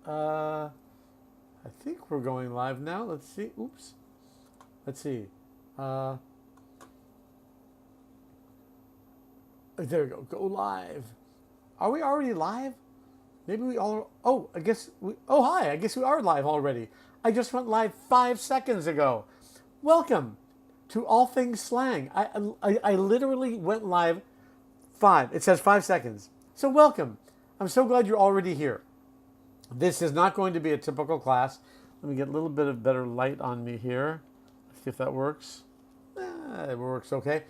I think we're going live now. Let's see. Oops. Let's see. There we go. Go live. Are we already live? Maybe we all. Oh, I guess we. Oh, hi. I guess we are live already. I just went live 5 seconds ago. Welcome to All Things Slang. I literally went live 5. It says 5 seconds. So welcome. I'm so glad you're already here. This is not going to be a typical class. Let me get a little bit of better light on me here. Let's see if that works. It works okay.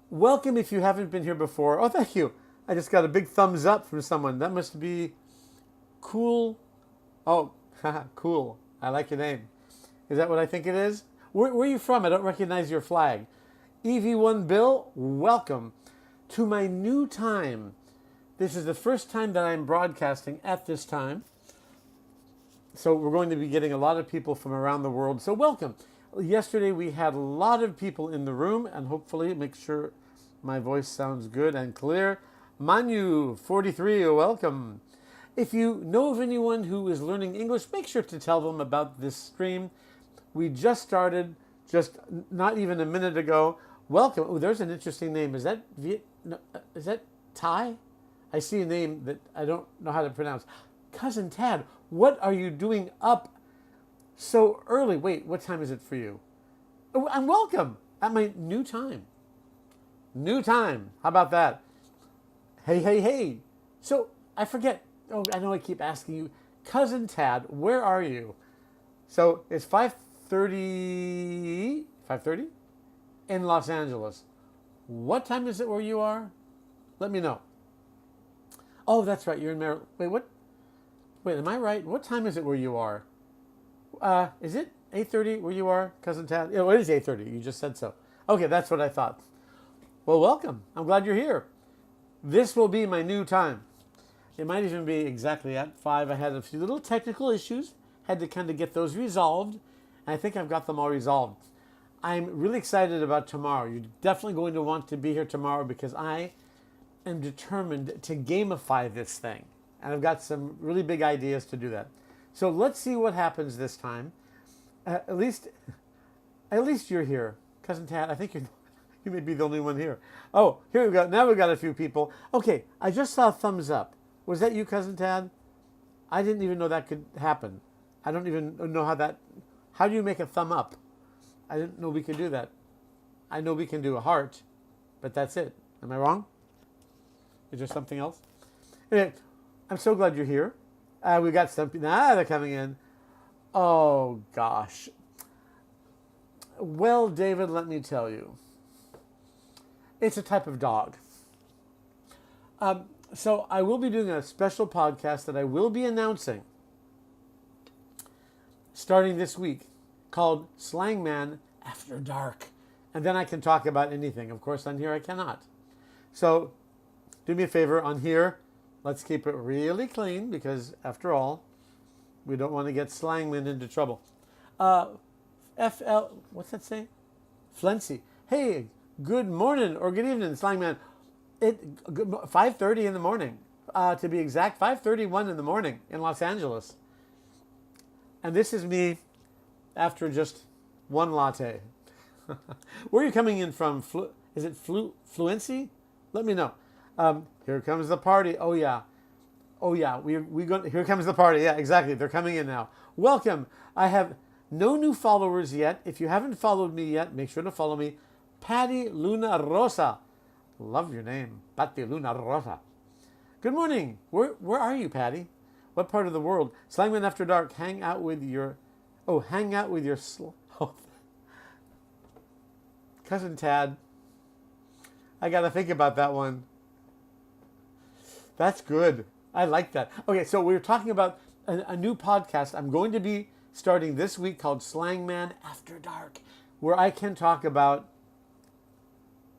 Welcome if you haven't been here before. Oh, thank you. I just got a big thumbs up from someone. That must be cool. Oh, cool. I like your name. Is that what I think it is? Where are you from? I don't recognize your flag. EV1 Bill, welcome to my new time. This is the first time that I'm broadcasting at this time. So we're going to be getting a lot of people from around the world. So welcome. Yesterday we had a lot of people in the room, and hopefully make sure my voice sounds good and clear. Manu, 43, welcome. If you know of anyone who is learning English, make sure to tell them about this stream. We just started, just not even a minute ago. Welcome. Oh, there's an interesting name. Is that is that Thai? I see a name that I don't know how to pronounce. Cousin Tad, what are you doing up so early? Wait, what time is it for you? Oh, and welcome at my new time. New time. How about that? Hey, hey, hey. So I forget. Oh, I know I keep asking you. Cousin Tad, where are you? So it's 5:30 in Los Angeles. What time is it where you are? Let me know. Oh, that's right. You're in Maryland. Wait, what? Wait, am I right? What time is it where you are? Is it 8:30 where you are, Cousin Tad? Oh, it is 8:30. You just said so. Okay, that's what I thought. Well, welcome. I'm glad you're here. This will be my new time. It might even be exactly at 5. I had a few little technical issues. Had to kind of get those resolved. And I think I've got them all resolved. I'm really excited about tomorrow. You're definitely going to want to be here tomorrow because I am determined to gamify this thing. And I've got some really big ideas to do that. So let's see what happens this time. At least you're here, Cousin Tad. I think you may be the only one here. Oh, here we go. Now we've got a few people. Okay, I just saw a thumbs up. Was that you, Cousin Tad? I didn't even know that could happen. I don't even know how do you make a thumb up? I didn't know we could do that. I know we can do a heart, but that's it. Am I wrong? Is there something else? Anyway, I'm so glad you're here. We've got some people. They're coming in. Oh, gosh. Well, David, let me tell you. It's a type of dog. So I will be doing a special podcast that I will be announcing starting this week called SLANGMAN After Dark. And then I can talk about anything. Of course, on here I cannot. So do me a favor on here. Let's keep it really clean because, after all, we don't want to get Slangman into trouble. What's that say? Flency. Hey, good morning or good evening, Slangman. 5:30 in the morning, to be exact, 5:31 in the morning in Los Angeles. And this is me after just one latte. Where are you coming in from? Is it Fluency? Let me know. Here comes the party. Oh yeah. Here comes the party. Yeah, exactly. They're coming in now. Welcome. I have no new followers yet. If you haven't followed me yet, make sure to follow me. Patty Luna Rosa. Love your name, Patty Luna Rosa. Good morning. Where are you, Patty? What part of the world? Slangman After Dark. Hang out with your Cousin Tad. I got to think about that one. That's good. I like that. Okay, so we were talking about a new podcast I'm going to be starting this week called SLANGMAN After Dark, where I can talk about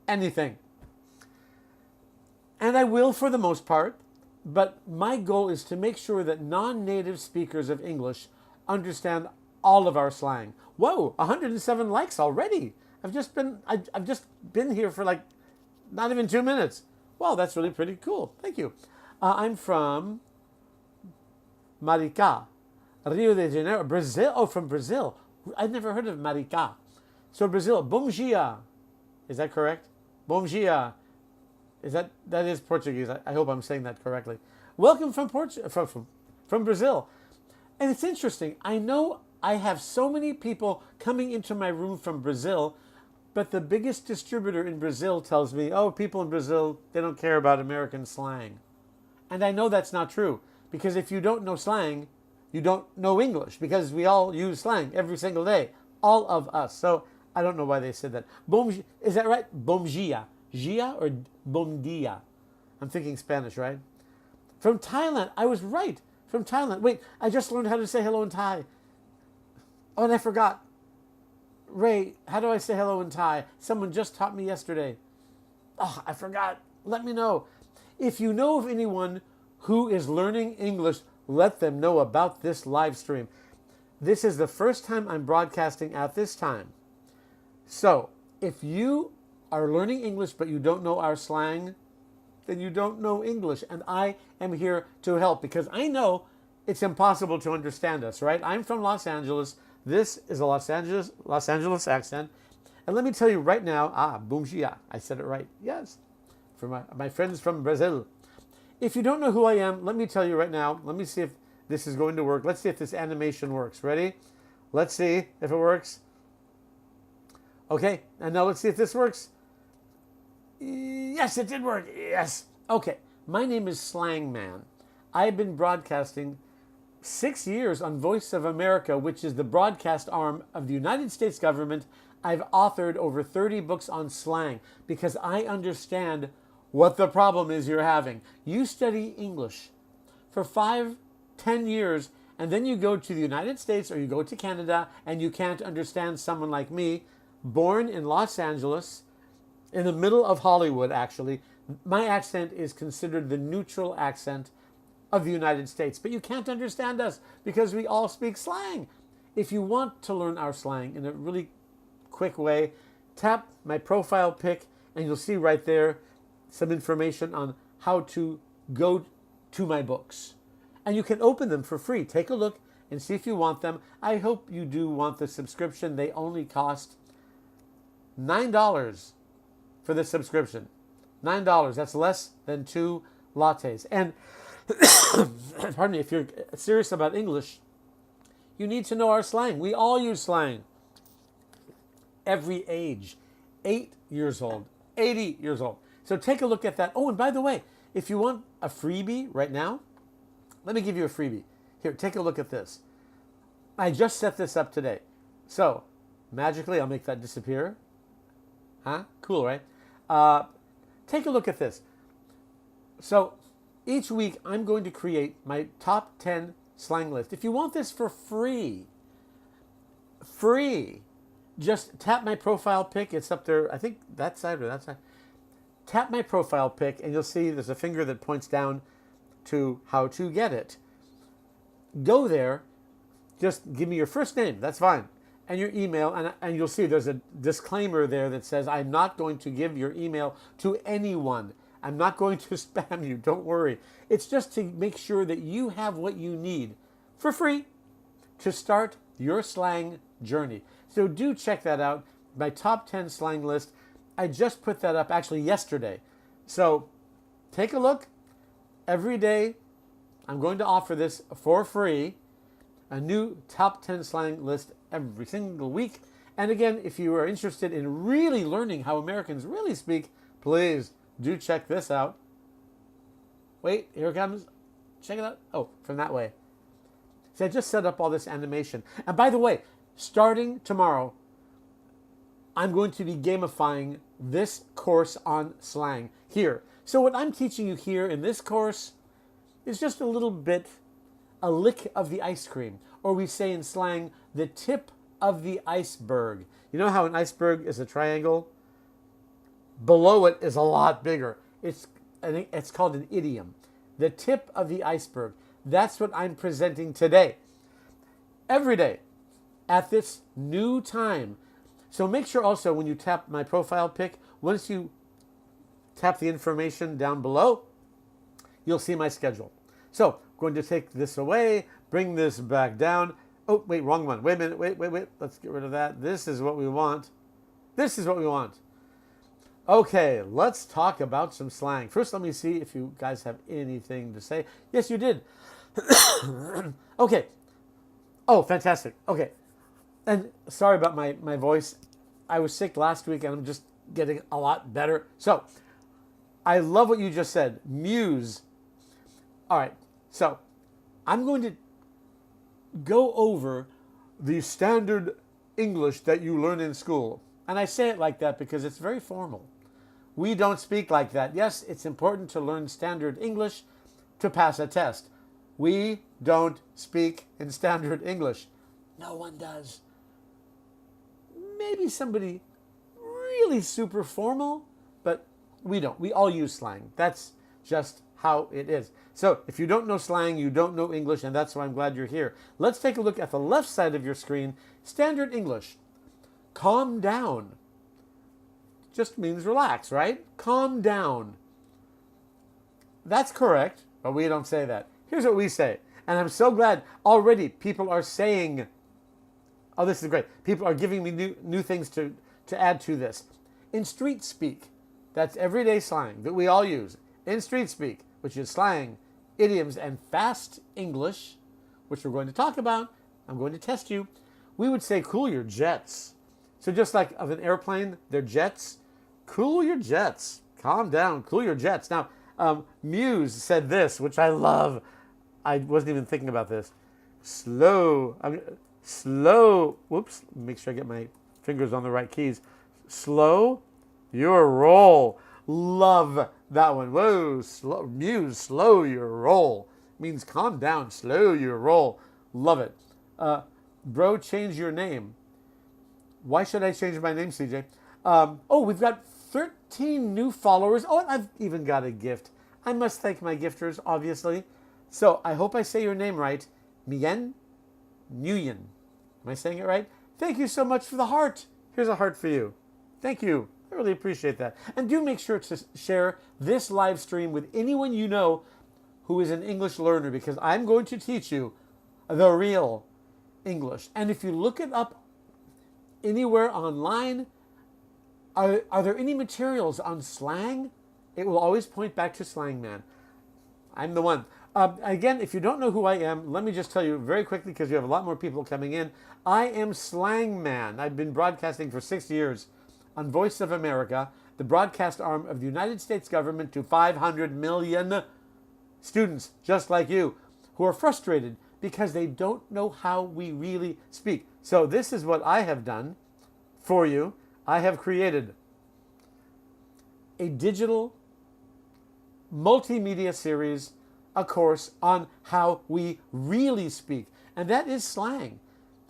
anything. And I will for the most part, but my goal is to make sure that non-native speakers of English understand all of our slang. Whoa, 107 likes already. I've just been here for like not even 2 minutes. Wow, that's really pretty cool. Thank you. I'm from Marica. Rio de Janeiro, Brazil. Oh, from Brazil. I've never heard of Marica. So Brazil, bom dia. Is that correct? Bom dia. That is Portuguese. I hope I'm saying that correctly. Welcome from from Brazil. And it's interesting. I know I have so many people coming into my room from Brazil, but the biggest distributor in Brazil tells me, oh, people in Brazil, they don't care about American slang. And I know that's not true, because if you don't know slang, you don't know English, because we all use slang every single day, all of us. So I don't know why they said that. Is that right? Bom dia. Gia or bom dia? I'm thinking Spanish, right? From Thailand. I was right. From Thailand. Wait, I just learned how to say hello in Thai. Oh, and I forgot. Ray, how do I say hello in Thai? Someone just taught me yesterday. Oh, I forgot. Let me know. If you know of anyone who is learning English, let them know about this live stream. This is the first time I'm broadcasting at this time. So, if you are learning English but you don't know our slang, then you don't know English. And I am here to help, because I know it's impossible to understand us, right? I'm from Los Angeles. This is a Los Angeles accent. And let me tell you right now, bom dia. I said it right. Yes. For my friends from Brazil. If you don't know who I am, let me tell you right now. Let me see if this is going to work. Let's see if this animation works. Ready? Let's see if it works. Okay, and now let's see if this works. Yes, it did work. Yes. Okay, my name is SLANGMAN. I've been broadcasting 6 years on Voice of America, which is the broadcast arm of the United States government. I've authored over 30 books on slang because I understand what the problem is you're having. You study English for 5, 10 years, and then you go to the United States or you go to Canada and you can't understand someone like me, born in Los Angeles, in the middle of Hollywood, actually. My accent is considered the neutral accent of the United States, but you can't understand us because we all speak slang. If you want to learn our slang in a really quick way, tap my profile pic and you'll see right there some information on how to go to my books. And you can open them for free. Take a look and see if you want them. I hope you do want the subscription. They only cost $9 for the subscription. $9. That's less than 2 lattes. And pardon me, if you're serious about English, you need to know our slang. We all use slang. Every age. 8 years old, 80 years old. So take a look at that. Oh, and by the way, if you want a freebie right now, let me give you a freebie. Here, take a look at this. I just set this up today. So, magically, I'll make that disappear. Huh? Cool, right? Take a look at this. So, each week, I'm going to create my top 10 slang list. If you want this for free, just tap my profile pic. It's up there, I think that side or that side. Tap my profile pic, and you'll see there's a finger that points down to how to get it. Go there. Just give me your first name. That's fine. And your email, and you'll see there's a disclaimer there that says, I'm not going to give your email to anyone. I'm not going to spam you. Don't worry. It's just to make sure that you have what you need for free to start your slang journey. So do check that out. My top 10 slang list. I just put that up actually yesterday. So take a look. Every day, I'm going to offer this for free. A new top 10 slang list every single week. And again, if you are interested in really learning how Americans really speak, please do check this out. Wait, here it comes. Check it out. Oh, from that way. So I just set up all this animation. And by the way, starting tomorrow, I'm going to be gamifying this course on slang here. So what I'm teaching you here in this course is just a little bit, a lick of the ice cream. Or we say in slang, the tip of the iceberg. You know how an iceberg is a triangle? Below it is a lot bigger. It's called an idiom. The tip of the iceberg. That's what I'm presenting today. Every day. At this new time. So make sure also when you tap my profile pic, once you tap the information down below, you'll see my schedule. So going to take this away, bring this back down. Oh, wait, wrong one. Wait a minute. Wait. Let's get rid of that. This is what we want. This is what we want. Okay, let's talk about some slang. First, let me see if you guys have anything to say. Yes, you did. Okay. Oh, fantastic. Okay. And sorry about my voice. I was sick last week and I'm just getting a lot better. So, I love what you just said. Muse. All right. So, I'm going to go over the standard English that you learn in school. And I say it like that because it's very formal. We don't speak like that. Yes, it's important to learn standard English to pass a test. We don't speak in standard English. No one does. Maybe somebody really super formal, but we don't. We all use slang. That's just how it is. So if you don't know slang, you don't know English, and that's why I'm glad you're here. Let's take a look at the left side of your screen. Standard English. Calm down. Just means relax, right? Calm down. That's correct, but we don't say that. Here's what we say. And I'm so glad already people are saying, oh, this is great. People are giving me new things to add to this. In street speak, that's everyday slang that we all use. In street speak, which is slang, idioms, and fast English, which we're going to talk about. I'm going to test you. We would say cool your jets. So just like of an airplane, they're jets. Cool your jets. Calm down. Cool your jets. Now, Muse said this, which I love. I wasn't even thinking about this. Slow. Whoops. Make sure I get my fingers on the right keys. Slow your roll. Love that one. Whoa. Slow. Muse, slow your roll. Means calm down. Slow your roll. Love it. Bro, change your name. Why should I change my name, CJ? We've got 13 new followers. Oh, and I've even got a gift. I must thank my gifters, obviously. So I hope I say your name right. Mien Nguyen. Am I saying it right? Thank you so much for the heart. Here's a heart for you. Thank you. I really appreciate that. And do make sure to share this live stream with anyone you know who is an English learner, because I'm going to teach you the real English. And if you look it up anywhere online, are there any materials on slang? It will always point back to SLANGMAN. I'm the one. Again, if you don't know who I am, let me just tell you very quickly, because you have a lot more people coming in. I am SLANGMAN. I've been broadcasting for 6 years on Voice of America, the broadcast arm of the United States government, to 500 million students just like you who are frustrated because they don't know how we really speak. So this is what I have done for you. I have created a digital multimedia series, a course on how we really speak. And that is slang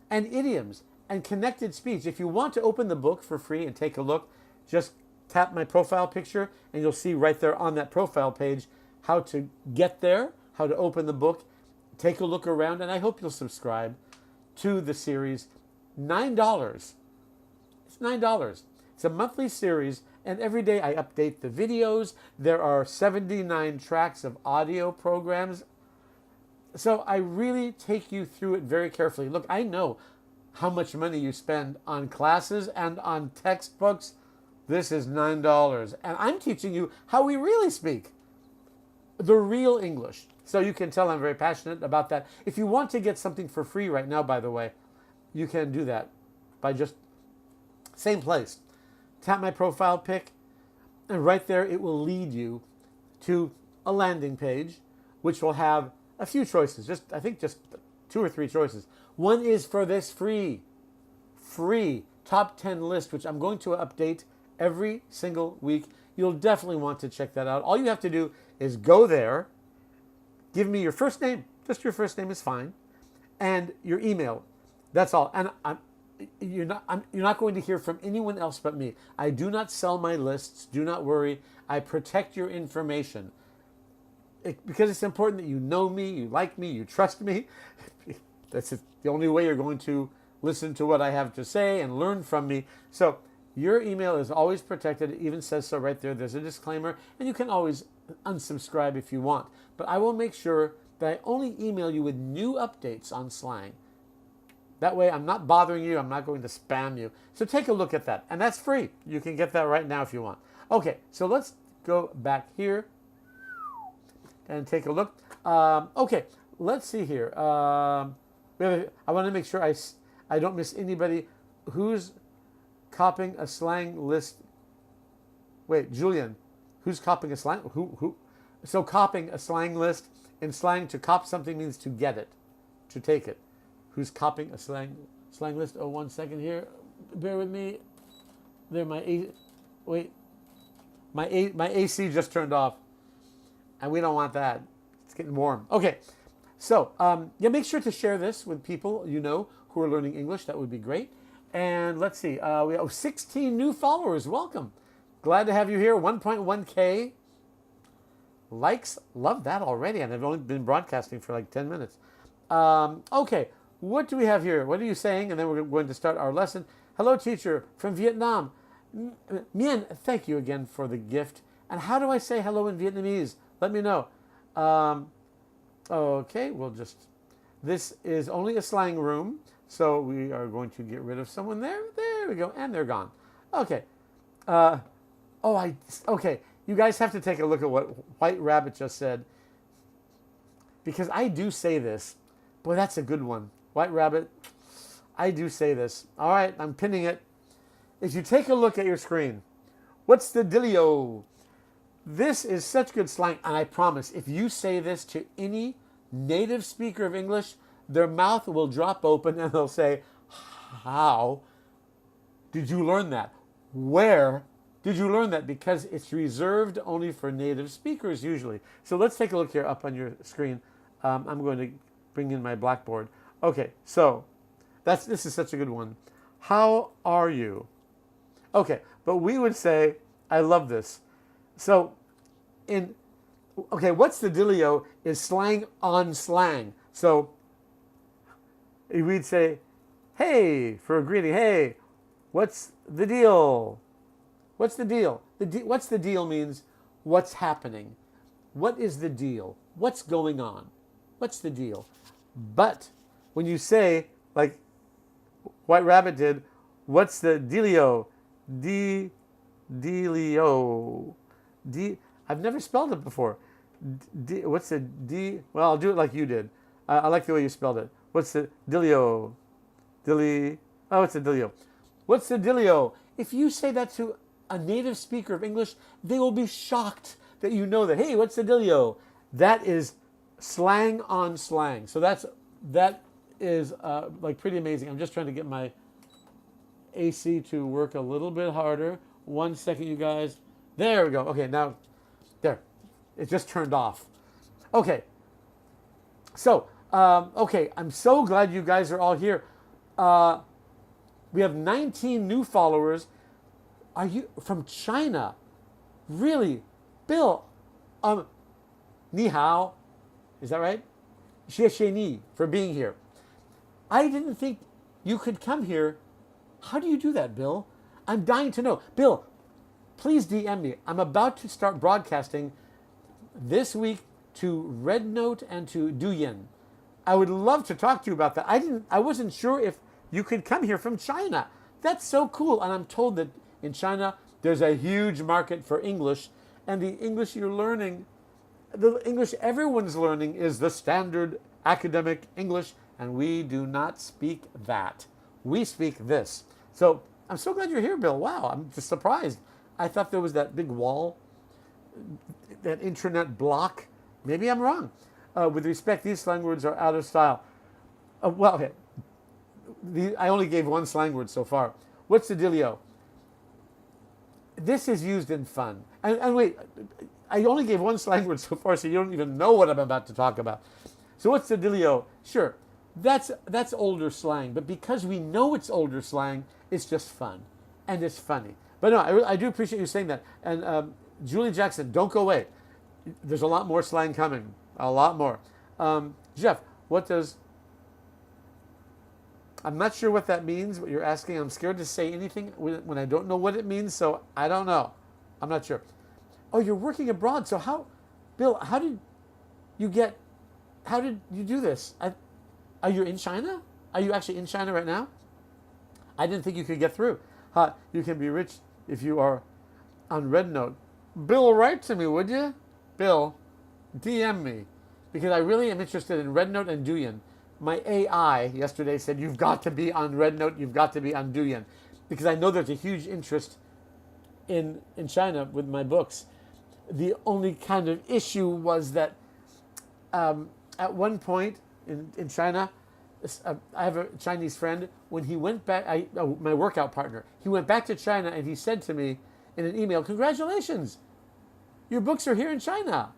and idioms and connected speech. If you want to open the book for free and take a look, just tap my profile picture and you'll see right there on that profile page how to get there, how to open the book, take a look around, and I hope you'll subscribe to the series. $9. It's $9. It's a monthly series, and every day I update the videos. There are 79 tracks of audio programs. So I really take you through it very carefully. Look, I know how much money you spend on classes and on textbooks. This is $9. And I'm teaching you how we really speak. The real English. So you can tell I'm very passionate about that. If you want to get something for free right now, by the way, you can do that by just same place. Tap my profile pic, and right there it will lead you to a landing page, which will have a few choices. I think just 2 or 3 choices. One is for this free top 10 list, which I'm going to update every single week. You'll definitely want to check that out. All you have to do is go there, give me your first name, just your first name is fine, and your email. That's all. And you're not going to hear from anyone else but me. I do not sell my lists. Do not worry. I protect your information. Because it's important that you know me, you like me, you trust me. That's the only way you're going to listen to what I have to say and learn from me. So your email is always protected. It even says so right there. There's a disclaimer, and you can always unsubscribe if you want. But I will make sure that I only email you with new updates on slang. That way I'm not bothering you. I'm not going to spam you. So take a look at that. And that's free. You can get that right now if you want. Okay, so let's go back here and take a look. Okay, let's see here. I want to make sure I don't miss anybody. Who's copying a slang list? Wait, Julian, who's copying a slang? Who? So copying a slang list, in slang, to cop something means to get it, to take it. Who's copying a slang list? Oh, 1 second here. Bear with me. There, my AC just turned off, and we don't want that. It's getting warm. Okay, so yeah, make sure to share this with people you know who are learning English. That would be great. And let's see, we have 16 new followers. Welcome. Glad to have you here. 1.1K likes. Love that already. And I've only been broadcasting for like 10 minutes. Okay, what do we have here? What are you saying? And then we're going to start our lesson. Hello, teacher from Vietnam. Mien, thank you again for the gift. And how do I say hello in Vietnamese? Let me know. Okay, we'll just... This is only a slang room. So we are going to get rid of someone there. There we go. And they're gone. Okay. Okay. You guys have to take a look at what White Rabbit just said. Because I do say this. Boy, that's a good one. White Rabbit, I do say this. All right, I'm pinning it. If you take a look at your screen, what's the dealio? This is such good slang. And I promise, if you say this to any native speaker of English, their mouth will drop open and they'll say, how did you learn that? Where did you learn that? Because it's reserved only for native speakers usually. So let's take a look here up on your screen. I'm going to bring in my blackboard. Okay, so this is such a good one. How are you? Okay, but we would say, I love this. So what's the dealio is slang on slang. So we'd say, hey, for a greeting. Hey, what's the deal? What's the deal? What's the deal means what's happening. What is the deal? What's going on? What's the deal? But when you say, like White Rabbit did, what's the dealio? Dealio. I've never spelled it before. What's the D? Well, I'll do it like you did. I like the way you spelled it. What's the dealio? Oh, it's a dealio. What's the dealio? If you say that to a native speaker of English, they will be shocked that you know that. Hey, what's the dealio? That is slang on slang. So that is like pretty amazing. I'm just trying to get my AC to work a little bit harder. 1 second, you guys. There we go. Okay, now, there. It just turned off. Okay. So, okay, I'm so glad you guys are all here. We have 19 new followers. Are you from China? Really? Bill, ni hao. Is that right? Xie xie ni for being here. I didn't think you could come here. How do you do that, Bill? I'm dying to know. Bill, please DM me. I'm about to start broadcasting this week to Red Note and to Douyin. I would love to talk to you about that. I wasn't sure if you could come here from China. That's so cool. And I'm told that in China, there's a huge market for English. And the English you're learning, the English everyone's learning is the standard academic English. And we do not speak that. We speak this. So I'm so glad you're here, Bill. Wow, I'm just surprised. I thought there was that big wall, that intranet block. Maybe I'm wrong. With respect, these slang words are out of style. Well, okay. I only gave one slang word so far. What's the dealio? This is used in fun. And wait, I only gave one slang word so far, so you don't even know what I'm about to talk about. So what's the dealio? Sure, that's older slang. But because we know it's older slang, it's just fun. And it's funny. But no, I do appreciate you saying that. And Julie Jackson, don't go away. There's a lot more slang coming. A lot more. Jeff, what does... I'm not sure what that means, what you're asking. I'm scared to say anything when I don't know what it means, so I don't know. I'm not sure. Oh, you're working abroad. So how, Bill, how did you get how did you do this? Are you in China? Are you actually in China right now? I didn't think you could get through. You can be rich if you are on Red Note. Bill, write to me, would you? Bill, DM me. Because I really am interested in Red Note and Douyin. My AI yesterday said, you've got to be on Red Note, you've got to be on Douyin. Because I know there's a huge interest in China with my books. The only kind of issue was that at one point in China, I have a Chinese friend. When he went back, my workout partner, he went back to China and he said to me in an email, congratulations, your books are here in China.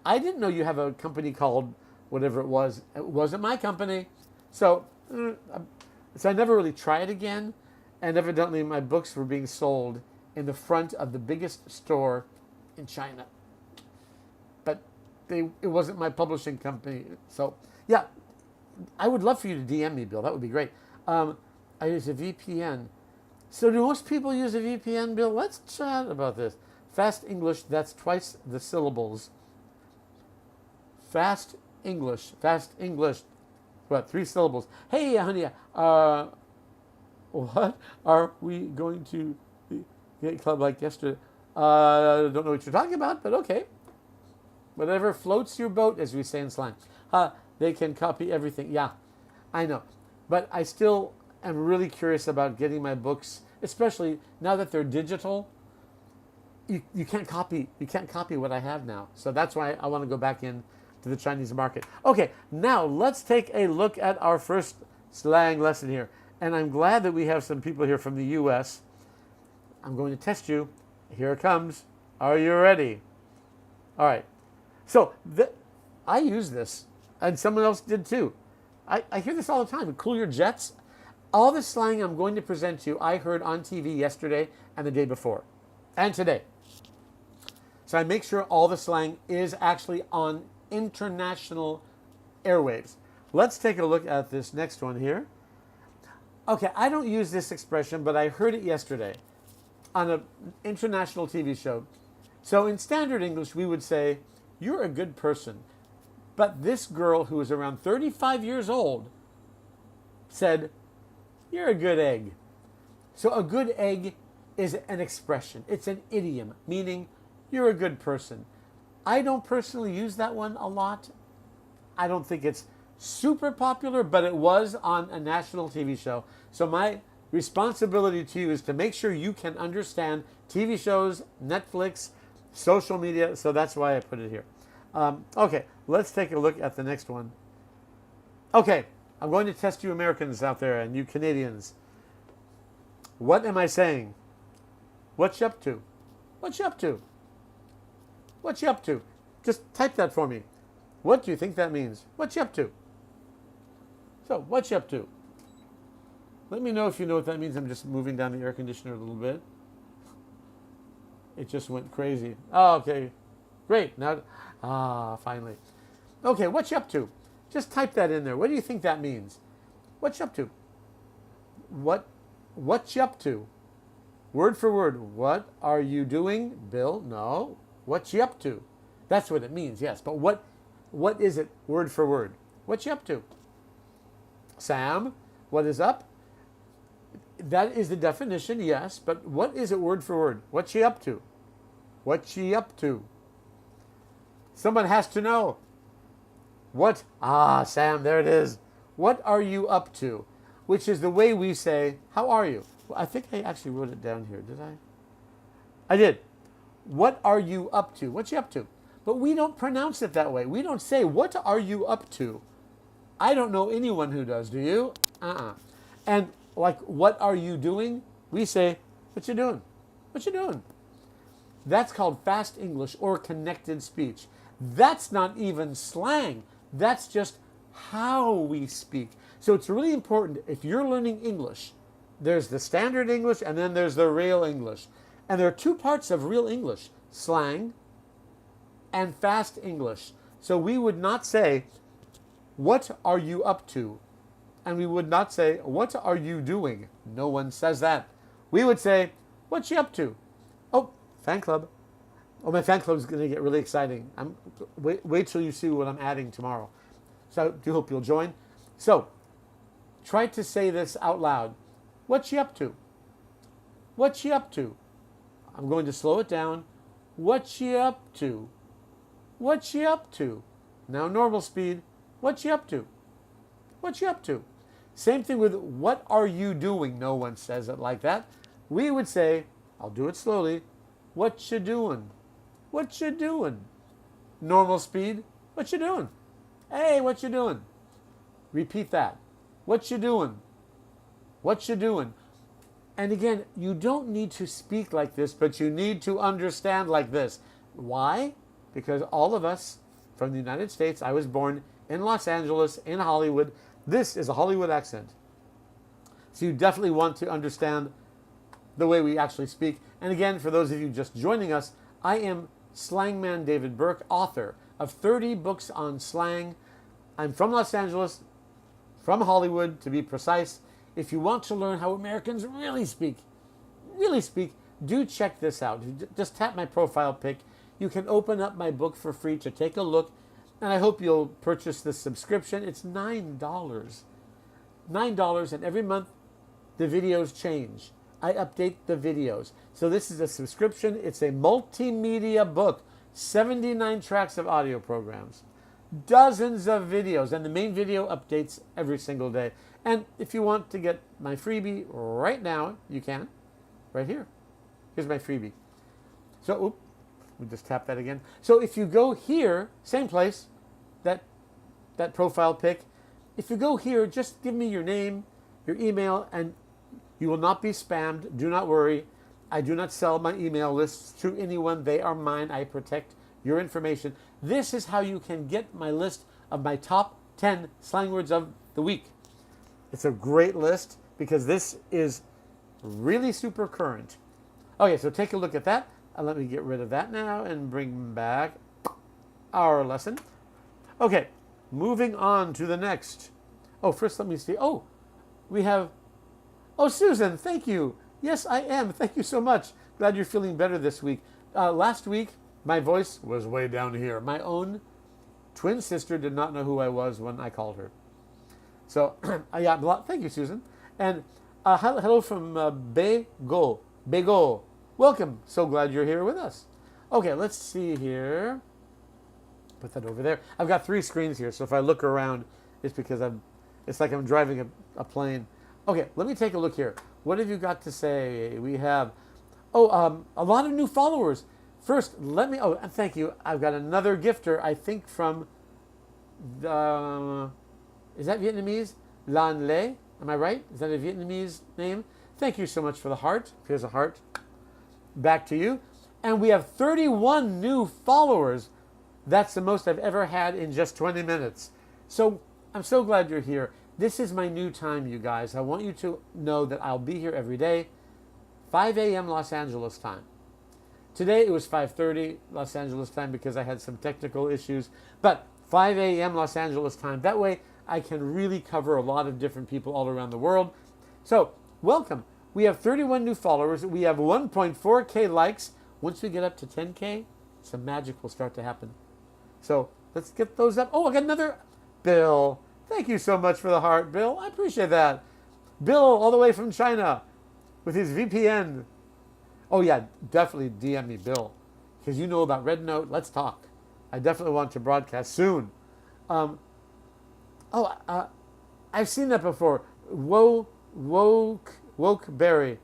I didn't know you have a company called whatever it was. It wasn't my company. So I never really tried again. And evidently my books were being sold in the front of the biggest store in China. But it wasn't my publishing company. So, yeah, I would love for you to DM me, Bill. That would be great. I use a VPN. So do most people use a VPN, Bill? Let's chat about this. Fast English, that's twice the syllables. Fast English, what, 3 syllables. Hey, honey, what are we going to get club like yesterday? I don't know what you're talking about, but okay. Whatever floats your boat, as we say in slang. They can copy everything. Yeah, I know. But I still am really curious about getting my books, especially now that they're digital. You can't copy what I have now. So that's why I want to go back in to the Chinese market. Okay, now let's take a look at our first slang lesson here. And I'm glad that we have some people here from the US. I'm going to test you. Here it comes. Are you ready? All right. So I use this, and someone else did too. I hear this all the time. Cool your jets. All the slang I'm going to present to you, I heard on TV yesterday and the day before, and today. So I make sure all the slang is actually on international airwaves. Let's take a look at this next one here. Okay, I don't use this expression, but I heard it yesterday on an international TV show. So in standard English, we would say, you're a good person. But this girl who was around 35 years old said, you're a good egg. So a good egg is an expression. It's an idiom, meaning you're a good person. I don't personally use that one a lot. I don't think it's super popular, but it was on a national TV show. So my responsibility to you is to make sure you can understand TV shows, Netflix, social media. So that's why I put it here. Okay, let's take a look at the next one. Okay, I'm going to test you Americans out there and you Canadians. What am I saying? What you up to? What you up to? What you up to? Just type that for me. What do you think that means? What you up to? So, what you up to? Let me know if you know what that means. I'm just moving down the air conditioner a little bit. It just went crazy. Oh, okay. Great. Now, finally. Okay, what you up to? Just type that in there. What do you think that means? What you up to? What you up to? Word for word. What are you doing, Bill? No. What you up to? That's what it means, yes. But what is it word for word? What you up to? Sam, what is up? That is the definition, yes. But what is it word for word? What you up to? What you up to? Someone has to know. What? Sam, there it is. What are you up to? Which is the way we say, how are you? Well, I think I actually wrote it down here. Did I? I did. What are you up to? What you up to? But we don't pronounce it that way. We don't say, what are you up to? I don't know anyone who does. Do you? And like, what are you doing? We say, what you doing? What you doing? That's called fast English or connected speech. That's not even slang. That's just how we speak. So it's really important, if you're learning English, there's the standard English and then there's the real English. And there are 2 parts of real English, slang and fast English. So we would not say, what are you up to? And we would not say, what are you doing? No one says that. We would say, what you up to? Oh, fan club. Oh, my fan club is going to get really exciting. Wait till you see what I'm adding tomorrow. So I do hope you'll join. So try to say this out loud. What you up to? What you up to? I'm going to slow it down. What you up to? What you up to? Now normal speed. What you up to? What you up to? Same thing with what are you doing? No one says it like that. We would say, I'll do it slowly. What you doing? What you doing? Normal speed. What you doing? Hey, what you doing? Repeat that. What you doing? What you doing? And again, you don't need to speak like this, but you need to understand like this. Why? Because all of us from the United States, I was born in Los Angeles, in Hollywood. This is a Hollywood accent. So you definitely want to understand the way we actually speak. And again, for those of you just joining us, I am SLANGMAN David Burke, author of 30 books on slang. I'm from Los Angeles, from Hollywood to be precise. If you want to learn how Americans really speak, do check this out. Just tap my profile pic. You can open up my book for free to take a look. And I hope you'll purchase this subscription. It's $9. $9, and every month the videos change. I update the videos. So this is a subscription. It's a multimedia book. 79 tracks of audio programs. Dozens of videos. And the main video updates every single day. And if you want to get my freebie right now, you can. Right here. Here's my freebie. So, we just tap that again. So if you go here, same place, that profile pic. If you go here, just give me your name, your email, and you will not be spammed. Do not worry. I do not sell my email lists to anyone. They are mine. I protect your information. This is how you can get my list of my top 10 slang words of the week. It's a great list because this is really super current. Okay, so take a look at that. Let me get rid of that now and bring back our lesson. Okay, moving on to the next. Oh, first let me see. Oh, we have... Oh, Susan, thank you. Yes, I am. Thank you so much. Glad you're feeling better this week. Last week, my voice was way down here. My own twin sister did not know who I was when I called her. So, yeah, thank you, Susan. And hello from Bego. Bego. Welcome. So glad you're here with us. Okay, let's see here. Put that over there. I've got 3 screens here, so if I look around, it's because it's like I'm driving a plane. Okay, let me take a look here. What have you got to say? We have, a lot of new followers. First, and thank you. I've got another gifter, I think from is that Vietnamese? Lan Le, am I right? Is that a Vietnamese name? Thank you so much for the heart. Here's a heart. Back to you. And we have 31 new followers. That's the most I've ever had in just 20 minutes. So I'm so glad you're here. This is my new time, you guys. I want you to know that I'll be here every day, 5 a.m. Los Angeles time. Today it was 5:30 Los Angeles time because I had some technical issues. But 5 a.m. Los Angeles time. That way I can really cover a lot of different people all around the world. So welcome. We have 31 new followers. We have 1.4K likes. Once we get up to 10K, some magic will start to happen. So let's get those up. Oh, I got another Bill. Thank you so much for the heart, Bill. I appreciate that. Bill, all the way from China with his VPN. Oh, yeah, definitely DM me, Bill, because you know about Red Note. Let's talk. I definitely want to broadcast soon. I've seen that before. Wokeberry.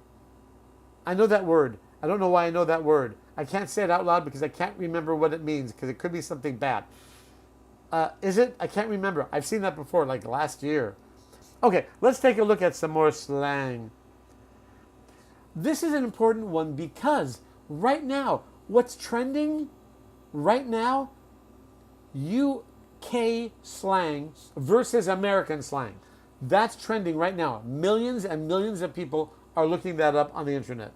I know that word. I don't know why I know that word. I can't say it out loud because I can't remember what it means because it could be something bad. Is it? I can't remember. I've seen that before, like last year. Okay, let's take a look at some more slang. This is an important one because right now, what's trending right now? UK slang versus American slang. That's trending right now. Millions and millions of people are looking that up on the internet.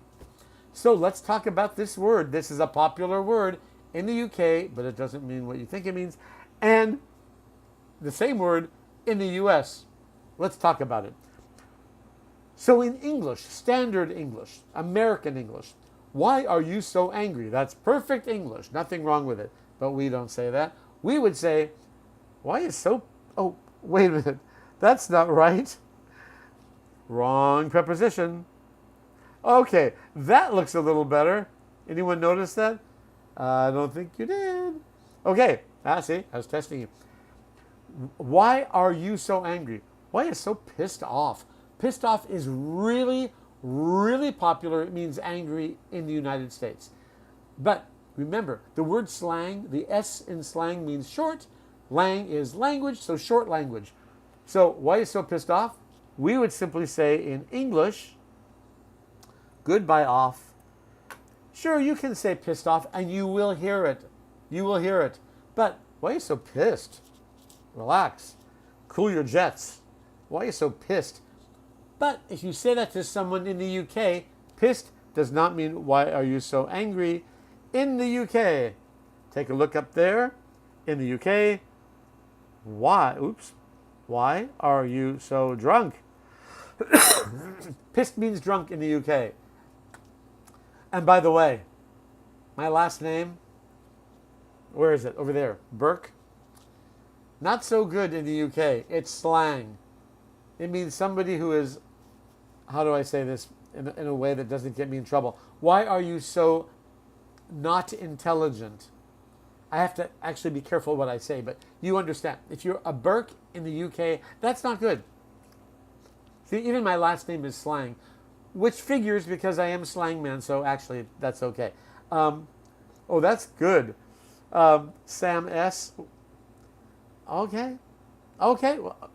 So let's talk about this word. This is a popular word in the UK, but it doesn't mean what you think it means. And the same word in the US. Let's talk about it. So in English, standard English, American English, why are you so angry? That's perfect English. Nothing wrong with it. But we don't say that. We would say, why are you so Oh, wait a minute. That's not right. Wrong preposition. Okay, that looks a little better. Anyone notice that? I don't think you did. Okay, see, I was testing you. Why are you so angry? Why are you so pissed off? Pissed off is really, really popular. It means angry in the United States. But remember, the word slang, the S in slang means short. Lang is language, so short language. So why are you so pissed off? We would simply say in English, goodbye off. Sure, you can say pissed off and you will hear it. You will hear it. But why are you so pissed? Relax. Cool your jets. Why are you so pissed? But if you say that to someone in the UK, pissed does not mean why are you so angry. In the UK, take a look up there. In the UK, why are you so drunk? Pissed means drunk in the UK. And by the way, my last name, where is it? Over there. Burke. Not so good in the UK. It's slang. It means somebody who is, how do I say this in a way that doesn't get me in trouble? Why are you so not intelligent? I have to actually be careful what I say, but you understand. If you're a Burke in the UK, that's not good. See, even my last name is slang, which figures because I am SLANGMAN, so actually that's okay. Oh, that's good. Sam S. Okay. Well,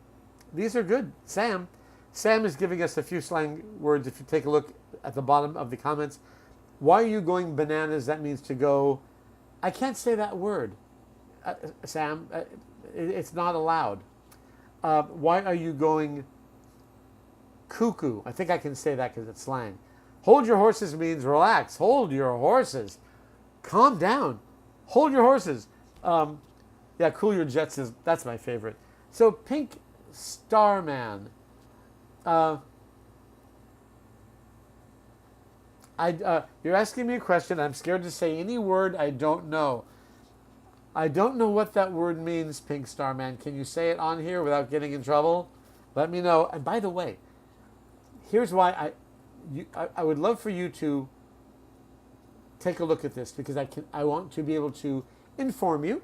these are good. Sam is giving us a few slang words. If you take a look at the bottom of the comments, why are you going bananas? That means to go. I can't say that word, Sam. It's not allowed. Why are you going cuckoo? I think I can say that because it's slang. Hold your horses means relax. Hold your horses. Calm down. Hold your horses. Yeah, cool your jets that's my favorite. So Pink Starman. You're asking me a question. I'm scared to say any word I don't know. I don't know what that word means, Pink Starman. Can you say it on here without getting in trouble? Let me know. And by the way, here's why I would love for you to take a look at this because I want to be able to inform you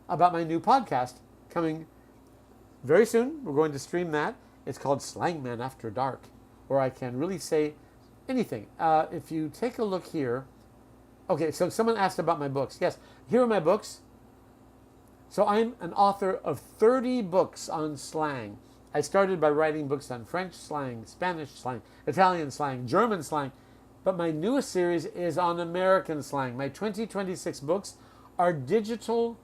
about my new podcast coming very soon. We're going to stream that. It's called SLANGMAN After Dark, where I can really say anything. If you take a look here, okay, so someone asked about my books. Yes, here are my books. So I'm an author of 30 books on slang. I started by writing books on French slang, Spanish slang, Italian slang, German slang, but my newest series is on American slang. My 2026 books are digital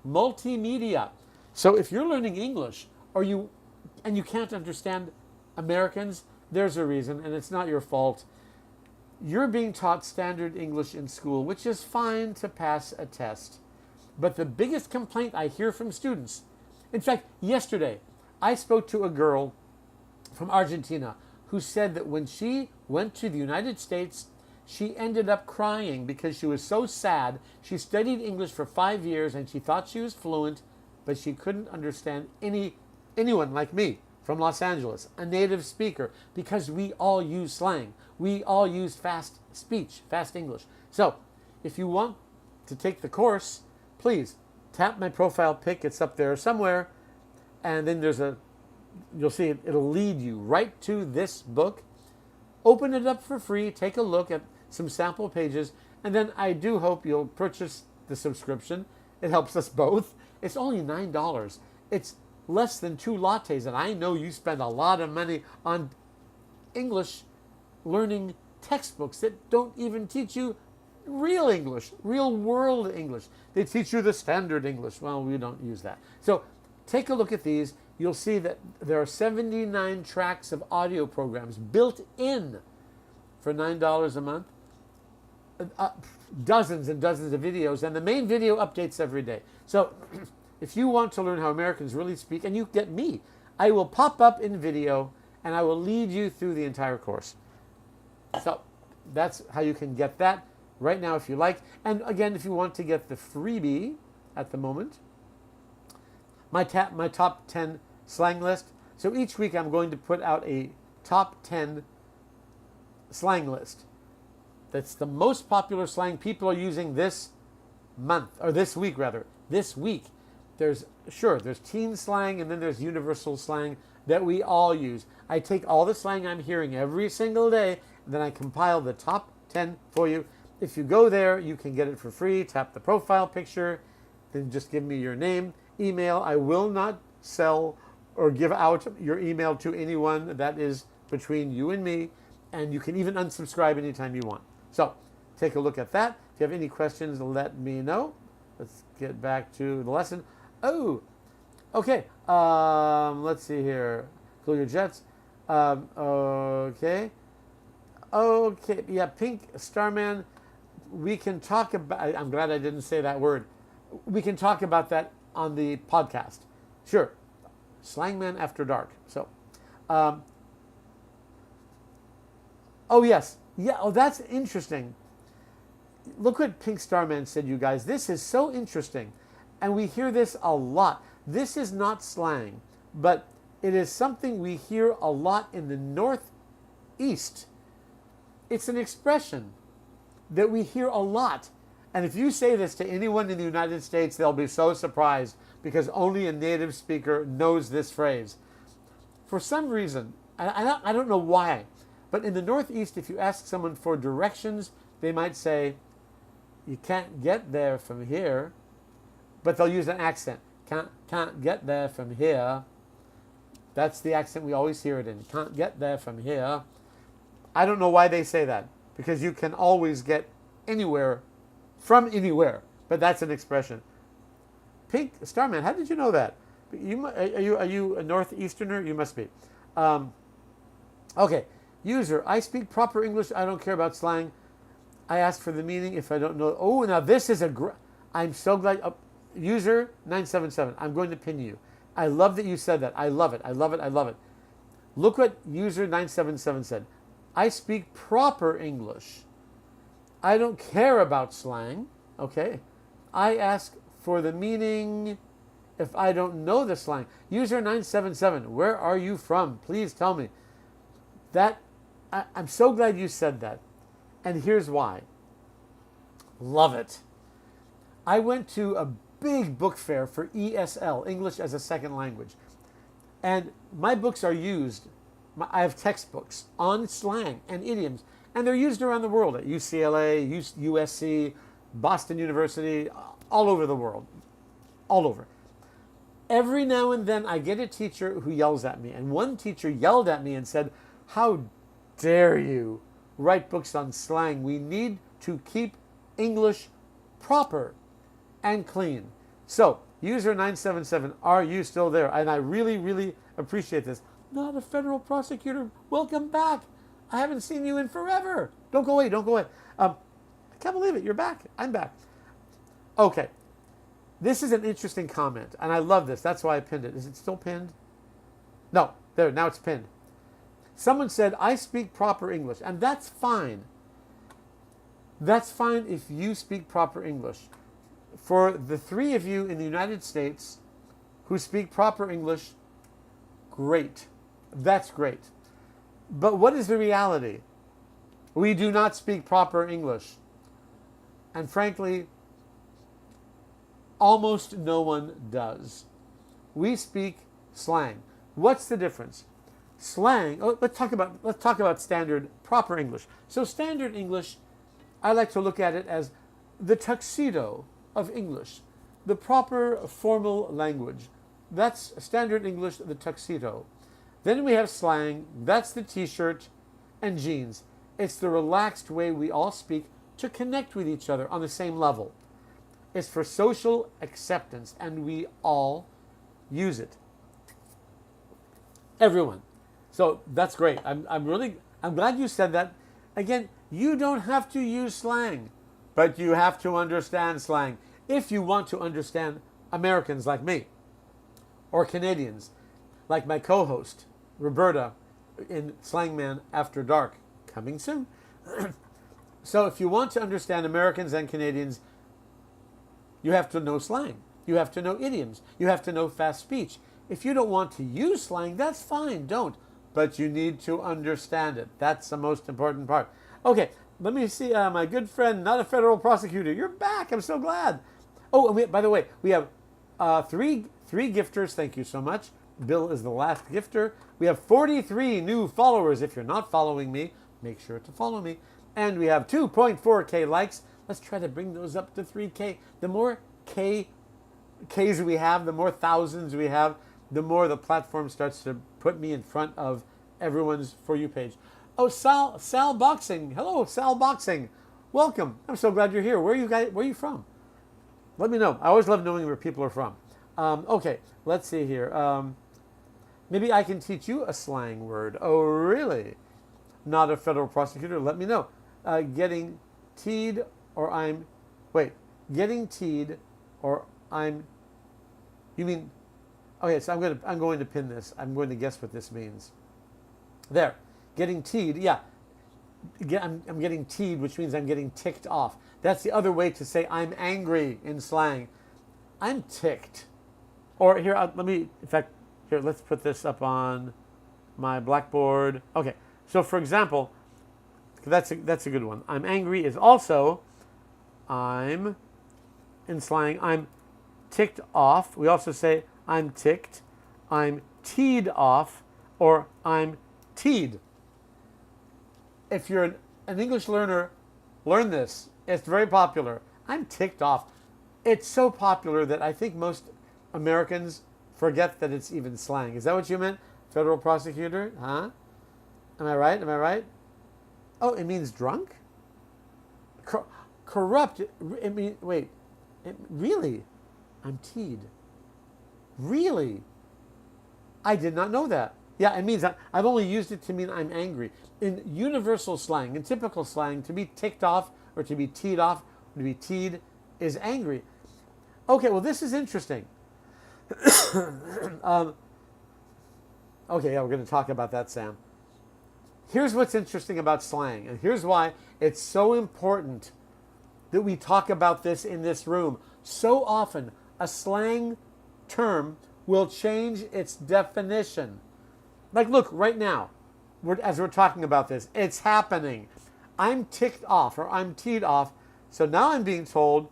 multimedia. So if you're learning English and you can't understand Americans, there's a reason, and it's not your fault. You're being taught standard English in school, which is fine to pass a test. But the biggest complaint I hear from students, in fact, yesterday, I spoke to a girl from Argentina who said that when she went to the United States, she ended up crying because she was so sad. She studied English for 5 years and she thought she was fluent, but she couldn't understand anyone like me from Los Angeles, a native speaker, because we all use slang. We all use fast speech, fast English. So if you want to take the course, please tap my profile pic. It's up there somewhere. And then you'll see it'll lead you right to this book. Open it up for free. Take a look at some sample pages. And then I do hope you'll purchase the subscription. It helps us both. It's only $9. It's less than 2 lattes. And I know you spend a lot of money on English learning textbooks that don't even teach you real English, real world English. They teach you the standard English. Well, we don't use that. So take a look at these. You'll see that there are 79 tracks of audio programs built in for $9 a month. Dozens and dozens of videos, and the main video updates every day. So if you want to learn how Americans really speak, and you get me, I will pop up in video and I will lead you through the entire course. So that's how you can get that right now if you like. And again, if you want to get the freebie at the moment, my top 10 slang list. So each week I'm going to put out a top 10 slang list. That's the most popular slang people are using this month, or this week rather. This week. There's teen slang, and then there's universal slang that we all use. I take all the slang I'm hearing every single day, and then I compile the top 10 for you. If you go there, you can get it for free. Tap the profile picture, then just give me your name, email. I will not sell or give out your email to anyone. That is between you and me, and you can even unsubscribe anytime you want. So take a look at that. If you have any questions, let me know. Let's get back to the lesson. Oh, okay. Let's see here. Cool your jets. Okay. Okay. Yeah, Pink Starman. We can talk about. I'm glad I didn't say that word. We can talk about that on the podcast. Sure. SLANGMAN After Dark. So. Oh yes. Yeah. Oh, that's interesting. Look what Pink Starman said, you guys. This is so interesting. And we hear this a lot. This is not slang, but it is something we hear a lot in the Northeast. It's an expression that we hear a lot. And if you say this to anyone in the United States, they'll be so surprised because only a native speaker knows this phrase. For some reason, I don't know why, but in the Northeast, if you ask someone for directions, they might say, "You can't get there from here." But they'll use an accent. Can't get there from here. That's the accent we always hear it in. Can't get there from here. I don't know why they say that. Because you can always get anywhere from anywhere. But that's an expression. Pink Starman, how did you know that? Are you a Northeasterner? You must be. Okay. User, I speak proper English. I don't care about slang. I ask for the meaning if I don't know. Oh, now this is I'm so glad. User 977, I'm going to pin you. I love that you said that. I love it. I love it. I love it. Look what user 977 said. I speak proper English. I don't care about slang. Okay. I ask for the meaning if I don't know the slang. User 977, where are you from? Please tell me. I'm so glad you said that. And here's why. Love it. I went to a big book fair for ESL, English as a Second Language. And my books are used, I have textbooks on slang and idioms, and they're used around the world at UCLA, USC, Boston University, all over the world, all over. Every now and then I get a teacher who yells at me, and one teacher yelled at me and said, "How dare you write books on slang? We need to keep English proper and clean." So, user 977, are you still there? And I really, really appreciate this. Not a federal prosecutor. Welcome back. I haven't seen you in forever. Don't go away. Don't go away. I can't believe it. You're back. I'm back. Okay. This is an interesting comment, and I love this. That's why I pinned it. Is it still pinned? No. There. Now it's pinned. Someone said, I speak proper English, and that's fine. That's fine if you speak proper English. For the three of you in the United States who speak proper English, great. That's great. But what is the reality? We do not speak proper English. And frankly, almost no one does. We speak slang. What's the difference? Slang, let's talk about standard proper English. So standard English, I like to look at it as the tuxedo of English, the proper formal language. That's standard English, the tuxedo. Then we have slang, that's the t-shirt and jeans. It's the relaxed way we all speak to connect with each other on the same level. It's for social acceptance, and we all use it. Everyone. So that's great. I'm glad you said that. Again, you don't have to use slang, but you have to understand slang if you want to understand Americans like me, or Canadians like my co-host Roberta in SLANGMAN After Dark, coming soon. So if you want to understand Americans and Canadians, you have to know slang. You have to know idioms. You have to know fast speech. If you don't want to use slang, that's fine, don't. But you need to understand it. That's the most important part. Okay, let me see my good friend, not a federal prosecutor. You're back. I'm so glad. Oh, and by the way, we have three gifters. Thank you so much. Bill is the last gifter. We have 43 new followers. If you're not following me, make sure to follow me. And we have 2.4K likes. Let's try to bring those up to 3K. The more Ks we have, the more thousands we have, the more the platform starts to put me in front of everyone's For You page. Oh, Sal Boxing. Hello, Sal Boxing. Welcome. I'm so glad you're here. Where are you from? Let me know. I always love knowing where people are from. Okay, let's see here. Maybe I can teach you a slang word. Oh, really? Not a federal prosecutor. Let me know. Getting teed or I'm... Wait. Getting teed or I'm... You mean... Okay, so I'm going to pin this. I'm going to guess what this means. There. Getting teed. Yeah. I'm getting teed, which means I'm getting ticked off. That's the other way to say I'm angry in slang. I'm ticked. Or here, let's put this up on my blackboard. Okay, so for example, that's a good one. I'm angry is also, in slang, I'm ticked off. We also say I'm ticked, I'm teed off, or I'm teed. If you're an English learner, learn this. It's very popular. I'm ticked off. It's so popular that I think most Americans forget that it's even slang. Is that what you meant? Federal prosecutor? Huh? Am I right? Am I right? Oh, it means drunk? Corrupt. It mean, wait. Really? I'm teed. Really? I did not know that. Yeah, it means I've only used it to mean I'm angry. In universal slang, in typical slang, to be ticked off or to be teed off, or to be teed is angry. Okay, well, this is interesting. Okay, yeah, we're going to talk about that, Sam. Here's what's interesting about slang, and here's why it's so important that we talk about this in this room. So often, a slang term will change its definition. Like, look, right now, as we're talking about this, it's happening. I'm ticked off, or I'm teed off, so now I'm being told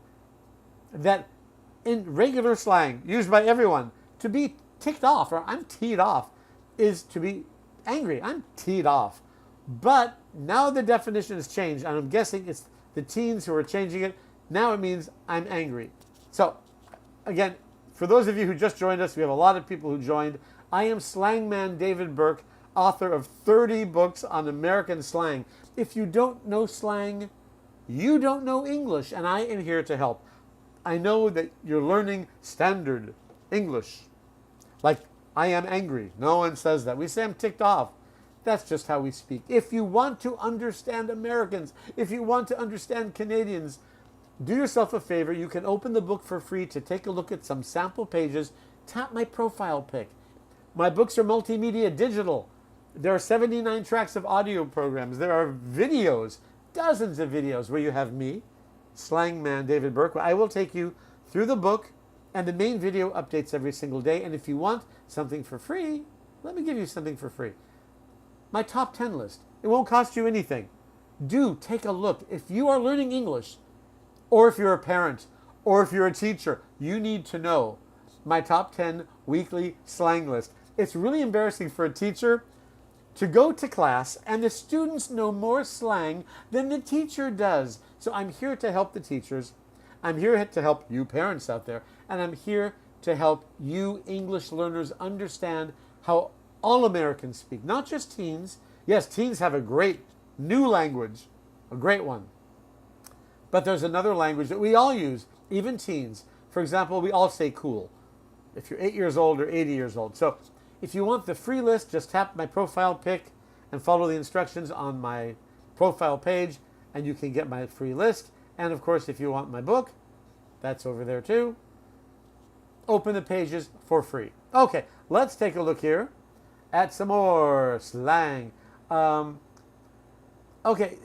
that in regular slang, used by everyone, to be ticked off, or I'm teed off, is to be angry. I'm teed off. But now the definition has changed, and I'm guessing it's the teens who are changing it. Now it means I'm angry. So, again, for those of you who just joined us, we have a lot of people who joined. I am SLANGMAN David Burke, author of 30 books on American slang. If you don't know slang, you don't know English, and I am here to help. I know that you're learning standard English. Like, I am angry. No one says that. We say I'm ticked off. That's just how we speak. If you want to understand Americans, if you want to understand Canadians, do yourself a favor. You can open the book for free to take a look at some sample pages. Tap my profile pic. My books are multimedia digital. There are 79 tracks of audio programs. There are videos, dozens of videos where you have me, SLANGMAN David Burke. I will take you through the book, and the main video updates every single day. And if you want something for free, let me give you something for free. My top 10 list. It won't cost you anything. Do take a look. If you are learning English, or if you're a parent, or if you're a teacher, you need to know my top 10 weekly slang list. It's really embarrassing for a teacher to go to class and the students know more slang than the teacher does. So I'm here to help the teachers. I'm here to help you parents out there. And I'm here to help you English learners understand how all Americans speak, not just teens. Yes, teens have a great new language, a great one. But there's another language that we all use, even teens. For example, we all say cool, if you're 8 years old or 80 years old. So if you want the free list, just tap my profile pic and follow the instructions on my profile page, and you can get my free list. And of course, if you want my book, that's over there too. Open the pages for free. Okay, let's take a look here at some more slang. Okay,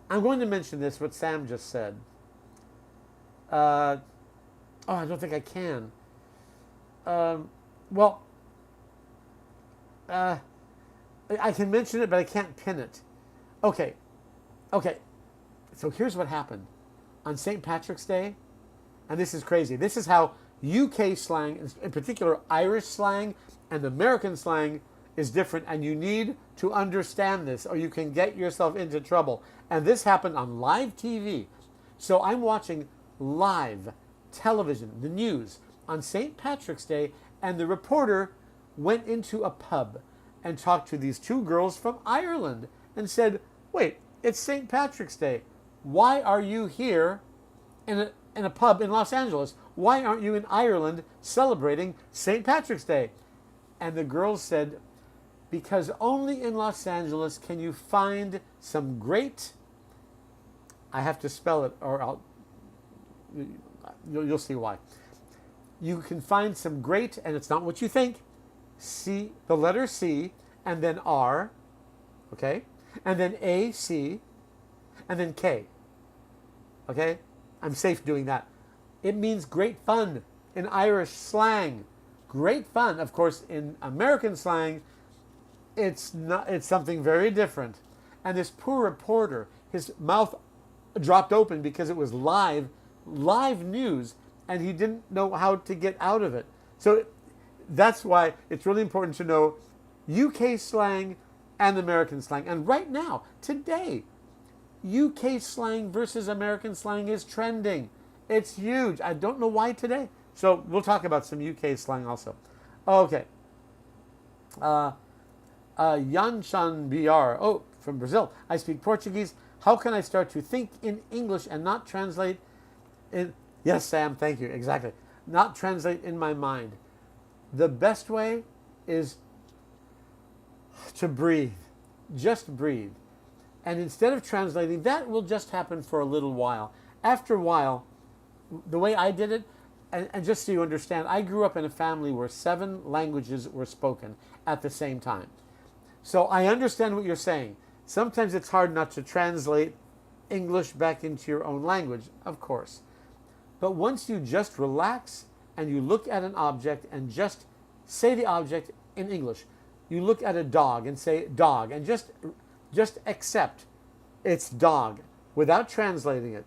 I'm going to mention this, what Sam just said. Oh Oh, I don't think I can. Well, I can mention it, but I can't pin it. Okay. Okay. So here's what happened. On St. Patrick's Day, and this is crazy. This is how UK slang, in particular Irish slang and American slang, is different, and you need to understand this or you can get yourself into trouble. And this happened on live TV. So I'm watching live television, the news, on St. Patrick's Day, and the reporter went into a pub and talked to these two girls from Ireland and said, wait, it's St. Patrick's Day. Why are you here in a pub in Los Angeles? Why aren't you in Ireland celebrating St. Patrick's Day? And the girls said, because only in Los Angeles can you find some great, I have to spell it or you'll see why. You can find some great, and it's not what you think, C, the letter C, and then R, okay? And then A, C, and then K, okay? I'm safe doing that. It means great fun in Irish slang. Great fun. Of course, in American slang, it's something very different. And this poor reporter, his mouth dropped open because it was live news, and he didn't know how to get out of it. So that's why it's really important to know UK slang and American slang. And right now, today, UK slang versus American slang is trending. It's huge. I don't know why today. So we'll talk about some UK slang also. Okay. Yanshan BR. Oh, from Brazil. I speak Portuguese. How can I start to think in English and not translate in... Yes, Sam, thank you. Exactly. Not translate in my mind. The best way is to breathe. Just breathe. And instead of translating, that will just happen for a little while. After a while, the way I did it, and just so you understand, I grew up in a family where 7 languages were spoken at the same time. So I understand what you're saying. Sometimes it's hard not to translate English back into your own language, of course. But once you just relax and you look at an object and just say the object in English, you look at a dog and say dog, and just accept it's dog without translating it.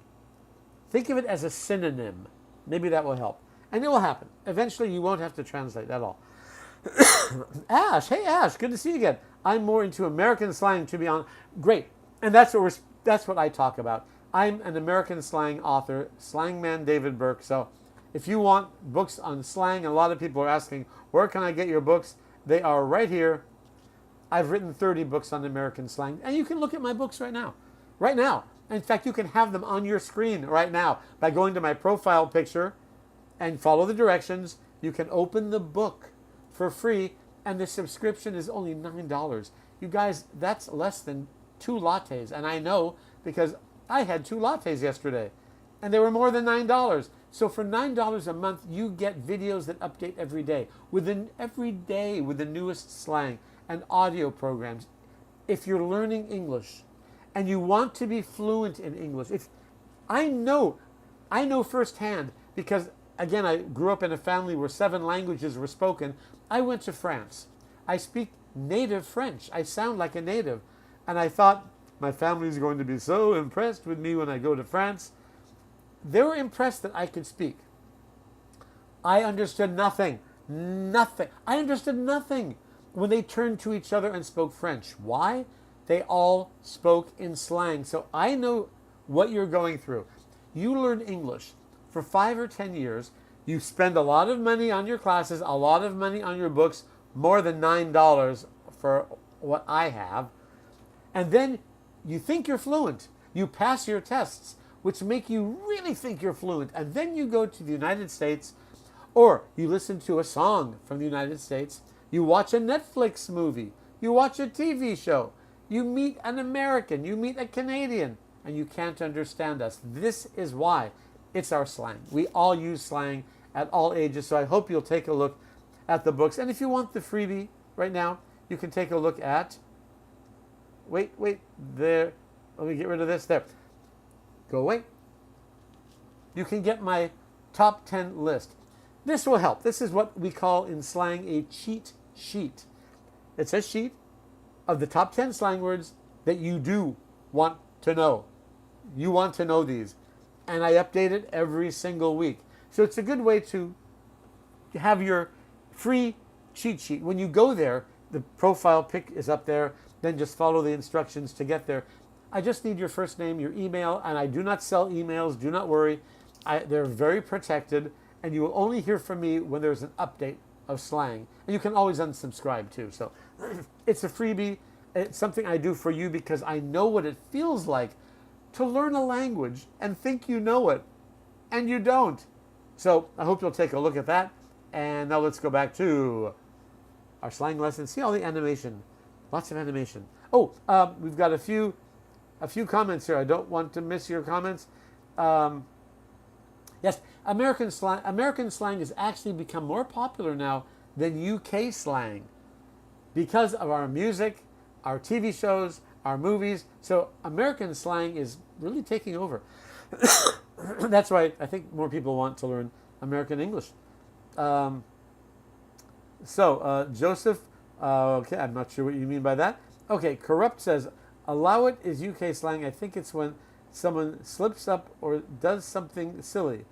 Think of it as a synonym. Maybe that will help. And it will happen. Eventually you won't have to translate at all. Ash, hey Ash, good to see you again. I'm more into American slang, to be honest. Great. And that's what I talk about. I'm an American slang author, SLANGMAN David Burke. So if you want books on slang, and a lot of people are asking, where can I get your books? They are right here. I've written 30 books on American slang, and you can look at my books right now. Right now. In fact, you can have them on your screen right now by going to my profile picture and follow the directions. You can open the book for free, and the subscription is only $9. You guys, that's less than 2 lattes, and I know because I had 2 lattes yesterday, and they were more than $9. So for $9 a month, you get videos that update every day with the newest slang and audio programs. If you're learning English and you want to be fluent in English, I know firsthand because, again, I grew up in a family where 7 languages were spoken. I went to France. I speak native French. I sound like a native. And I thought, my family is going to be so impressed with me when I go to France. They were impressed that I could speak. I understood nothing. Nothing. I understood nothing when they turned to each other and spoke French. Why? They all spoke in slang. So I know what you're going through. You learn English for 5 or 10 years. You spend a lot of money on your classes, a lot of money on your books, more than $9 for what I have. And then you think you're fluent. You pass your tests, which make you really think you're fluent. And then you go to the United States, or you listen to a song from the United States. You watch a Netflix movie. You watch a TV show. You meet an American. You meet a Canadian. And you can't understand us. This is why it's our slang. We all use slang at all ages. So I hope you'll take a look at the books. And if you want the freebie right now, you can take a look at... Wait, there. Let me get rid of this. There. Go away. You can get my top 10 list. This will help. This is what we call in slang a cheat sheet. It's a sheet of the top 10 slang words that you do want to know. You want to know these. And I update it every single week. So it's a good way to have your free cheat sheet. When you go there, the profile pic is up there. Then just follow the instructions to get there. I just need your first name, your email, and I do not sell emails. Do not worry. They're very protected, and you will only hear from me when there's an update of slang. And you can always unsubscribe too. So it's a freebie. It's something I do for you because I know what it feels like to learn a language and think you know it, and you don't. So I hope you'll take a look at that. And now let's go back to our slang lesson. See all the animation. Lots of animation. Oh, we've got a few comments here. I don't want to miss your comments. Yes, American slang has actually become more popular now than UK slang because of our music, our TV shows, our movies. So American slang is really taking over. That's why I think more people want to learn American English. Joseph, okay, I'm not sure what you mean by that. Okay, Corrupt says, allow it is UK slang. I think it's when someone slips up or does something silly.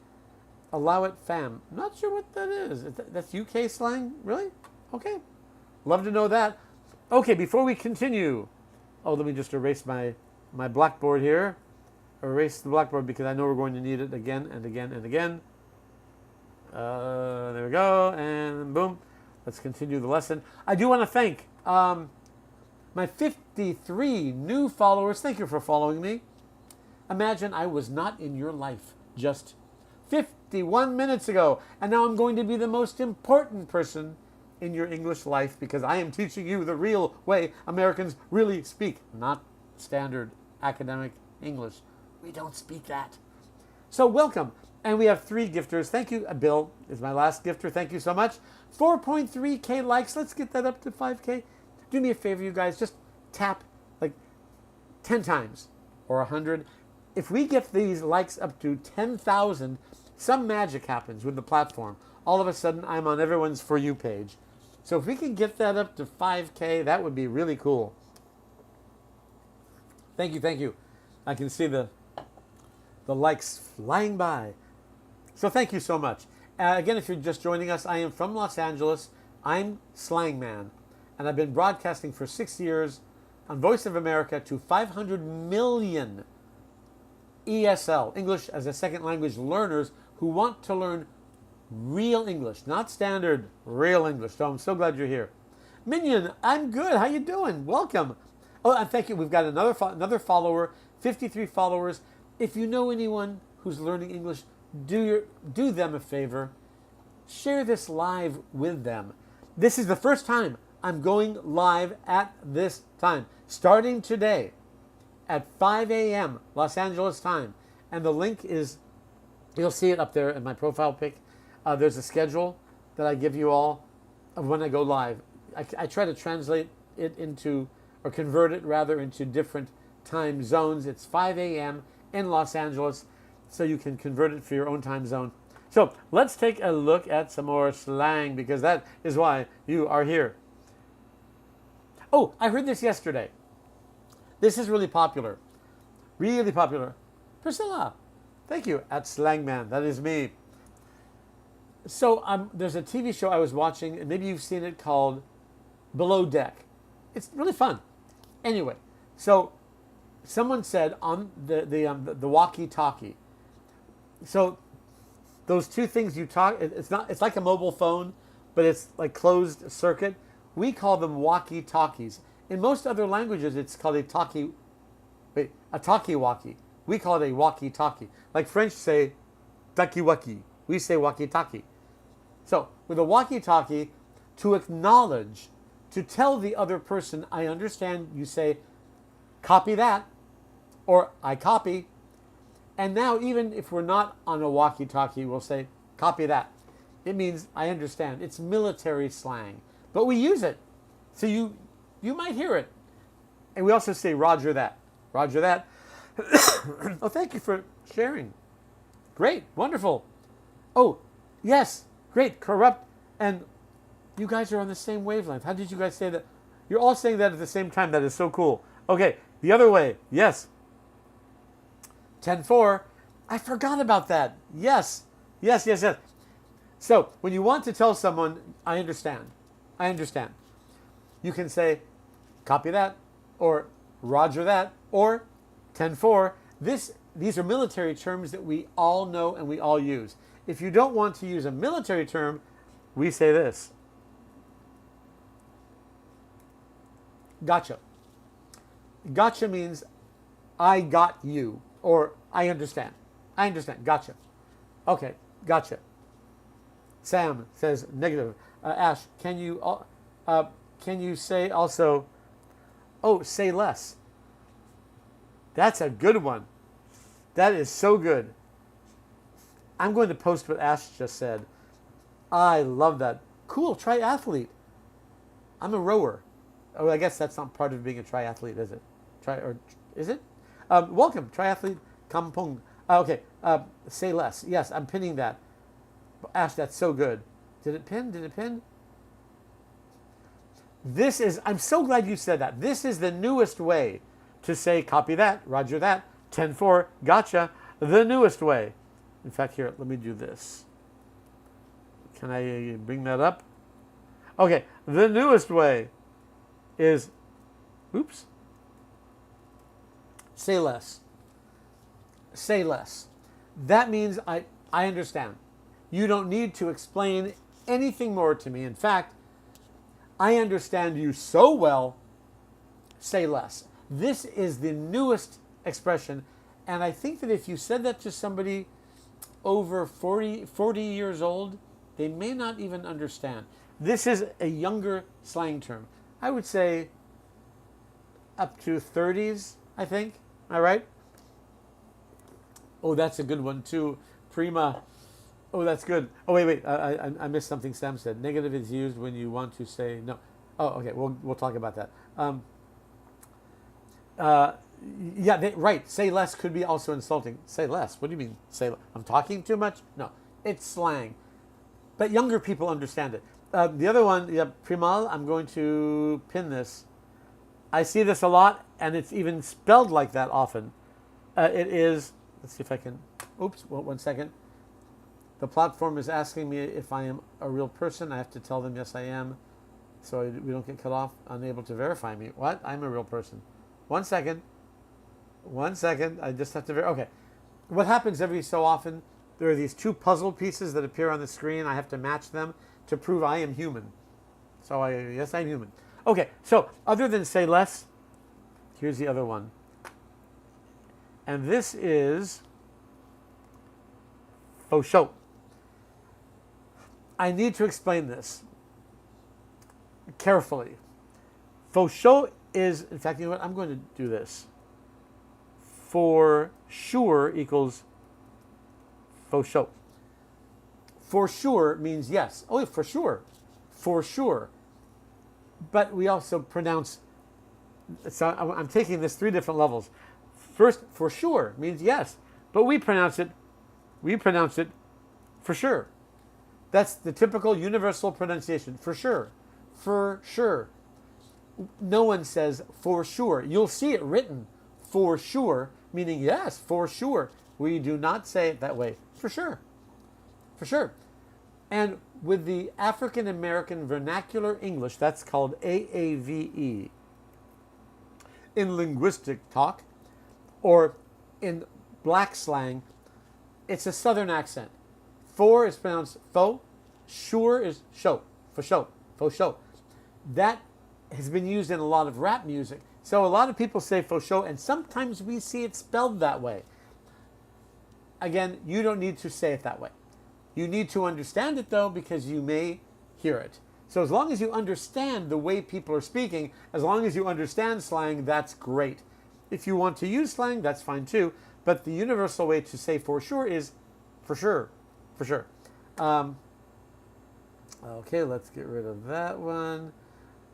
Allow it, fam. Not sure what that is. That's UK slang? Really? Okay. Love to know that. Okay, before we continue. Oh, let me just erase my blackboard here. Erase the blackboard because I know we're going to need it again and again and again. There we go. And boom. Let's continue the lesson. I do want to thank my 53 new followers. Thank you for following me. Imagine I was not in your life just 51 minutes ago, and now I'm going to be the most important person in your English life because I am teaching you the real way Americans really speak, not standard academic English. We don't speak that. So welcome. And we have 3 gifters. Thank you. Bill is my last gifter. Thank you so much. 4.3K likes. Let's get that up to 5K. Do me a favor, you guys. Just tap like 10 times or 100. If we get these likes up to 10,000, some magic happens with the platform. All of a sudden, I'm on everyone's For You page. So if we can get that up to 5K, that would be really cool. Thank you, thank you. I can see the likes flying by. So thank you so much. Again, if you're just joining us, I am from Los Angeles. I'm SLANGMAN, and I've been broadcasting for 6 years on Voice of America to 500 million ESL, English as a Second Language learners who want to learn real English, not standard, real English. So I'm so glad you're here. Minion, I'm good. How you doing? Welcome. Oh, and thank you. We've got another follower, 53 followers. If you know anyone who's learning English, do them a favor. Share this live with them. This is the first time I'm going live at this time, starting today at 5 a.m. Los Angeles time. And the link is, you'll see it up there in my profile pic. There's a schedule that I give you all of when I go live. I try to translate it into, or convert it rather, into different time zones. It's 5 a.m. in Los Angeles, so you can convert it for your own time zone. So let's take a look at some more slang, because that is why you are here. Oh, I heard this yesterday. This is really popular. Really popular. Priscilla, thank you, at SLANGMAN. That is me. So there's a TV show I was watching, and maybe you've seen it, called Below Deck. It's really fun. Anyway, so someone said on the walkie-talkie. So those two things you talk, it's like a mobile phone, but it's like closed circuit. We call them walkie-talkies. In most other languages, it's called a talkie-walkie. We call it a walkie-talkie. Like French say talkie-walkie. We say walkie-talkie. So with a walkie-talkie, to acknowledge, to tell the other person, I understand, you say, copy that, or I copy. And now, even if we're not on a walkie-talkie, we'll say, copy that. It means, I understand. It's military slang. But we use it. So you might hear it. And we also say, roger that. Roger that. Oh, thank you for sharing. Great. Wonderful. Oh, yes, great, corrupt. And you guys are on the same wavelength. How did you guys say that? You're all saying that at the same time. That is so cool. Okay, the other way. Yes. 10-4. I forgot about that. Yes. Yes, yes, yes. So when you want to tell someone, I understand. I understand. You can say, copy that, or roger that, or 10-4. These are military terms that we all know and we all use. If you don't want to use a military term, we say this. Gotcha. Gotcha means I got you, or I understand. I understand. Gotcha. Okay, gotcha. Sam says negative. Ash, can you say also, oh, say less. That's a good one. That is so good. I'm going to post what Ash just said. I love that. Cool, triathlete. I'm a rower. Oh, I guess that's not part of being a triathlete, is it? Is it? Welcome, triathlete Kampung. Okay, say less. Yes, I'm pinning that. Ash, that's so good. Did it pin? Did it pin? I'm so glad you said that. This is the newest way to say copy that, roger that, 10-4, gotcha, the newest way. In fact, here, let me do this. Can I bring that up? Okay, the newest way is, oops, say less. Say less. That means I understand. You don't need to explain anything more to me. In fact, I understand you so well, say less. This is the newest expression, and I think that if you said that to somebody over 40 years old, they may not even understand. This is a younger slang term. I would say up to 30s, I think. All right? Oh, that's a good one too. Prima. Oh, that's good. Oh, wait. I missed something Sam said. Negative is used when you want to say no. Oh, okay. We'll talk about that. Yeah, right. Say less could be also insulting. Say less. What do you mean? I'm talking too much? No, it's slang. But younger people understand it. The other one, yeah, primal. I'm going to pin this. I see this a lot, and it's even spelled like that often. It is. Let's see if I can. Oops. 1 second. The platform is asking me if I am a real person. I have to tell them yes, I am, so we don't get cut off. Unable to verify me. What? I'm a real person. 1 second. 1 second. I just have to verify. Okay. What happens every so often, there are these two puzzle pieces that appear on the screen. I have to match them to prove I am human. So yes, I'm human. Okay. So other than say less, here's the other one. And this is faux show. I need to explain this carefully. Faux show is, in fact, you know what? I'm going to do this. For sure equals faux show. For sure means yes. Oh, for sure. For sure. But we also pronounce, so I'm taking this 3 different levels. First, for sure means yes, but we pronounce it for sure. That's the typical universal pronunciation, for sure. For sure. No one says for sure. You'll see it written for sure, meaning yes, for sure. We do not say it that way. For sure. For sure. And with the African American vernacular English, that's called AAVE. In linguistic talk, or in black slang, it's a southern accent. For is pronounced faux, sure is show, for show, faux show. That has been used in a lot of rap music. So a lot of people say faux show, and sometimes we see it spelled that way. Again, you don't need to say it that way. You need to understand it, though, because you may hear it. So as long as you understand the way people are speaking, as long as you understand slang, that's great. If you want to use slang, that's fine too. But the universal way to say for sure is for sure. For sure. Okay, let's get rid of that one.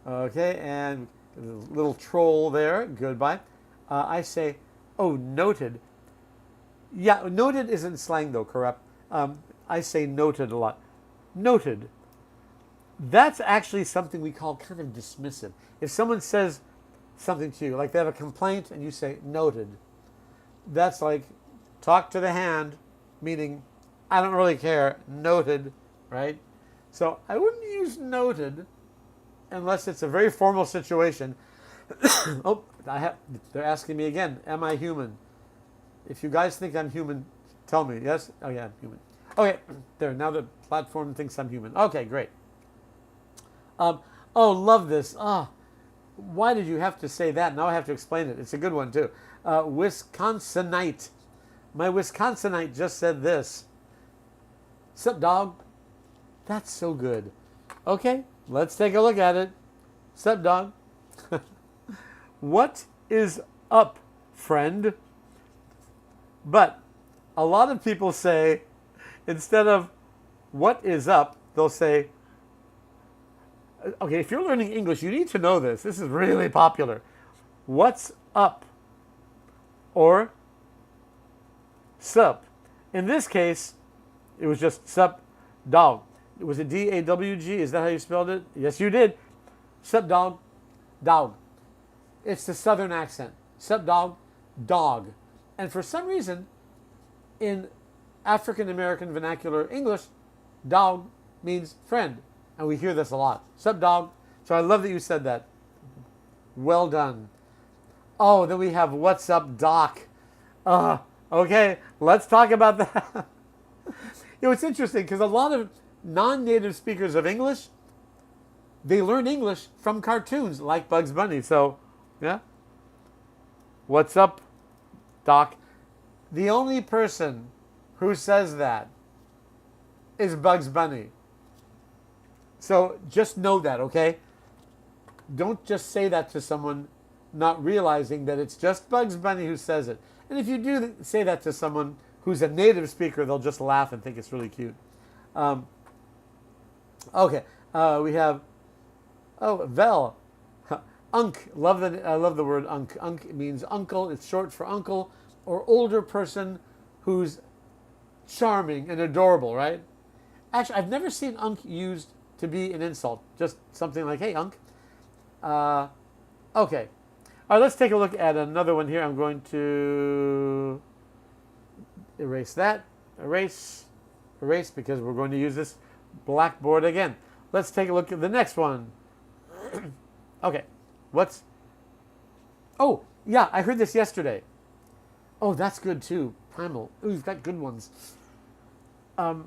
Okay, and a little troll there. Goodbye. I say, oh, noted. Yeah, noted isn't slang though, correct? I say noted a lot. Noted. That's actually something we call kind of dismissive. If someone says something to you, like they have a complaint and you say noted, that's like talk to the hand, meaning I don't really care, noted, right? So I wouldn't use noted unless it's a very formal situation. Oh, they're asking me again, am I human? If you guys think I'm human, tell me. Yes? Oh yeah, I'm human. Okay, there, now the platform thinks I'm human. Okay, great. Oh, love this. Why did you have to say that? Now I have to explain it. It's a good one too. Wisconsinite. My Wisconsinite just said this. Sup, dog? That's so good. Okay, let's take a look at it. Sup, dog? What is up, friend? But a lot of people say, instead of what is up, they'll say, okay, if you're learning English, you need to know this. This is really popular. What's up? Or sup. In this case, it was just sup, dog. Was it D-A-W-G? Is that how you spelled it? Yes, you did. Sup, dog, dog. It's the southern accent. Sup, dog, dog. And for some reason, in African American vernacular English, dog means friend. And we hear this a lot. Sup, dog? So I love that you said that. Well done. Oh, then we have what's up, doc? Okay, let's talk about that. It's interesting because a lot of non-native speakers of English, they learn English from cartoons like Bugs Bunny. So, yeah. What's up, doc? The only person who says that is Bugs Bunny. So just know that, okay? Don't just say that to someone not realizing that it's just Bugs Bunny who says it. And if you do say that to someone who's a native speaker, they'll just laugh and think it's really cute. Okay, we have, Vel. Unk, I love the word unk. Unk means uncle, it's short for uncle, or older person who's charming and adorable, right? Actually, I've never seen unk used to be an insult. Just something like, hey, unk. Okay. All right, let's take a look at another one here. I'm going to erase that. Erase, because we're going to use this blackboard again. Let's take a look at the next one. Okay. Oh, yeah, I heard this yesterday. Oh, that's good too. Primal. Ooh, you've got good ones. Oh,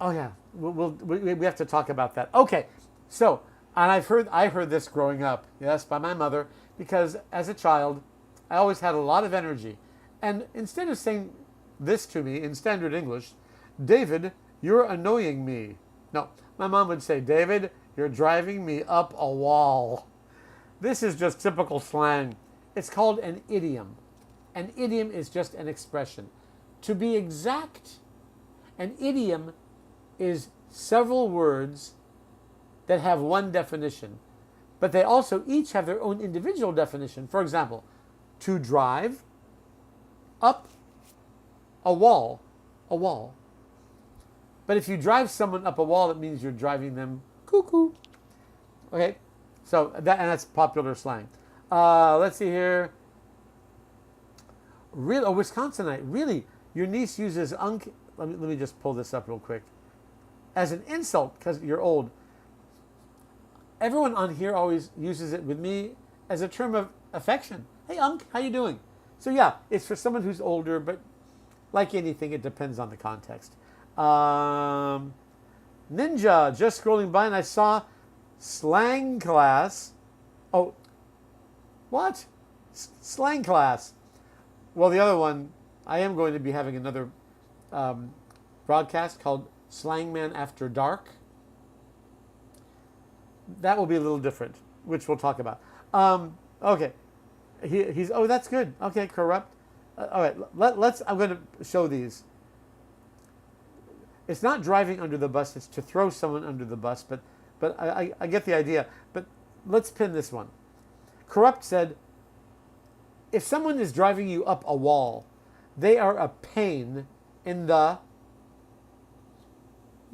yeah. We have to talk about that. Okay. So, and I heard this growing up, yes, by my mother, because as a child, I always had a lot of energy. And instead of saying this to me in standard English, David, you're annoying me. No, my mom would say, David, you're driving me up a wall. This is just typical slang. It's called an idiom. An idiom is just an expression. To be exact, an idiom is several words that have one definition, but they also each have their own individual definition. For example, to drive up a wall. But if you drive someone up a wall, it means you're driving them cuckoo. Okay, so that's popular slang. Let's see here. A Wisconsinite, really? Your niece uses unk. Let me just pull this up real quick. As an insult, because you're old. Everyone on here always uses it with me as a term of affection. Hey, unk, how you doing? So yeah, it's for someone who's older, but like anything, it depends on the context. Ninja, just scrolling by and I saw slang class. Oh, what? Slang class. Well, the other one, I am going to be having another broadcast called SLANGMAN After Dark. That will be a little different, which we'll talk about. Okay. He's, oh, that's good. Okay, corrupt. All right, I'm going to show these. It's not driving under the bus, it's to throw someone under the bus, but I get the idea. But let's pin this one. Corrupt said, if someone is driving you up a wall, they are a pain in the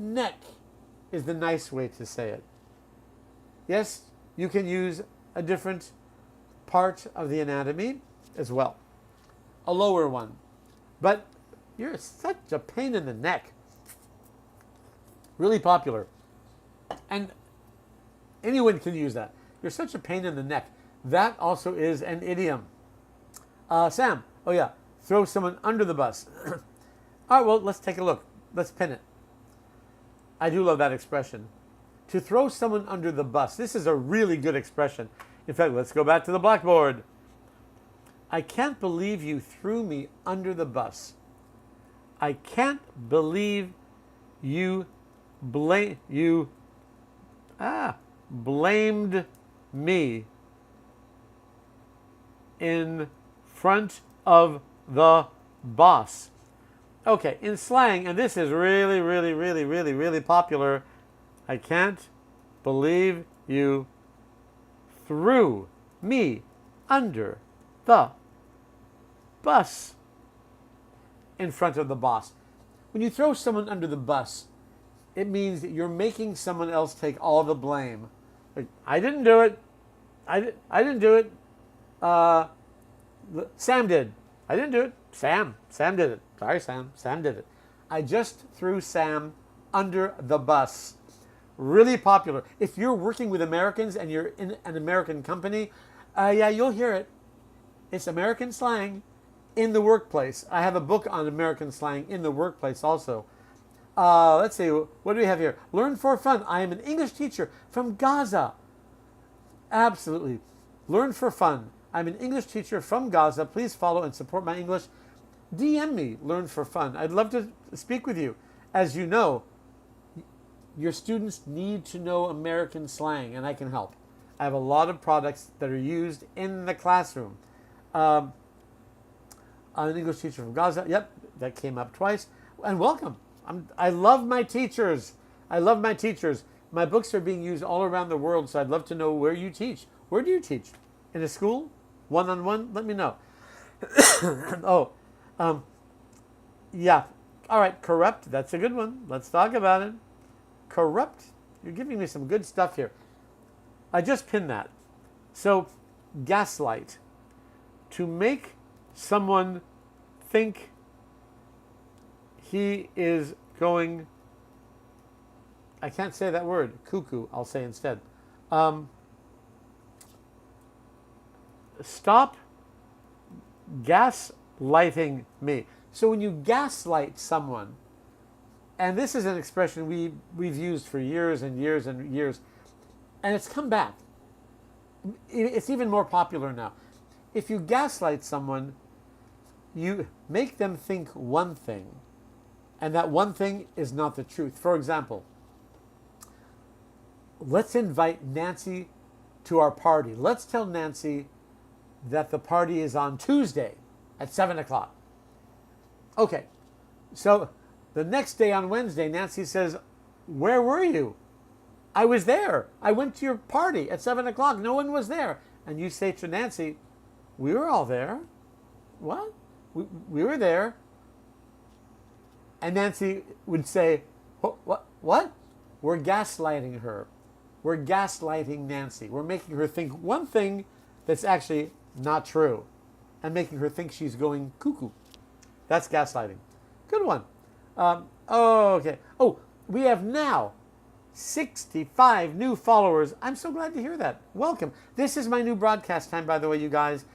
neck is the nice way to say it. Yes, you can use a different part of the anatomy as well, a lower one. But you're such a pain in the neck. Really popular. And anyone can use that. You're such a pain in the neck. That also is an idiom. Sam, oh yeah, throw someone under the bus. All right, well, let's take a look. Let's pin it. I do love that expression. To throw someone under the bus. This is a really good expression. In fact, let's go back to the blackboard. I can't believe you threw me under the bus. I can't believe you blamed me in front of the boss. Okay, in slang, and this is really popular, I can't believe you threw me under the bus in front of the boss. When you throw someone under the bus, it means that you're making someone else take all the blame. Like, I didn't do it. I didn't do it. Sam did. I didn't do it. Sam did it. Sorry, Sam did it. I just threw Sam under the bus. Really popular. If you're working with Americans and you're in an American company, yeah, you'll hear it. It's American slang in the workplace. I have a book on American slang in the workplace also. Let's see, what do we have here? Learn for fun. I am an English teacher from Gaza. Absolutely. Learn for fun. I'm an English teacher from Gaza. Please follow and support my English. DM me, Learn for Fun. I'd love to speak with you. As you know, your students need to know American slang, and I can help. I have a lot of products that are used in the classroom. I'm an English teacher from Gaza. Yep, that came up twice. And welcome. I love my teachers. I love my teachers. My books are being used all around the world, so I'd love to know where you teach. Where do you teach? In a school? One-on-one? Let me know. Yeah. All right, corrupt. That's a good one. Let's talk about it. Corrupt. You're giving me some good stuff here. I just pinned that. So, gaslight. To make someone think he is going, I can't say that word, cuckoo, I'll say instead. Stop gaslighting me. So when you gaslight someone, and this is an expression we've used for years and years and years, and it's come back. It's even more popular now. If you gaslight someone, you make them think one thing, and that one thing is not the truth. For example, let's invite Nancy to our party. Let's tell Nancy that the party is on Tuesday at 7 o'clock. Okay, so the next day on Wednesday, Nancy says, where were you? I was there. I went to your party at 7 o'clock. No one was there. And you say to Nancy, we were all there. What? We were there. And Nancy would say, what? We're gaslighting her. We're gaslighting Nancy. We're making her think one thing that's actually not true and making her think she's going cuckoo. That's gaslighting. Good one. Okay. Oh, we have now 65 new followers. I'm so glad to hear that. Welcome. This is my new broadcast time, by the way, you guys.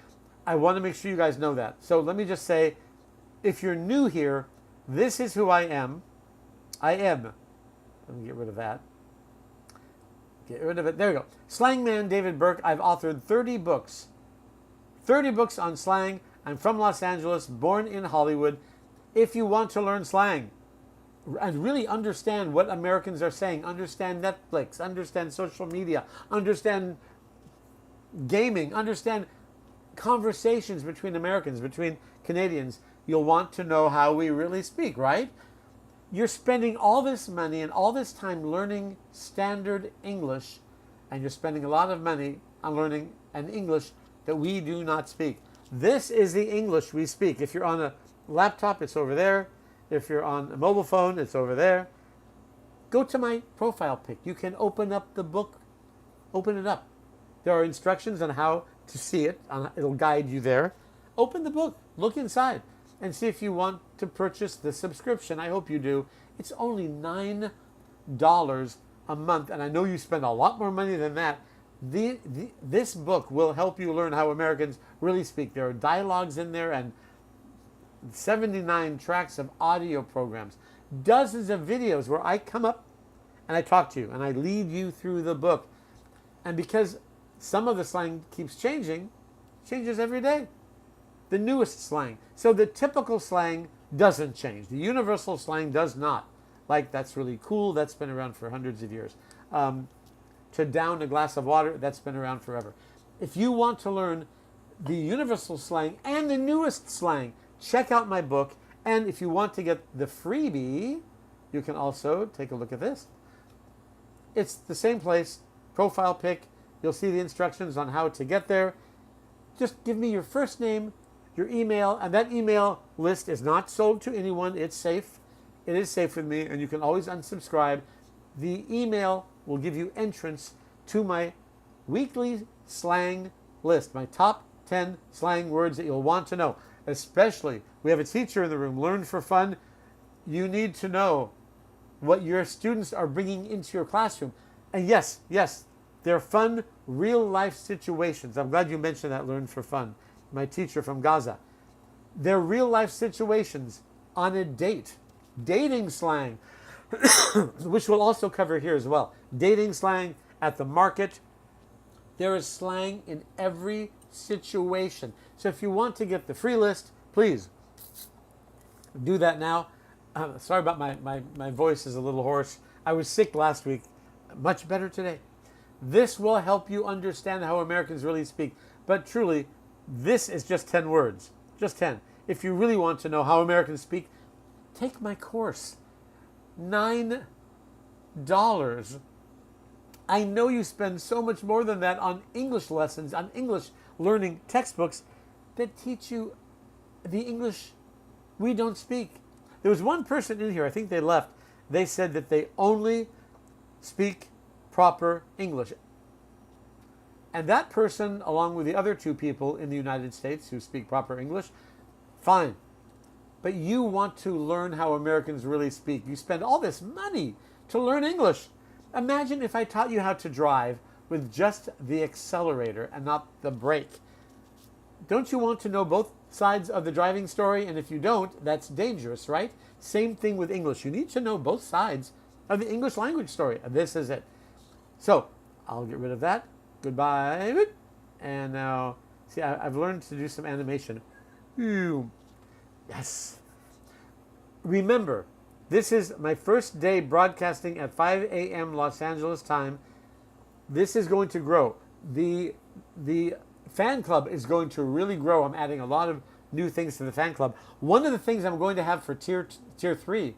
I want to make sure you guys know that. So let me just say, if you're new here, this is who I am. I am. Let me get rid of that. Get rid of it. There we go. SLANGMAN David Burke. I've authored 30 books. 30 books on slang. I'm from Los Angeles, born in Hollywood. If you want to learn slang and really understand what Americans are saying, understand Netflix, understand social media, understand gaming, understand conversations between Americans, between Canadians, you'll want to know how we really speak, right? You're spending all this money and all this time learning standard English, and you're spending a lot of money on learning an English that we do not speak. This is the English we speak. If you're on a laptop, it's over there. If you're on a mobile phone, it's over there. Go to my profile pic. You can open up the book. Open it up. There are instructions on how to see it. It'll guide you there. Open the book. Look inside and see if you want to purchase the subscription. I hope you do. It's only $9 a month, and I know you spend a lot more money than that. This book will help you learn how Americans really speak. There are dialogues in there and 79 tracks of audio programs, dozens of videos where I come up and I talk to you and I lead you through the book. And because some of the slang keeps changing, changes every day. The newest slang. So the typical slang doesn't change. The universal slang does not. Like, that's really cool. That's been around for hundreds of years. To down a glass of water, that's been around forever. If you want to learn the universal slang and the newest slang, check out my book. And if you want to get the freebie, you can also take a look at this. It's the same place, profile pic. You'll see the instructions on how to get there. Just give me your first name, your email, and that email list is not sold to anyone. It's safe. It is safe with me, and you can always unsubscribe. The email will give you entrance to my weekly slang list, my top 10 slang words that you'll want to know. Especially, we have a teacher in the room, Learn for Fun. You need to know what your students are bringing into your classroom. And yes, they're fun, real-life situations. I'm glad you mentioned that, Learn for Fun, my teacher from Gaza. They're real-life situations on a date. Dating slang, which we'll also cover here as well. Dating slang at the market. There is slang in every situation. So if you want to get the free list, please do that now. Sorry about my voice is a little hoarse. I was sick last week. Much better today. This will help you understand how Americans really speak. But truly, this is just 10 words. Just 10. If you really want to know how Americans speak, take my course. $9. I know you spend so much more than that on English lessons, on English learning textbooks that teach you the English we don't speak. There was one person in here, I think they left, they said that they only speak proper English. And that person, along with the other 2 people in the United States who speak proper English, fine. But you want to learn how Americans really speak. You spend all this money to learn English. Imagine if I taught you how to drive with just the accelerator and not the brake. Don't you want to know both sides of the driving story? And if you don't, that's dangerous, right? Same thing with English. You need to know both sides of the English language story. This is it. So I'll get rid of that. Goodbye. And now, see, I've learned to do some animation. Yes. Remember, this is my first day broadcasting at 5 a.m. Los Angeles time. This is going to grow. The fan club is going to really grow. I'm adding a lot of new things to the fan club. One of the things I'm going to have for tier 3,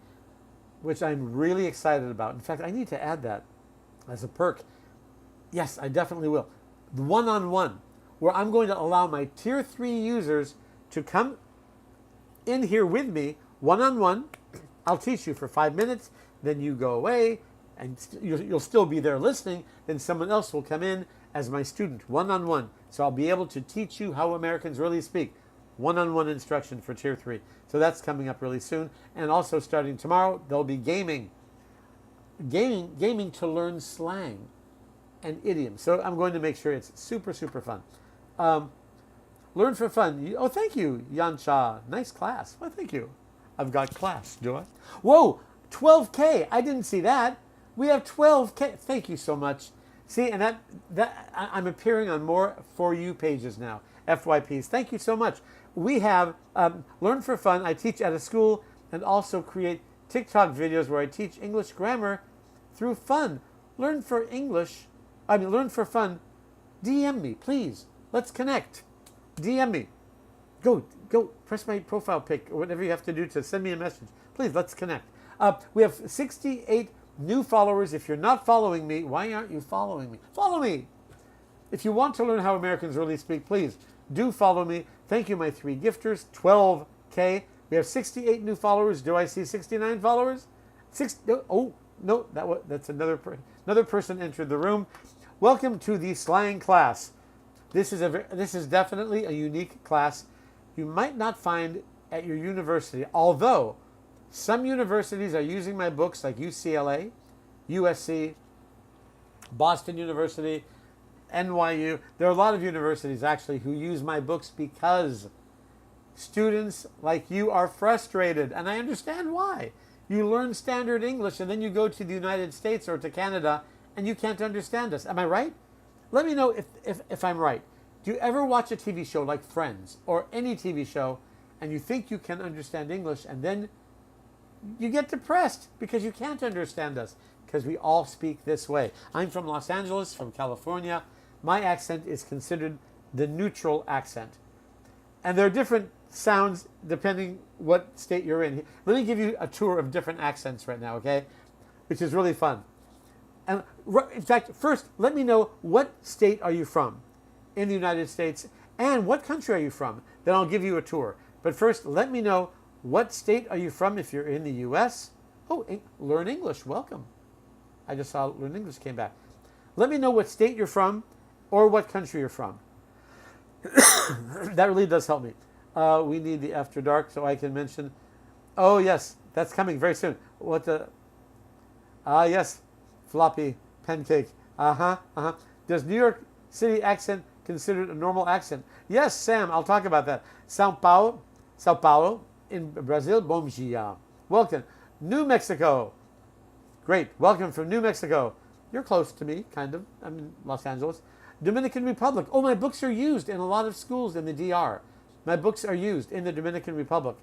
which I'm really excited about. In fact, I need to add that as a perk. Yes, I definitely will. The one-on-one, where I'm going to allow my tier 3 users to come in here with me, one-on-one. I'll teach you for 5 minutes, then you go away, and you'll still be there listening. Then someone else will come in as my student, one-on-one. So I'll be able to teach you how Americans really speak. One-on-one instruction for tier 3. So that's coming up really soon. And also starting tomorrow, there'll be gaming. Gaming to learn slang and idioms. So I'm going to make sure it's super, super fun. Learn for fun. Oh, thank you, Yansha. Nice class. Well, thank you. I've got class, do I? Whoa, 12K. I didn't see that. We have 12K. Thank you so much. See, and that I'm appearing on more For You pages now, FYPs. Thank you so much. We have Learn for Fun. I teach at a school and also create TikTok videos where I teach English grammar through fun. Learn for fun. DM me, please. Let's connect. DM me. Go, press my profile pic or whatever you have to do to send me a message. Please, let's connect. We have 68 new followers. If you're not following me, why aren't you following me? Follow me. If you want to learn how Americans really speak, please do follow me. Thank you, my 3 gifters. 12K. We have 68 new followers. Do I see 69 followers? No, that's another person entered the room. Welcome to the slang class. This is definitely a unique class you might not find at your university, although some universities are using my books like UCLA, USC, Boston University, NYU. There are a lot of universities actually who use my books because students like you are frustrated, and I understand why. You learn standard English and then you go to the United States or to Canada and you can't understand us. Am I right? Let me know if I'm right. Do you ever watch a TV show like Friends or any TV show and you think you can understand English and then you get depressed because you can't understand us? Because we all speak this way. I'm from Los Angeles, from California. My accent is considered the neutral accent. And there are different sounds depending what state you're in. Let me give you a tour of different accents right now, okay? Which is really fun. And in fact, first, let me know what state are you from in the United States and what country are you from? Then I'll give you a tour. But first, let me know what state are you from if you're in the U.S. Oh, Learn English, welcome. I just saw Learn English came back. Let me know what state you're from or what country you're from. That really does help me. We need the After Dark so I can mention. Oh, yes, that's coming very soon. What the? Yes, floppy pancake. Does New York City accent considered a normal accent? Yes, Sam, I'll talk about that. Sao Paulo in Brazil. Bom dia. Welcome. New Mexico. Great. Welcome from New Mexico. You're close to me, kind of. I'm in Los Angeles. Dominican Republic. Oh, my books are used in a lot of schools in the DR. My books are used in the Dominican Republic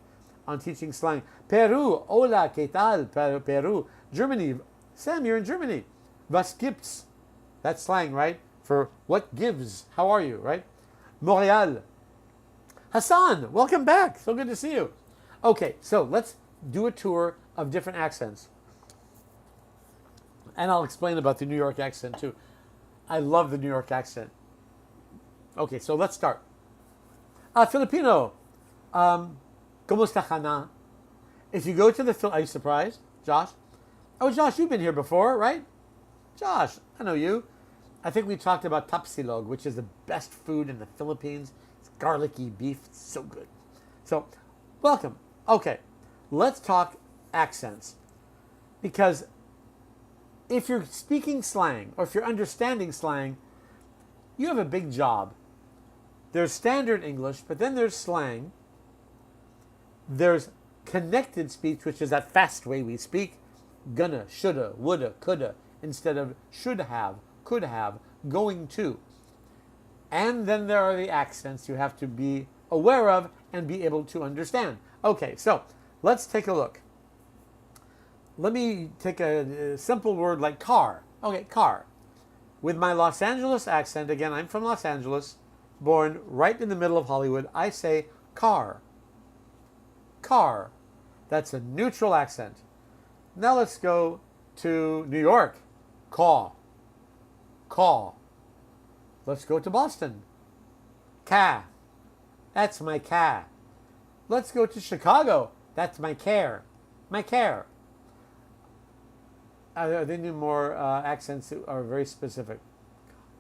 on teaching slang. Peru. Hola, ¿qué tal? Peru. Germany. Sam, you're in Germany. Was gibt's? That's slang, right? For what gives. How are you, right? Montreal. Hassan, welcome back. So good to see you. Okay, so let's do a tour of different accents. And I'll explain about the New York accent too. I love the New York accent. Okay, so let's start. Filipino. Kumusta ka na? If you go to the are you surprised, Josh? Oh, Josh, you've been here before, right? Josh, I know you. I think we talked about tapsilog, which is the best food in the Philippines. It's garlicky beef. It's so good. So, welcome. Okay, let's talk accents. Because if you're speaking slang or if you're understanding slang, you have a big job. There's standard English, but then there's slang. There's connected speech, which is that fast way we speak. Gonna, shoulda, woulda, coulda, instead of should have, could have, going to. And then there are the accents you have to be aware of and be able to understand. Okay, so let's take a look. Let me take a simple word like car. Okay, car. With my Los Angeles accent, again, I'm from Los Angeles, born right in the middle of Hollywood, I say car. Car. That's a neutral accent. Now let's go to New York. Caw. Caw. Let's go to Boston. Ca. That's my ca. Let's go to Chicago. That's my care. My care. Are there any more accents that are very specific?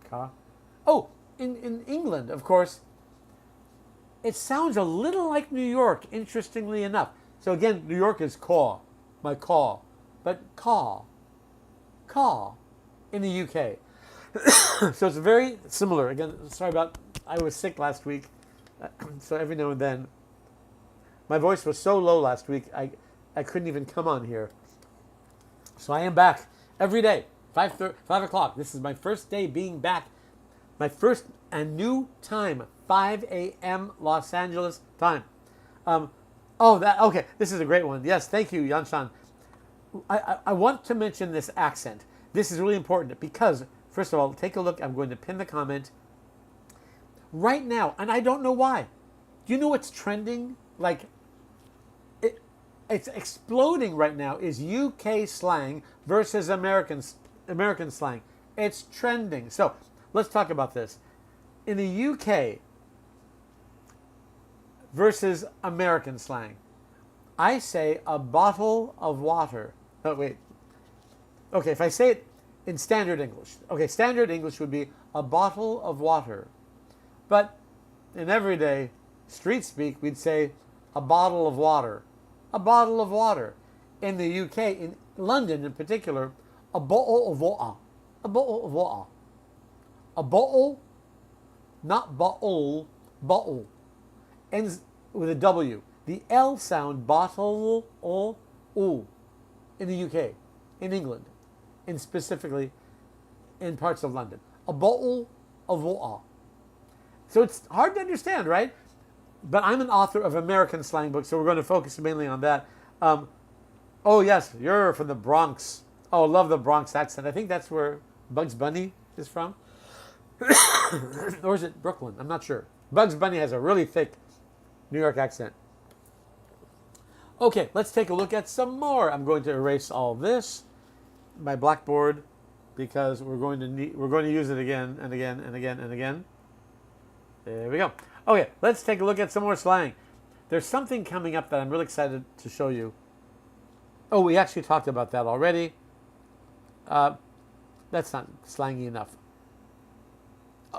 Ca. Oh, in England, of course, it sounds a little like New York, interestingly enough. So again, New York is caw, my caw. But caw in the UK. So it's very similar. Again, sorry about, I was sick last week. So every now and then, my voice was so low last week, I couldn't even come on here. So I am back every day, 5 o'clock. This is my first day being back. My first and new time, 5 a.m. Los Angeles time. Okay, this is a great one. Yes, thank you, Yanshan. I want to mention this accent. This is really important because, first of all, take a look. I'm going to pin the comment. Right now, and I don't know why. Do you know what's trending? Like, it's exploding right now is UK slang versus American slang. It's trending. So let's talk about this. In the UK versus American slang, I say a bottle of water. Oh, wait. Okay, if I say it in standard English. Okay, standard English would be a bottle of water. But in everyday street speak, we'd say a bottle of water. A bottle of water. In the UK, in London in particular, a bottle of water. A bottle of water. A bottle, not bottle, bottle. Ends with a W. The L sound, bottle, o, oo, in the UK, in England, and specifically in parts of London. A bottle of water. So it's hard to understand, right? But I'm an author of American slang books, so we're going to focus mainly on that. Oh, yes, you're from the Bronx. Oh, love the Bronx accent. I think that's where Bugs Bunny is from. Or is it Brooklyn? I'm not sure. Bugs Bunny has a really thick New York accent. Okay, let's take a look at some more. I'm going to erase all this, my blackboard, because we're going to use it again and again and again and again. There we go. Okay, let's take a look at some more slang. There's something coming up that I'm really excited to show you. Oh, we actually talked about that already. That's not slangy enough.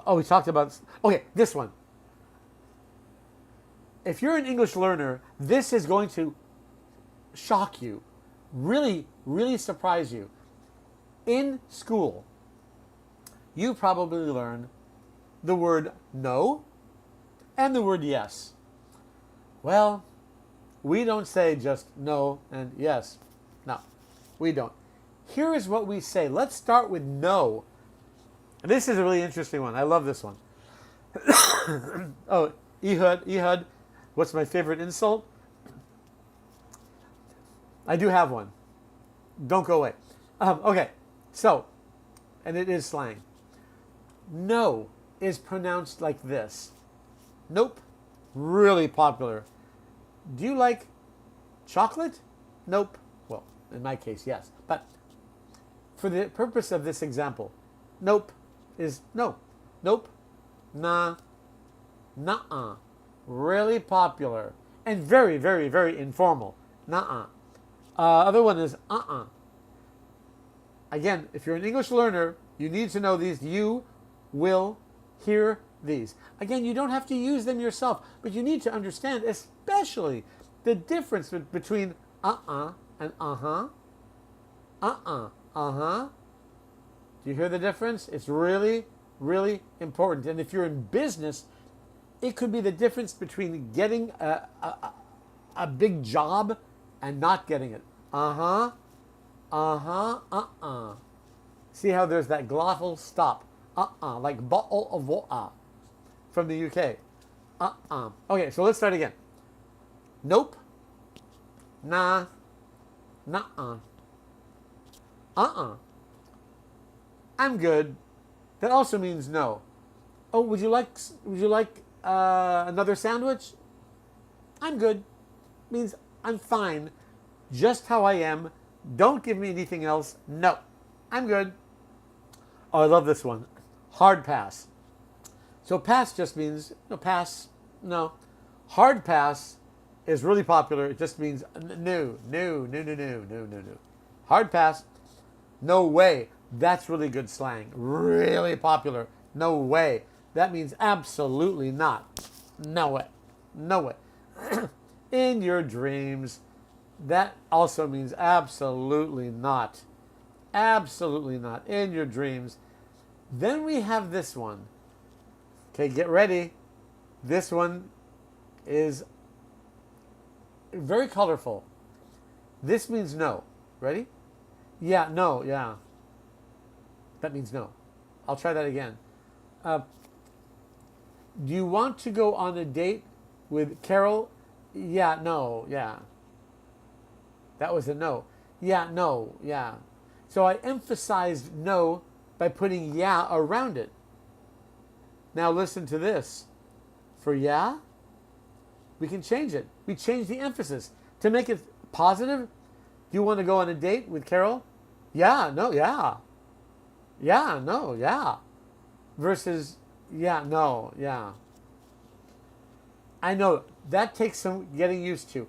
Oh, we talked about... Okay, this one. If you're an English learner, this is going to shock you. Really, really surprise you. In school, you probably learn the word no and the word yes. Well, we don't say just no and yes. No, we don't. Here is what we say. Let's start with no. This is a really interesting one. I love this one. Oh, Ehud. What's my favorite insult? I do have one. Don't go away. Okay, so, and it is slang. No is pronounced like this. Nope. Really popular. Do you like chocolate? Nope. Well, in my case, yes. But for the purpose of this example, nope is no. Nope. Nah. Nuh-uh. Really popular. And very, very, very informal. Nuh-uh. Other one is uh-uh. Again, if you're an English learner, you need to know these. You will hear these. Again, you don't have to use them yourself, but you need to understand especially the difference between uh-uh and uh-huh. Uh-uh. Uh-huh. Do you hear the difference? It's really, really important. And if you're in business, it could be the difference between getting a big job and not getting it. Uh-huh. Uh-huh. Uh-uh. See how there's that glottal stop. Uh-uh. Like bottle of water from the UK. Uh-uh. Okay, so let's start again. Nope. Nah. Nuh-uh. Uh-uh. I'm good. That also means no. Oh, would you like another sandwich? I'm good. Means I'm fine. Just how I am. Don't give me anything else. No. I'm good. Oh, I love this one. Hard pass. So pass just means, no, pass, no. Hard pass is really popular. It just means no. Hard pass, no way. That's really good slang. Really popular. No way. That means absolutely not. No way. No way. In your dreams. That also means absolutely not. Absolutely not. In your dreams. Then we have this one. Okay, get ready. This one is very colorful. This means no. Ready? Yeah, no, yeah. That means no. I'll try that again. Do you want to go on a date with Carol? Yeah, no, yeah. That was a no. Yeah, no, yeah. So I emphasized no by putting yeah around it. Now listen to this. For yeah, we can change it. We change the emphasis. To make it positive, do you want to go on a date with Carol? Yeah, no, yeah. Yeah, no, yeah. Versus, yeah, no, yeah. I know, that takes some getting used to.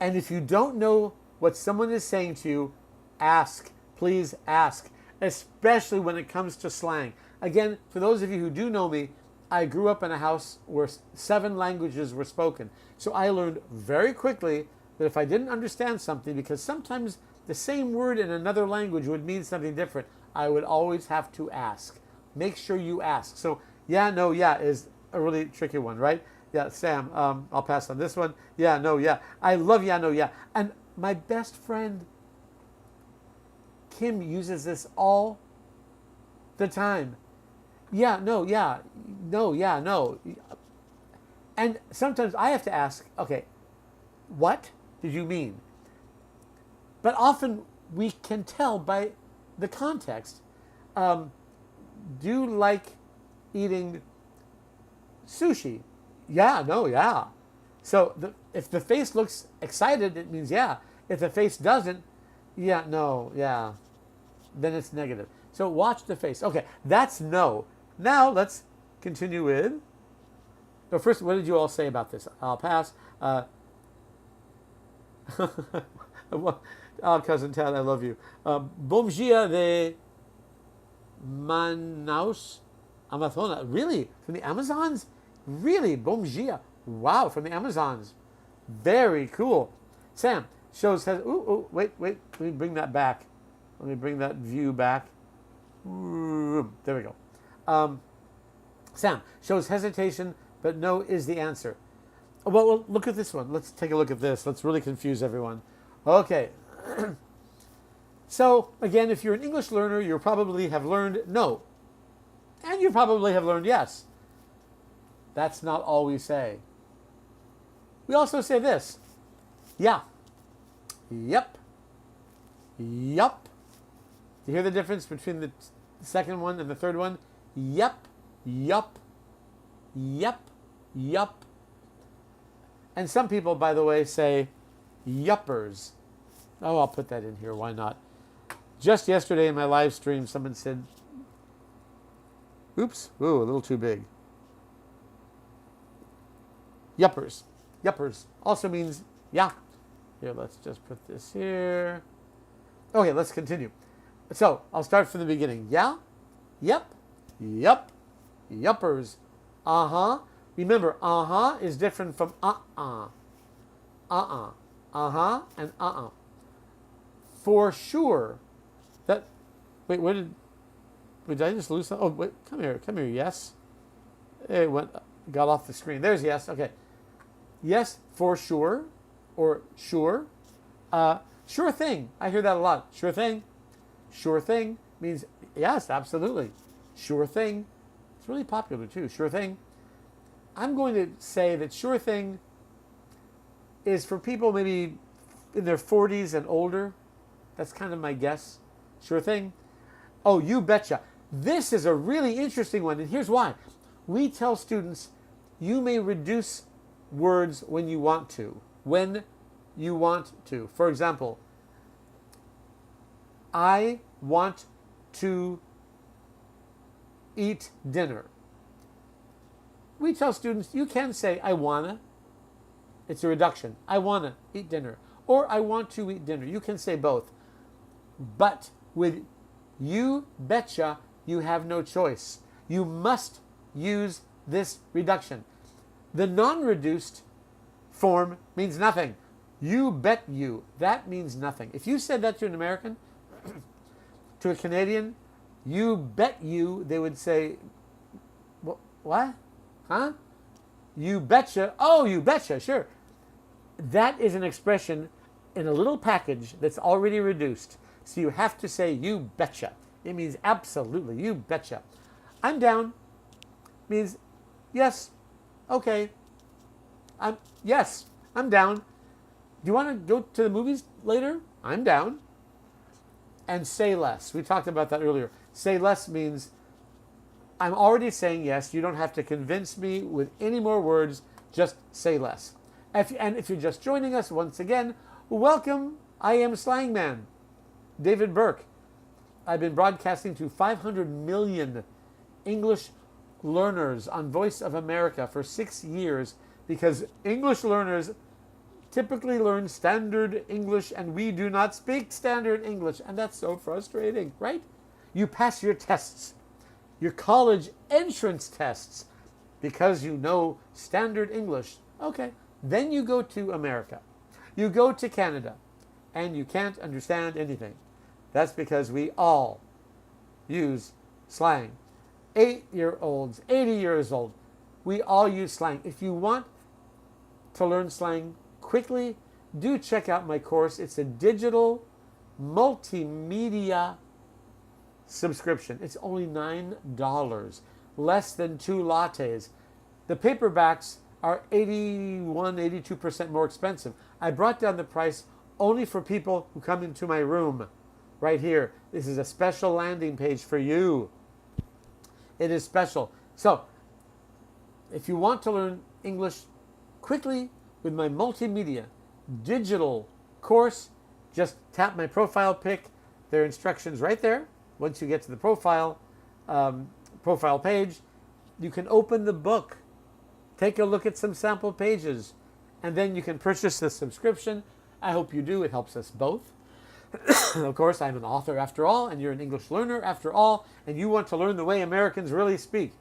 And if you don't know what someone is saying to you, ask. please ask, especially when it comes to slang. Again, for those of you who do know me, I grew up in a house where 7 languages were spoken. So I learned very quickly that if I didn't understand something, because sometimes the same word in another language would mean something different, I would always have to ask. Make sure you ask. So yeah, no, yeah is a really tricky one, right? Yeah, Sam, I'll pass on this one. Yeah, no, yeah. I love yeah, no, yeah. And my best friend, Kim, uses this all the time. Yeah, no, yeah. No, yeah, no. And sometimes I have to ask, okay, what did you mean? But often we can tell by the context. Do you like eating sushi? Yeah, no, yeah. So if the face looks excited, it means yeah. If the face doesn't, yeah, no, yeah, then it's negative. So watch the face. Okay, that's no. Now let's continue with. No, first, what did you all say about this? I'll pass. Cousin Tad, I love you. Bom dia de Manaus, Amazonas. Really? From the Amazons? Really? Bom dia. Wow, from the Amazons. Very cool. Sam shows has. Wait. Let me bring that back. Let me bring that view back. There we go. Sam shows hesitation, but no is the answer. Well, look at this one. Let's take a look at this. Let's really confuse everyone. Okay. So, again, if you're an English learner, you probably have learned no. And you probably have learned yes. That's not all we say. We also say this. Yeah. Yep. Yup. Do you hear the difference between the second one and the third one? Yep. Yup. Yep. Yup. And some people, by the way, say yuppers. Oh, I'll put that in here. Why not? Just yesterday in my live stream, someone said, oops, ooh, a little too big. Yuppers. Yuppers also means yeah. Here, let's just put this here. Okay, let's continue. So, I'll start from the beginning. Yeah? Yep. Yup. Yuppers. Uh-huh. Remember, uh-huh is different from uh-uh. Uh-uh. Uh-huh and uh-uh. For sure. That, wait, did I just lose something? Oh, wait, come here, yes. It got off the screen. There's yes, okay. Yes, for sure, or sure. Sure thing, I hear that a lot. Sure thing. Sure thing means, yes, absolutely. Sure thing. It's really popular too, sure thing. I'm going to say that sure thing is for people maybe in their 40s and older. That's kind of my guess. Sure thing. Oh, you betcha. This is a really interesting one, and here's why. We tell students you may reduce words when you want to. When you want to. For example, I want to eat dinner. We tell students you can say I wanna. It's a reduction. I wanna eat dinner. Or I want to eat dinner. You can say both. But with you betcha, you have no choice. You must use this reduction. The non-reduced form means nothing. You bet you. That means nothing. If you said that to an American, to a Canadian, you bet you, they would say, what? Huh? You betcha. Oh, you betcha. Sure. That is an expression in a little package that's already reduced. So you have to say you betcha. It means absolutely. You betcha. I'm down means yes. Okay. Yes, I'm down. Do you want to go to the movies later? I'm down. And say less. We talked about that earlier. Say less means I'm already saying yes. You don't have to convince me with any more words. Just say less. And if you're just joining us, once again, welcome. I am SLANGMAN, David Burke. I've been broadcasting to 500 million English learners on Voice of America for 6 years because English learners typically learn standard English, and we do not speak standard English. And that's so frustrating, right? You pass your tests, your college entrance tests, because you know standard English. Okay, then you go to America. You go to Canada, and you can't understand anything. That's because we all use slang. 8-year-olds, 80 years old, we all use slang. If you want to learn slang quickly, do check out my course. It's a digital multimedia subscription. It's only $9, less than 2 lattes. The paperbacks are 81, 82% more expensive. I brought down the price only for people who come into my room right here. This is a special landing page for you. It is special. So, if you want to learn English quickly with my multimedia digital course, just tap my profile pic. There are instructions right there. Once you get to the profile page, you can open the book, take a look at some sample pages, and then you can purchase the subscription. I hope you do. It helps us both. Of course, I'm an author after all, and you're an English learner after all, and you want to learn the way Americans really speak.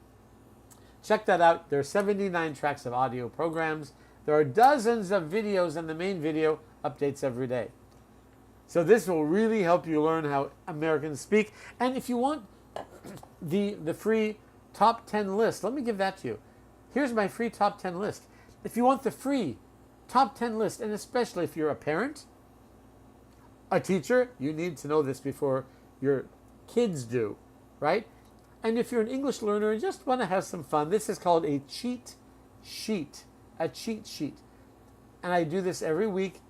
Check that out. There are 79 tracks of audio programs. There are dozens of videos, and the main video updates every day. So this will really help you learn how Americans speak. And if you want the free top 10 list, let me give that to you. Here's my free top 10 list. If you want the free top 10 list, and especially if you're a parent, a teacher, you need to know this before your kids do, right? And if you're an English learner and just want to have some fun, this is called a cheat sheet. A cheat sheet. And I do this every week.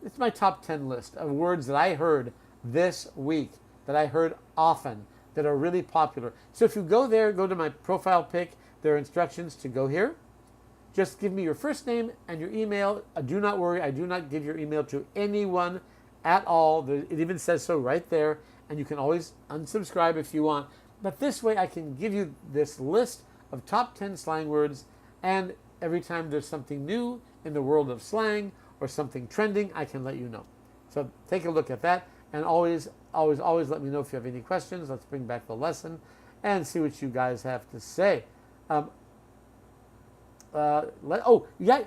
It's my top 10 list of words that I heard this week, that I heard often, that are really popular. So if you go there, go to my profile pic, there are instructions to go here. Just give me your first name and your email. Do not worry, I do not give your email to anyone at all. It even says so right there, and you can always unsubscribe if you want. But this way I can give you this list of top 10 slang words, and every time there's something new in the world of slang or something trending, I can let you know. So take a look at that, and always let me know if you have any questions. Let's bring back the lesson and see what you guys have to say. Yeah,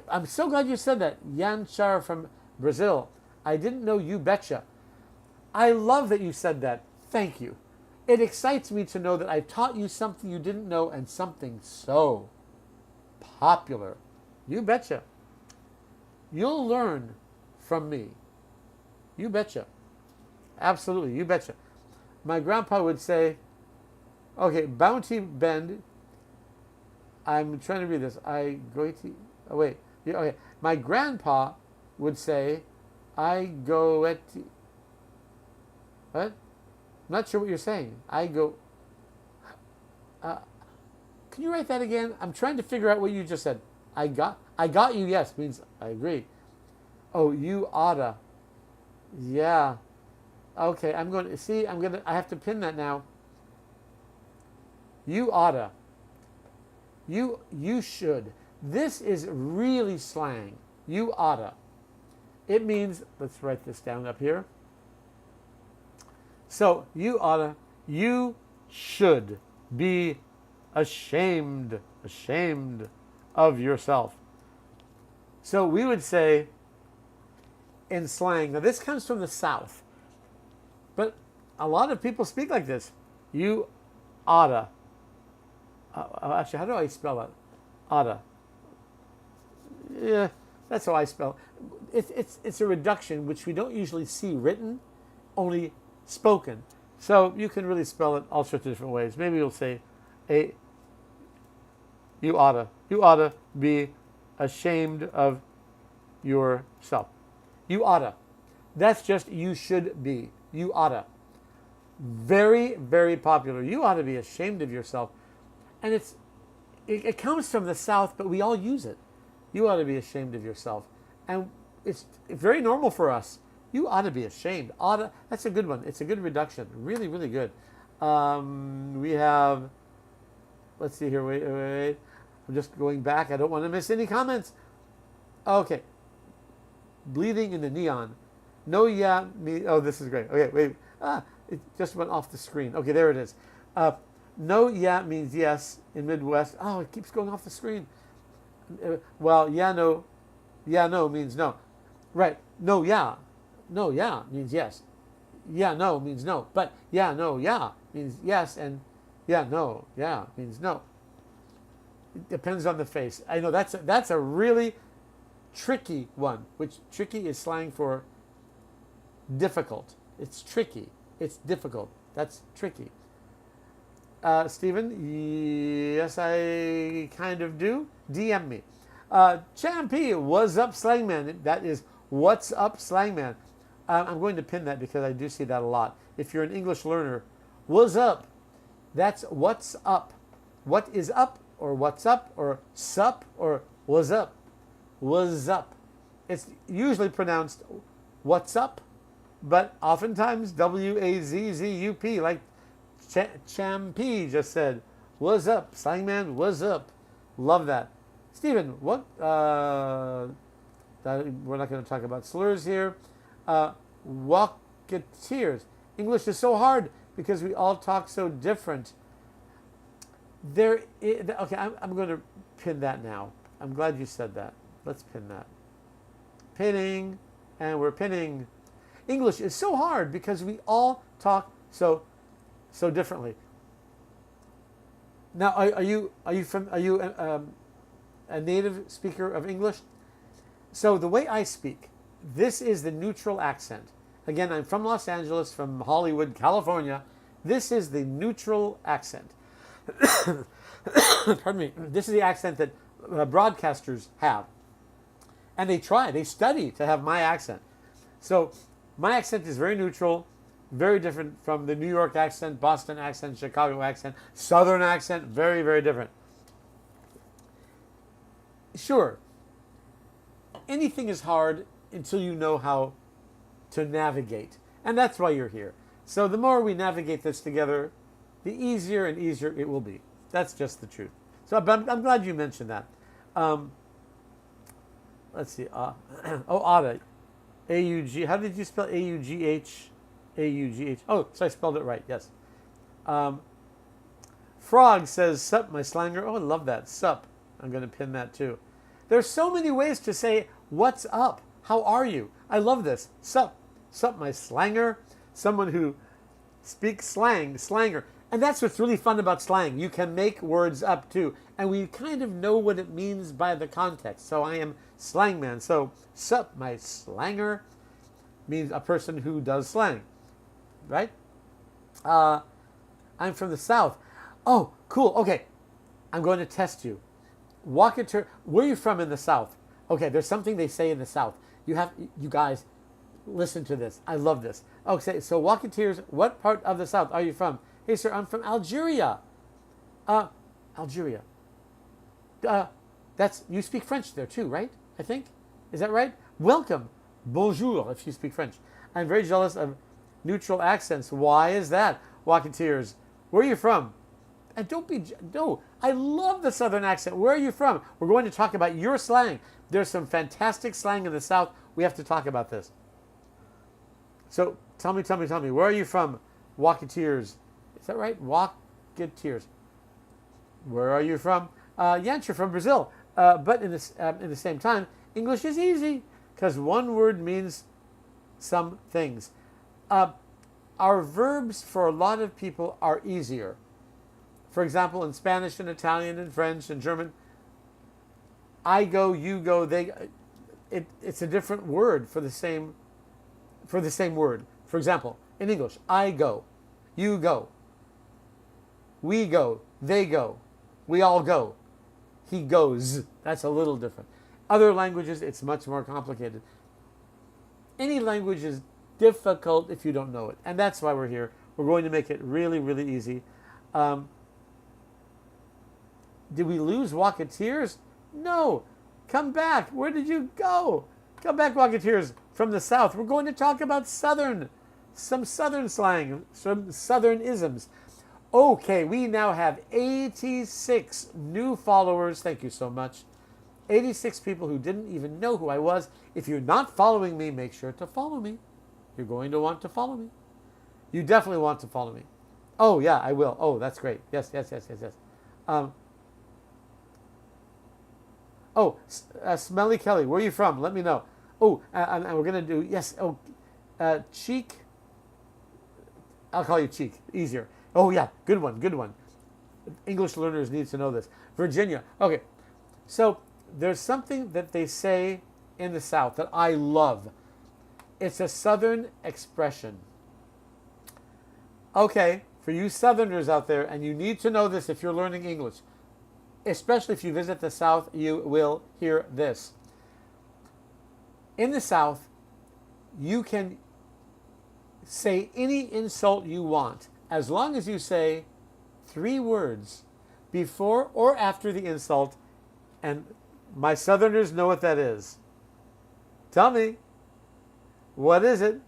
I'm so glad you said that. Yan Char from Brazil. I didn't know you betcha. I love that you said that. Thank you. It excites me to know that I taught you something you didn't know, and something so popular. You betcha. You'll learn from me. You betcha. Absolutely, you betcha. My grandpa would say, okay, Bounty Bend. I'm trying to read this. Okay. My grandpa would say, I go at... What? I'm not sure what you're saying. I go... can you write that again? I'm trying to figure out what you just said. I got you, yes, means I agree. Oh, you oughta. Yeah. Okay, I have to pin that now. You oughta. You should. This is really slang. You oughta. It means, let's write this down up here. So, you oughta, you should be ashamed of yourself. So we would say in slang, now this comes from the South, but a lot of people speak like this. You oughta. Actually, how do I spell it? Oughta. Yeah, that's how I spell it. It's a reduction which we don't usually see written, only spoken. So you can really spell it all sorts of different ways. Maybe you'll say, you oughta be ashamed of yourself. You oughta. That's just you should be. You oughta. Very, very popular. You ought to be ashamed of yourself. And it comes from the South, but we all use it. You ought to be ashamed of yourself. And it's very normal for us. You ought to be ashamed. Oughta, that's a good one. It's a good reduction. Really, really good. We have, let's see here. Wait. I'm just going back. I don't want to miss any comments. Okay. bleeding in the neon. No, yeah, me. Oh, this is great. Okay, wait. It just went off the screen. Okay, there it is. No, yeah means yes in Midwest. Oh, it keeps going off the screen. Well, yeah, no means no. Right. No, yeah means yes. Yeah, no means no. But yeah, no, yeah means yes, and yeah, no, yeah means no. It depends on the face. I know that's a really tricky one, which tricky is slang for difficult. It's tricky. It's difficult. That's tricky. Stephen, yes, I kind of do. DM me. Champy, what's up, Slangman? That is what's up, Slangman. I'm going to pin that because I do see that a lot. If you're an English learner, what's up? That's what's up. What is up, or what's up, or sup, or what's up? What's up? It's usually pronounced what's up, but oftentimes W-A-Z-Z-U-P, like Champy just said. What's up, Slangman? What's up? Love that. Stephen, what? We're not going to talk about slurs here. Walketeers. English is so hard because we all talk so different. Okay, I'm going to pin that now. I'm glad you said that. Let's pin that. Pinning, and we're pinning. English is so hard because we all talk so differently. Now, are you a native speaker of English? So the way I speak, this is the neutral accent. Again, I'm from Los Angeles, from Hollywood, California. This is the neutral accent. Pardon me. This is the accent that broadcasters have. And they study to have my accent. So my accent is very neutral, very different from the New York accent, Boston accent, Chicago accent, Southern accent, very, very different. Sure, anything is hard until you know how to navigate. And that's why you're here. So the more we navigate this together, the easier and easier it will be. That's just the truth. So I'm glad you mentioned that. Let's see. Ada. A-U-G. How did you spell A-U-G-H? A-U-G-H. Oh, so I spelled it right. Yes. Frog says, sup, my slanger. Oh, I love that. Sup. I'm going to pin that too. There's so many ways to say, what's up? How are you? I love this. Sup. Sup, my slanger. Someone who speaks slang, slanger. And that's what's really fun about slang. You can make words up too. And we kind of know what it means by the context. So I am SLANGMAN. So, sup, my slanger means a person who does slang. Right? I'm from the South. Oh, cool. Okay. I'm going to test you. Walketeer. Where are you from in the South? Okay, there's something they say in the South. You guys, listen to this. I love this. Okay, so Walketeers, what part of the South are you from? Hey, sir, I'm from Algeria. Algeria. You speak French there too, right? I think. Is that right? Welcome. Bonjour, if you speak French. I'm very jealous of neutral accents. Why is that? Walketeers. Where are you from? And no, I love the Southern accent. Where are you from? We're going to talk about your slang. There's some fantastic slang in the South. We have to talk about this. So tell me, where are you from? Walketeers. Is that right? Walketeers. Where are you from? Yantra from Brazil. But in the same time, English is easy because one word means some things. Our verbs for a lot of people are easier. For example, in Spanish and Italian and French and German, I go, you go, they. It's a different word for the same word. For example, in English, I go, you go, we go, they go, we all go, he goes. That's a little different. Other languages, it's much more complicated. Any language is difficult if you don't know it. And that's why we're here. We're going to make it really, really easy. Did we lose Walketeers? No. Come back. Where did you go? Come back, Walketeers from the South. We're going to talk about some Southern slang, some Southern isms. Okay, we now have 86 new followers. Thank you so much. 86 people who didn't even know who I was. If you're not following me, make sure to follow me. You're going to want to follow me. You definitely want to follow me. Oh, yeah, I will. Oh, that's great. Yes. Smelly Kelly, where are you from? Let me know. Oh, and we're going to do, yes, Cheek. I'll call you Cheek. Easier. Oh, yeah, good one. English learners need to know this. Virginia. Okay, so there's something that they say in the South that I love. It's a Southern expression. Okay, for you Southerners out there, and you need to know this if you're learning English, especially if you visit the South, you will hear this. In the South, you can say any insult you want, as long as you say 3 words before or after the insult, and my Southerners know what that is. Tell me, what is it?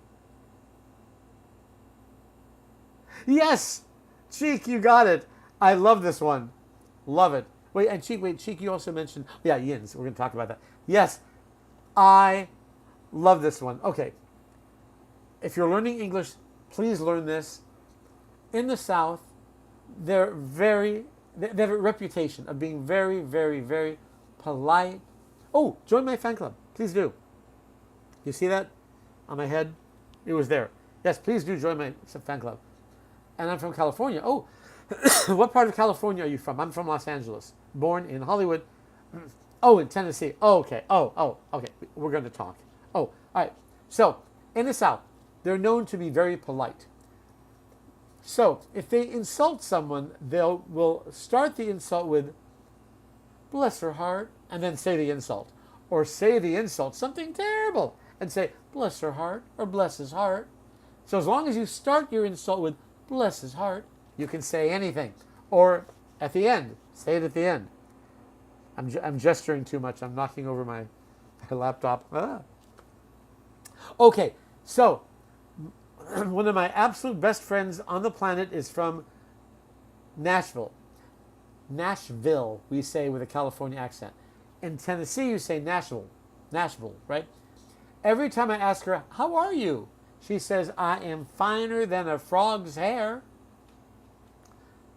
Yes! Cheek, you got it. I love this one. Love it. Cheek, you also mentioned, yeah, yins. We're going to talk about that. Yes, I love this one. Okay. If you're learning English, please learn this. In the South, they have a reputation of being very, very, very polite. Oh, join my fan club. Please do. You see that on my head? It was there. Yes, please do join my fan club. And I'm from California. Oh, what part of California are you from? I'm from Los Angeles. Born in Hollywood. Oh, in Tennessee. Oh, okay. Okay. We're going to talk. Oh, all right. So, in the South, they're known to be very polite. So, if they insult someone, will start the insult with, bless her heart, and then say the insult. Or say the insult, something terrible, and say, bless her heart, or bless his heart. So as long as you start your insult with, bless his heart, you can say anything. Or at the end, say it at the end. I'm gesturing too much. I'm knocking over my laptop. Okay, so one of my absolute best friends on the planet is from Nashville. Nashville, we say with a California accent. In Tennessee, you say Nashville, right? Every time I ask her, how are you? She says, I am finer than a frog's hair.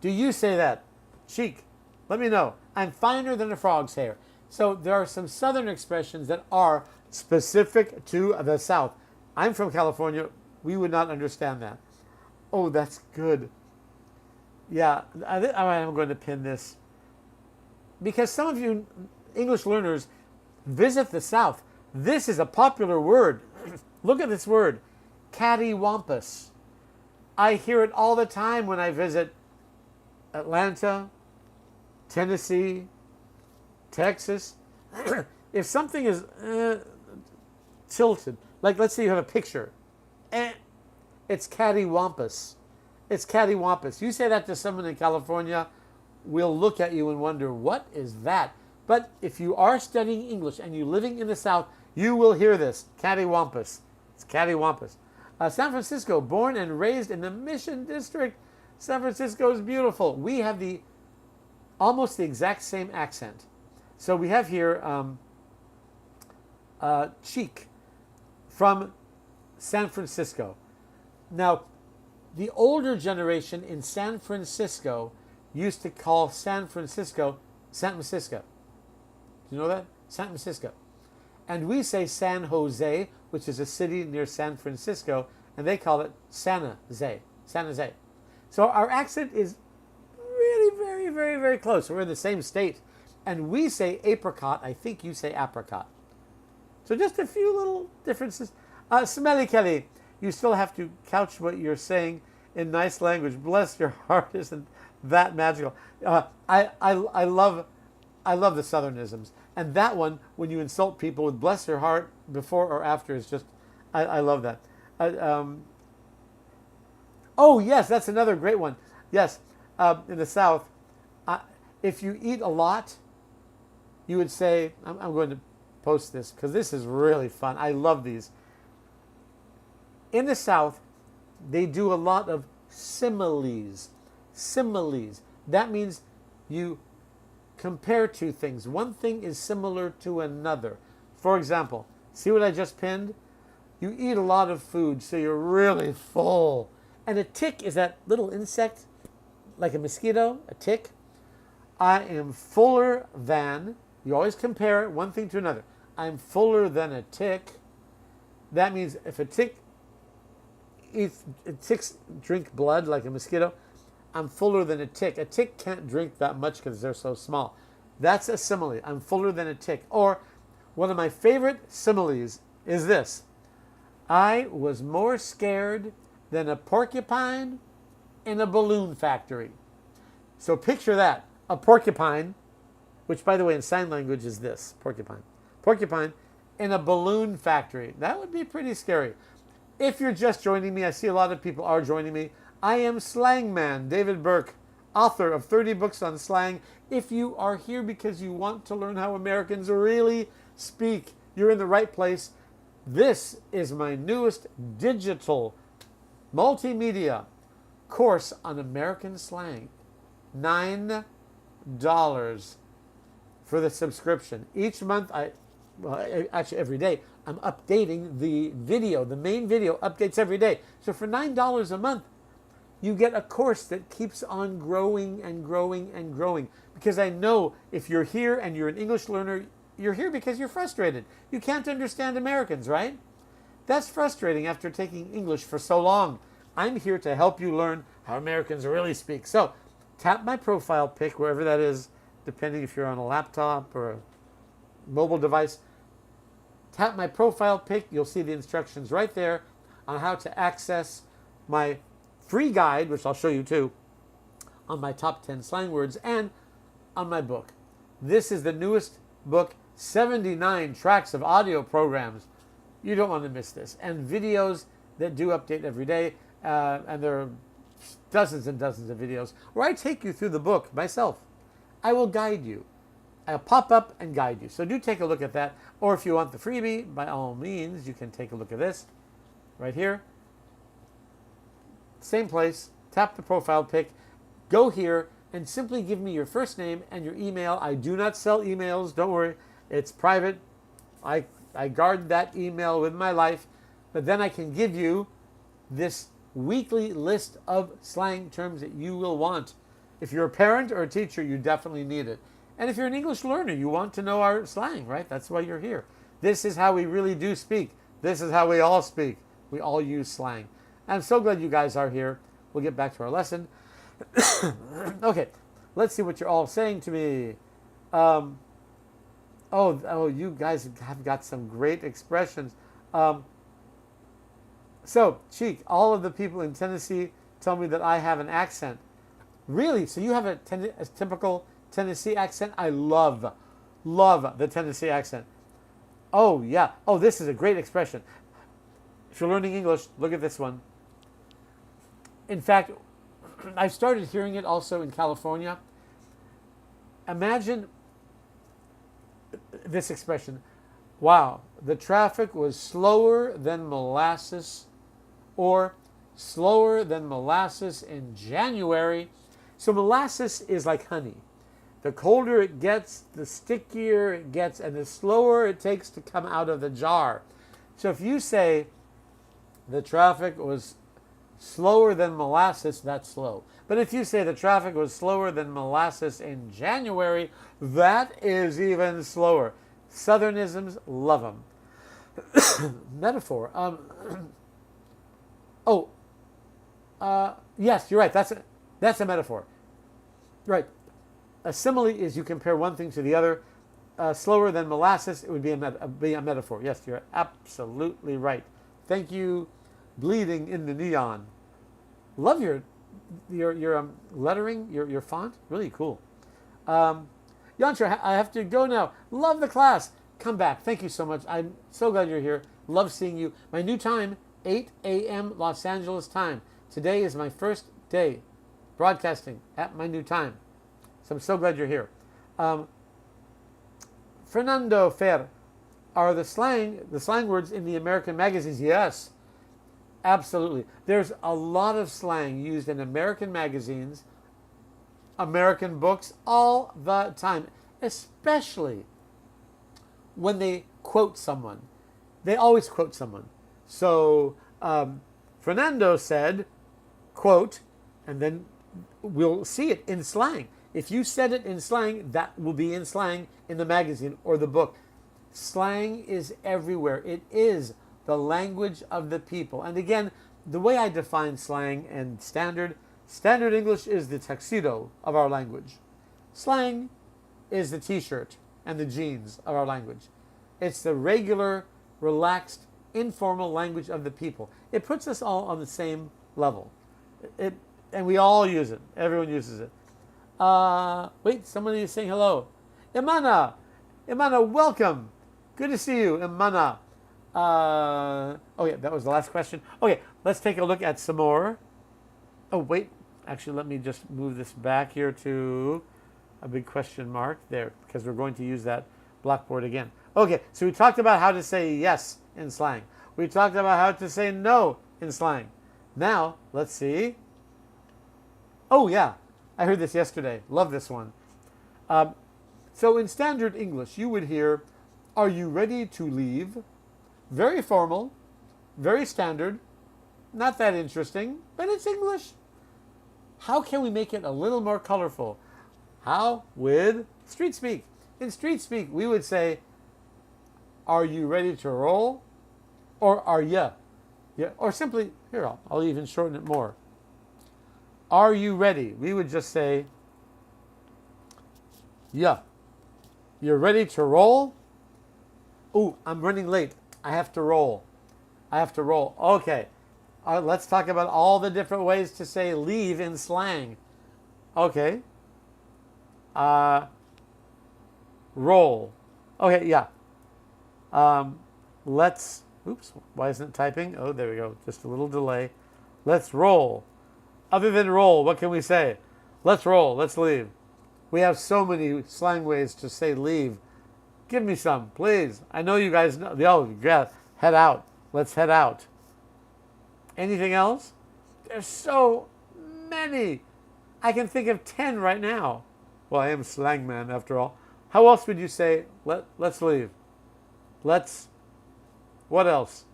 Do you say that? Cheek, let me know. I'm finer than a frog's hair. So there are some Southern expressions that are specific to the South. I'm from California. We would not understand that. Oh, that's good. Yeah, I'm going to pin this. Because some of you English learners visit the South. This is a popular word. Look at this word, cattywampus. I hear it all the time when I visit Atlanta, Tennessee, Texas. If something is tilted, like let's say you have a picture, it's cattywampus. It's cattywampus. You say that to someone in California, we'll look at you and wonder, what is that? But if you are studying English and you're living in the South, you will hear this, cattywampus. It's cattywampus. San Francisco, born and raised in the Mission District. San Francisco is beautiful. We have almost the exact same accent. So we have here Cheek from San Francisco. Now, the older generation in San Francisco used to call San Francisco, San Francisco. Do you know that? San Francisco. And we say San Jose, which is a city near San Francisco, and they call it San Jose. San Jose. So our accent is really very, very, very close. We're in the same state. And we say apricot. I think you say apricot. So just a few little differences. Smelly Kelly, you still have to couch what you're saying in nice language. Bless your heart, isn't that magical? I love the Southernisms. And that one, when you insult people with bless your heart before or after, is just, I love that. Oh, yes, that's another great one. Yes, in the South, if you eat a lot, you would say, I'm going to post this because this is really fun. I love these. In the South, they do a lot of similes. Similes. That means you compare two things. One thing is similar to another. For example, see what I just pinned? You eat a lot of food, so you're really full. And a tick is that little insect, like a mosquito, a tick. I am fuller than, you always compare one thing to another. I'm fuller than a tick. That means if a tick ticks drink blood like a mosquito, I'm fuller than a tick. A tick can't drink that much because they're so small. That's a simile. I'm fuller than a tick. Or one of my favorite similes is this. I was more scared than a porcupine in a balloon factory. So picture that. A porcupine, which by the way in sign language is this, porcupine. Porcupine in a balloon factory. That would be pretty scary. If you're just joining me, I see a lot of people are joining me. I am SLANGMAN, David Burke, author of 30 books on slang. If you are here because you want to learn how Americans really speak, you're in the right place. This is my newest digital multimedia course on American slang. $9 for the subscription. Each month, actually every day, I'm updating the video. The main video updates every day. So for $9 a month, you get a course that keeps on growing and growing and growing. Because I know if you're here and you're an English learner, you're here because you're frustrated. You can't understand Americans, right? That's frustrating after taking English for so long. I'm here to help you learn how Americans really speak. So tap my profile pic, wherever that is, depending if you're on a laptop or a mobile device. Tap my profile pic. You'll see the instructions right there on how to access my free guide, which I'll show you too, on my top 10 slang words and on my book. This is the newest book, 79 tracks of audio programs. You don't want to miss this. And videos that do update every day. And there are dozens and dozens of videos where I take you through the book myself. I will guide you. I'll pop up and guide you. So do take a look at that. Or if you want the freebie, by all means, you can take a look at this right here. Same place. Tap the profile pic. Go here and simply give me your first name and your email. I do not sell emails. Don't worry. It's private. I guard that email with my life. But then I can give you this weekly list of slang terms that you will want. If you're a parent or a teacher, you definitely need it. And if you're an English learner, you want to know our slang, right? That's why you're here. This is how we really do speak. This is how we all speak. We all use slang. I'm so glad you guys are here. We'll get back to our lesson. Okay, let's see what you're all saying to me. You guys have got some great expressions. So, Cheek, all of the people in Tennessee tell me that I have an accent. Really? So you have a typical Tennessee accent? I love the Tennessee accent. Oh, yeah. Oh, this is a great expression. If you're learning English, look at this one. In fact, I've started hearing it also in California. Imagine this expression. Wow, the traffic was slower than molasses, or slower than molasses in January. So molasses is like honey. The colder it gets, the stickier it gets, and the slower it takes to come out of the jar. So if you say the traffic was slower than molasses, that's slow. But if you say the traffic was slower than molasses in January, that is even slower. Southernisms, love them. Metaphor. Yes, you're right. That's a metaphor. Right. A simile is you compare one thing to the other. Slower than molasses, it would be a metaphor. Yes, you're absolutely right. Thank you, bleeding in the neon. Love your lettering, your font. Really cool. Yantra, I have to go now. Love the class. Come back. Thank you so much. I'm so glad you're here. Love seeing you. My new time, 8 a.m. Los Angeles time. Today is my first day broadcasting at my new time. So I'm so glad you're here. Fernando Fer, are the slang words in the American magazines? Yes, absolutely. There's a lot of slang used in American magazines American books all the time, especially when they quote someone. They always quote someone. So Fernando said, quote, and then we'll see it in slang. If you said it in slang, that will be in slang in the magazine or the book. Slang is everywhere. It is the language of the people. And again, the way I define slang and standard English is the tuxedo of our language. Slang is the t-shirt and the jeans of our language. It's the regular, relaxed, informal language of the people. It puts us all on the same level. And we all use it. Everyone uses it. Wait, somebody is saying hello. Imana, welcome. Good to see you, Imana. Oh yeah, that was the last question. Okay, let's take a look at some more. Oh wait, actually let me just move this back here to a big question mark there, because we're going to use that blackboard again. Okay, so we talked about how to say yes in slang. We talked about how to say no in slang. Now, let's see. Oh yeah, I heard this yesterday. Love this one. So in standard English, you would hear, "Are you ready to leave?" Very formal, very standard, not that interesting, but it's English. How can we make it a little more colorful? How? With street speak. In street speak, we would say, "Are you ready to roll?" Or "Are ya?" Yeah, or simply, here, I'll even shorten it more. "Are you ready?" We would just say, "Yeah." "You're ready to roll?" "Ooh, I'm running late. I have to roll." I have to roll. Okay. Let's talk about all the different ways to say leave in slang. Okay. Roll. Okay, yeah. Oops, why isn't it typing? Oh, there we go. Just a little delay. Let's roll. Other than roll, what can we say? Let's roll. Let's leave. We have so many slang ways to say leave. Give me some, please. I know you guys know. Oh, yeah, head out. Let's head out. Anything else? There's so many. I can think of 10 right now. Well, I am SLANGMAN after all. How else would you say, let's leave? What else?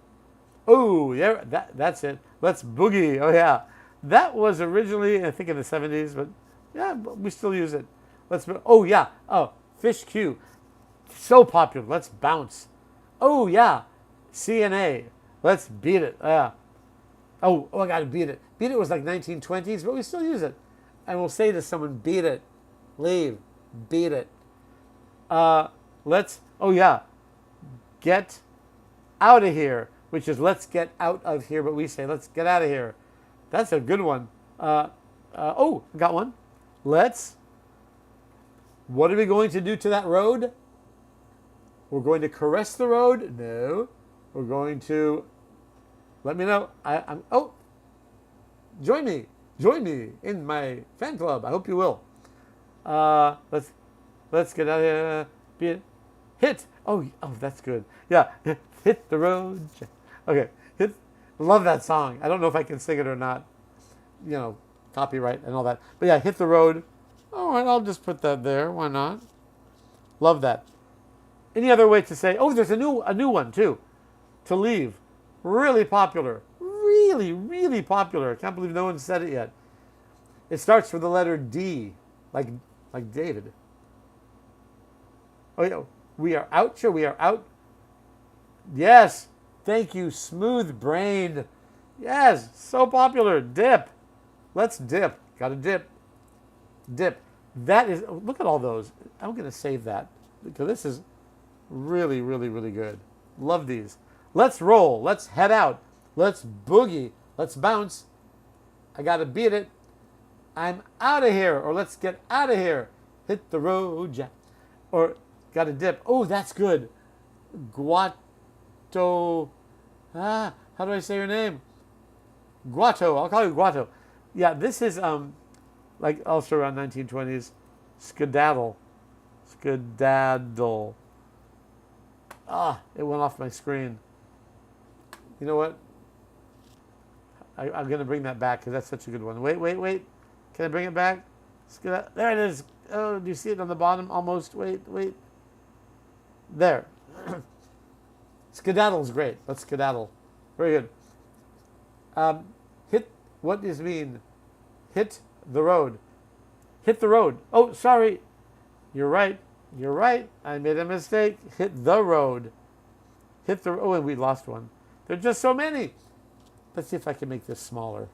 Oh, yeah, that's it. Let's boogie. Oh, yeah. That was originally, I think, in the 70s, but yeah, we still use it. Oh, yeah. Oh, fish cue. So popular. Let's bounce. Oh, yeah. CNA. Let's beat it. Yeah. Oh, I got to beat it. Beat it was like 1920s, but we still use it. And we'll say to someone, beat it. Leave. Beat it. Oh, yeah. Get out of here, which is let's get out of here, but we say let's get out of here. That's a good one. Oh, got one. What are we going to do to that road? We're going to caress the road? No. We're going to, let me know. Join me in my fan club. I hope you will. Let's get out of here. Hit. Oh, that's good. Yeah. Hit the road. Okay. Love that song. I don't know if I can sing it or not. You know, copyright and all that. But yeah, hit the road. All right, I'll just put that there. Why not? Love that. Any other way to say? Oh, there's a new one too. To leave. Really popular. Really, really popular. I can't believe no one said it yet. It starts with the letter D, like David. Oh yeah, we are out. Sure, we are out. Yes. Thank you, smooth brain. Yes, so popular. Dip. Let's dip. Got to dip. Dip. That is, look at all those. I'm going to save that because this is really, really, really good. Love these. Let's roll. Let's head out. Let's boogie. Let's bounce. I got to beat it. I'm out of here. Or let's get out of here. Hit the road, Jack. Or got to dip. Oh, that's good. Guato. How do I say your name? Guato. I'll call you Guato. Yeah, this is like also around 1920s. Skedaddle. Skedaddle. It went off my screen. You know what? I'm going to bring that back because that's such a good one. Wait. Can I bring it back? There it is. Oh, do you see it on the bottom? Almost. Wait. There. Skedaddle is great. Let's skedaddle. Very good. Hit. What does it mean? Hit the road. Hit the road. Oh, sorry. You're right. I made a mistake. Hit the road. Oh, and we lost one. There are just so many. Let's see if I can make this smaller.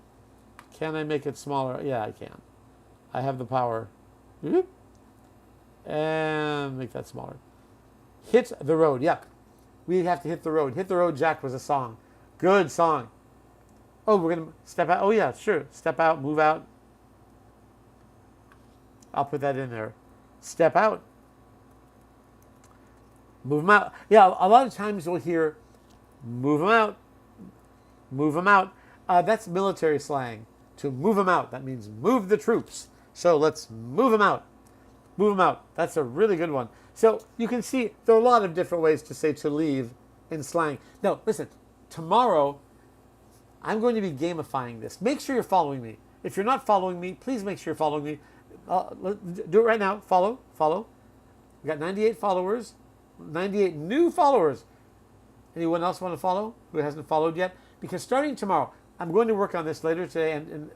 Can I make it smaller? Yeah, I can. I have the power. And make that smaller. Hit the road. Yeah. We have to hit the road. Hit the road, Jack was a song. Good song. Oh, we're going to step out. Oh, yeah, sure. Step out, move out. I'll put that in there. Step out. Move them out. Yeah, a lot of times you'll hear, move them out. Move them out. That's military slang. To move them out. That means move the troops. So let's move them out. Move them out. That's a really good one. So you can see there are a lot of different ways to say to leave in slang. Now, listen, tomorrow I'm going to be gamifying this. Make sure you're following me. If you're not following me, please make sure you're following me. Do it right now. Follow. We got 98 followers, 98 new followers. Anyone else want to follow who hasn't followed yet? Because starting tomorrow, I'm going to work on this later today, and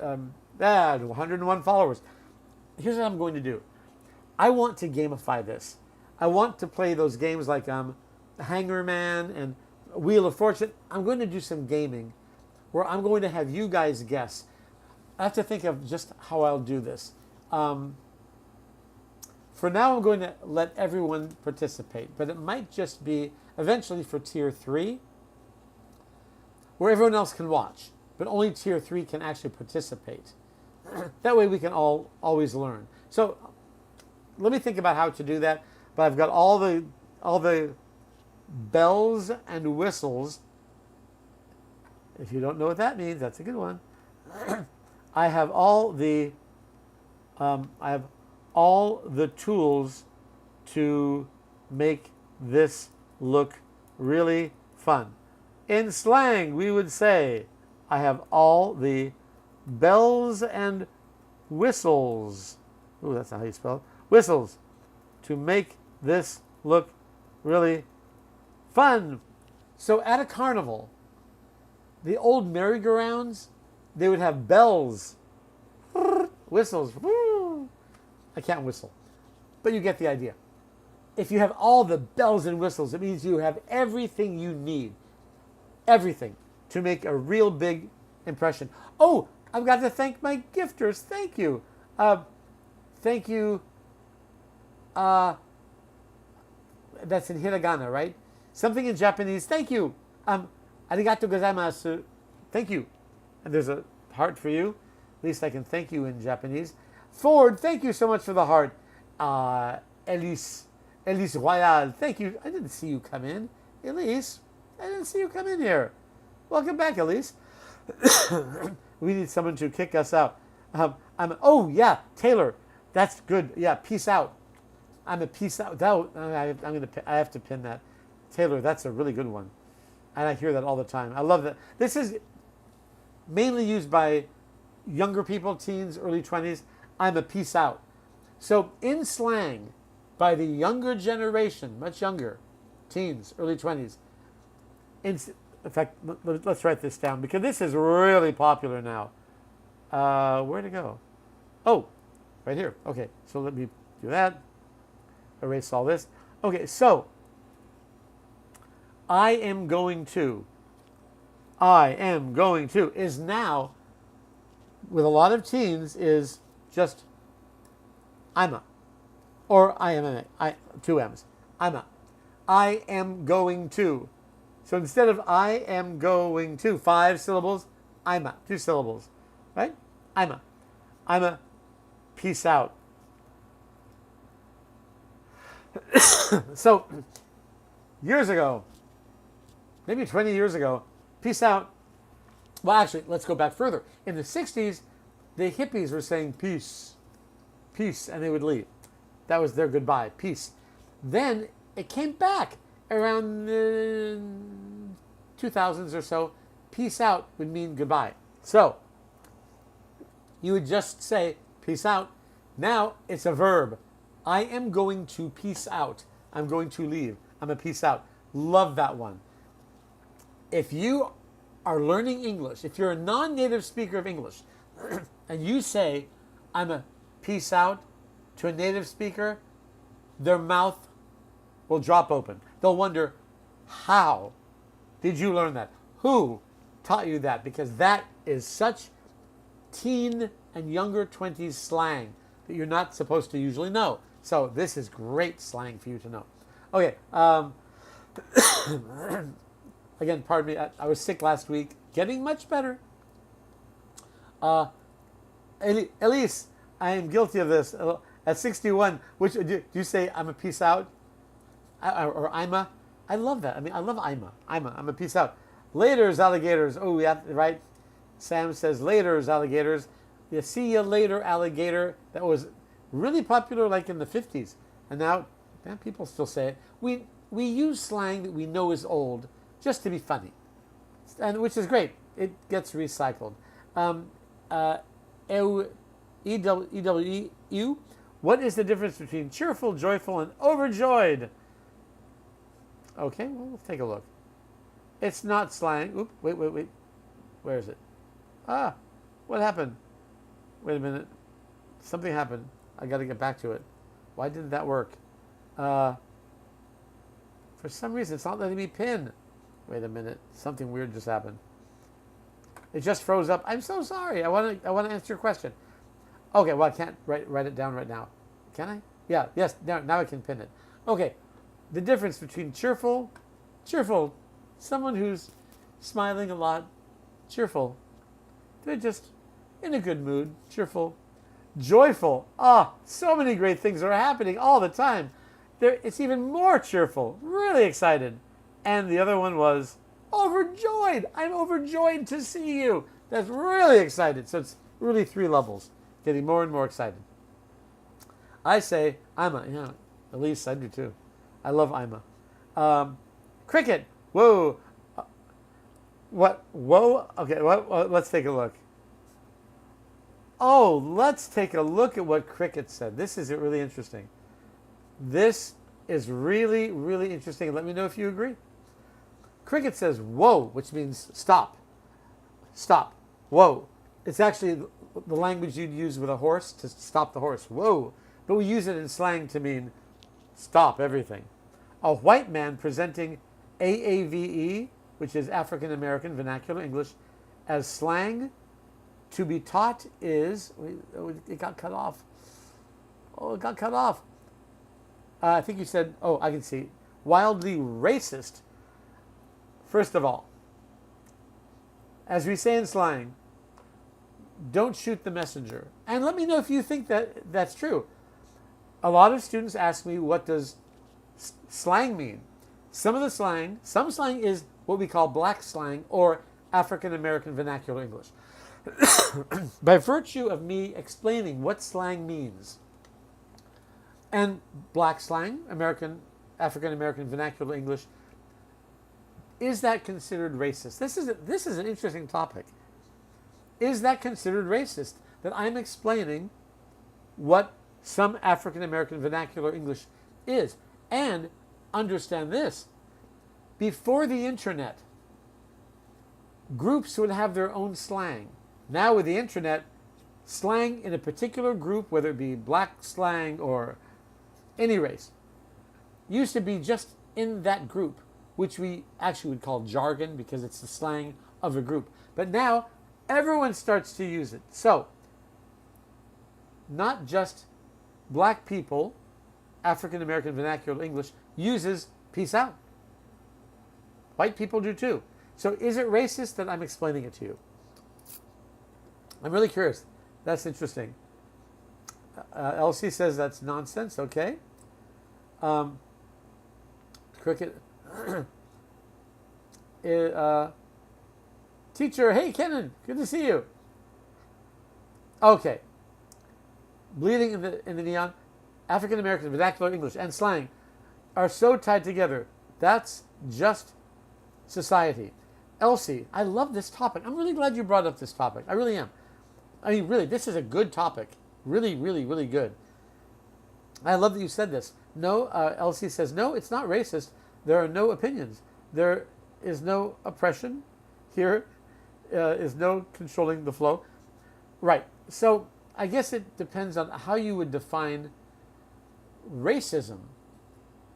101 followers. Here's what I'm going to do. I want to gamify this. I want to play those games like Hanger Man and Wheel of Fortune. I'm going to do some gaming where I'm going to have you guys guess. I have to think of just how I'll do this. For now, I'm going to let everyone participate, but it might just be eventually for Tier 3, where everyone else can watch, but only Tier 3 can actually participate. That way we can all always learn. So let me think about how to do that, but I've got all the bells and whistles. If you don't know what that means, that's a good one. I have all the tools to make this look really fun. In slang, we would say, I have all the bells and whistles. Ooh, that's not how you spell it. Whistles to make this look really fun. So at a carnival, the old merry-go-rounds, they would have bells, whistles. I can't whistle, but you get the idea. If you have all the bells and whistles, it means you have everything you need. Everything to make a real big impression. Oh, I've got to thank my gifters. Thank you. Thank you. That's in hiragana, right? Something in Japanese. Thank you. Arigato gozaimasu. Thank you. And there's a heart for you. At least I can thank you in Japanese. Ford, thank you so much for the heart. Elise Royal, thank you. I didn't see you come in. Elise, I didn't see you come in here. Welcome back, Elise. We need someone to kick us out. Oh, yeah, Taylor. That's good. Yeah, peace out. I'm a peace out. I have to pin that. Taylor, that's a really good one. And I hear that all the time. I love that. This is mainly used by younger people, teens, early 20s. I'm a peace out. So in slang, by the younger generation, much younger, teens, early 20s. In fact, let's write this down because this is really popular now. Where'd it go? Oh, right here. Okay, so let me do that. Erase all this. Okay, so I am going to is now, with a lot of teens, is just I'm a, or I am a, two M's. I am going to. So instead of I am going to, 5 syllables, I'm a, 2 syllables, right? I'm a, peace out. So years ago, maybe 20 years ago, peace out. Well, actually, let's go back further. In the 60s, the hippies were saying peace, peace, and they would leave. That was their goodbye, peace. Then it came back around the 2000s or so. Peace out would mean goodbye. So you would just say peace out. Now it's a verb. I am going to peace out. I'm going to leave. I'm a peace out. Love that one. If you are learning English, if you're a non-native speaker of English, and you say, I'm a peace out to a native speaker, their mouth will drop open. They'll wonder, how did you learn that? Who taught you that? Because that is such teen and younger 20s slang that you're not supposed to usually know. So this is great slang for you to know. Okay. Again, pardon me. I was sick last week. Getting much better. Elise, I am guilty of this. At 61, which do you say I'm a peace out? Or I'm a? I love that. I mean, I love I'm a peace out. Laters, alligators. Oh, yeah, right. Sam says laters, alligators. You see you later, alligator. That was really popular like in the 50s. And now, man, people still say it. We use slang that we know is old just to be funny, and which is great. It gets recycled. EWU. What is the difference between cheerful, joyful, and overjoyed? Okay, well, let's take a look. It's not slang. Oop, wait. Where is it? What happened? Wait a minute. Something happened. I got to get back to it. Why didn't that work? For some reason, it's not letting me pin. Wait a minute. Something weird just happened. It just froze up. I'm so sorry. I want to answer your question. Okay, well, I can't write it down right now. Can I? Yeah, yes, now I can pin it. Okay, the difference between cheerful, someone who's smiling a lot, cheerful. They're just in a good mood, cheerful. Joyful. So many great things are happening all the time. It's even more cheerful, really excited. And the other one was overjoyed. I'm overjoyed to see you. That's really excited. So it's really 3 levels, getting more and more excited. I say Ima. Yeah, at least I do too. I love Ima. Cricket. Whoa. What? Whoa. Okay, let's take a look. Oh, let's take a look at what Cricket said. This is really interesting. This is really, really interesting. Let me know if you agree. Cricket says, whoa, which means stop. Stop. Whoa. It's actually the language you'd use with a horse to stop the horse. Whoa. But we use it in slang to mean stop everything. A white man presenting AAVE, which is African American Vernacular English, as slang to be taught is, it got cut off. Oh, it got cut off. I think you said, I can see, wildly racist. First of all, as we say in slang, don't shoot the messenger. And let me know if you think that that's true. A lot of students ask me, what does slang mean? Some slang is what we call black slang or African American Vernacular English. By virtue of me explaining what slang means, and black slang, African American Vernacular English, is that considered racist? This is an interesting topic. Is that considered racist that I'm explaining what some African American Vernacular English is? And understand this, before the internet, groups would have their own slang. Now with the internet, slang in a particular group, whether it be black slang or any race, used to be just in that group, which we actually would call jargon because it's the slang of a group. But now everyone starts to use it. So not just black people, African American Vernacular English uses peace out. White people do too. So is it racist that I'm explaining it to you? I'm really curious. That's interesting. Elsie says that's nonsense. Okay. Cricket. Teacher, hey Kenan, good to see you. Okay. Bleeding in the neon, African American Vernacular English and slang are so tied together. That's just society. Elsie, I love this topic. I'm really glad you brought up this topic. I really am. I mean, really, this is a good topic. Really, really, really good. I love that you said this. No, Elsie says, no, it's not racist. There are no opinions. There is no oppression. Here is no controlling the flow. Right. So I guess it depends on how you would define racism.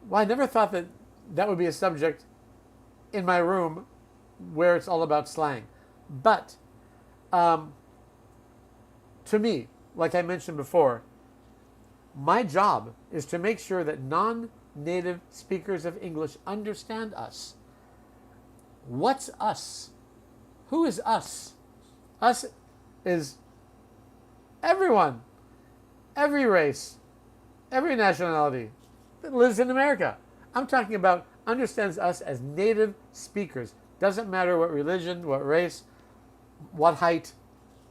Well, I never thought that that would be a subject in my room where it's all about slang. But to me, like I mentioned before, my job is to make sure that non-native speakers of English understand us. What's us? Who is us? Us is everyone, every race, every nationality that lives in America. I'm talking about understands us as native speakers. Doesn't matter what religion, what race, what height.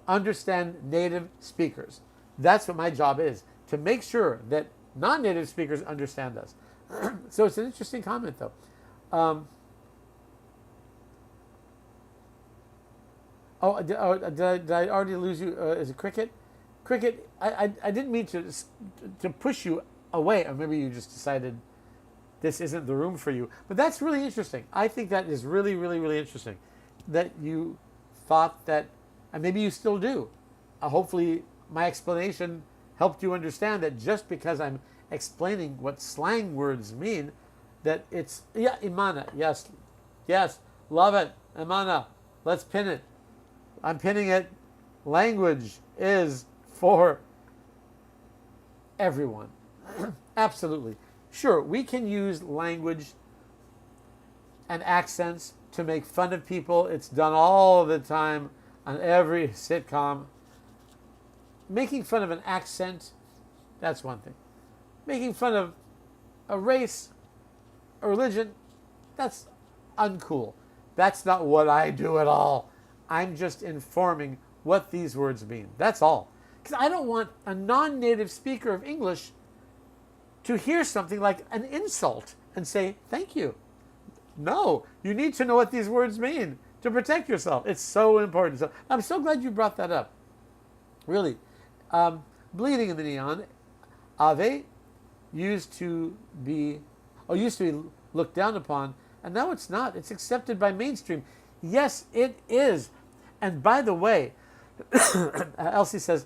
Understand native speakers. That's what my job is, to make sure that non-native speakers understand us. So it's an interesting comment, though. Did I already lose you? Is it Cricket? Cricket, I didn't mean to push you away, or maybe you just decided this isn't the room for you. But that's really interesting. I think that is really, really, really interesting that you thought that, and maybe you still do. Hopefully my explanation helped you understand that just because I'm explaining what slang words mean, that it's, yeah, Imana, yes, yes, love it, Imana, let's pin it. I'm pinning it. Language is for everyone. Absolutely. Sure, we can use language and accents to make fun of people. It's done all the time on every sitcom. Making fun of an accent, that's one thing. Making fun of a race, a religion, that's uncool. That's not what I do at all. I'm just informing what these words mean. That's all. Because I don't want a non-native speaker of English to hear something like an insult and say, thank you. No, you need to know what these words mean to protect yourself. It's so important. So I'm so glad you brought that up. Really. Bleeding in the neon, Ave used to be looked down upon, and now it's not. It's accepted by mainstream. Yes, it is. And by the way, Elsie says,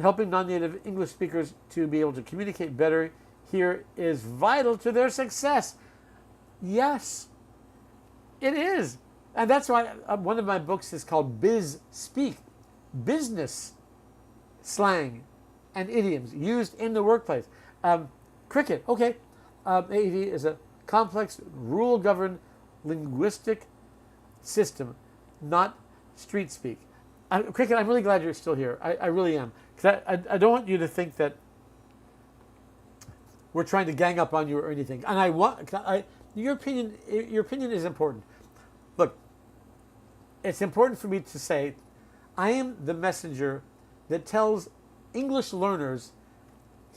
helping non-native English speakers to be able to communicate better here is vital to their success. Yes, it is. And that's why one of my books is called Biz Speak, business slang and idioms used in the workplace. Cricket, okay. AED is a complex, rule-governed linguistic system, not street speak. Cricket, I'm really glad you're still here. I really am. Because I don't want you to think that we're trying to gang up on you or anything. And your opinion is important. Look, it's important for me to say I am the messenger that tells English learners,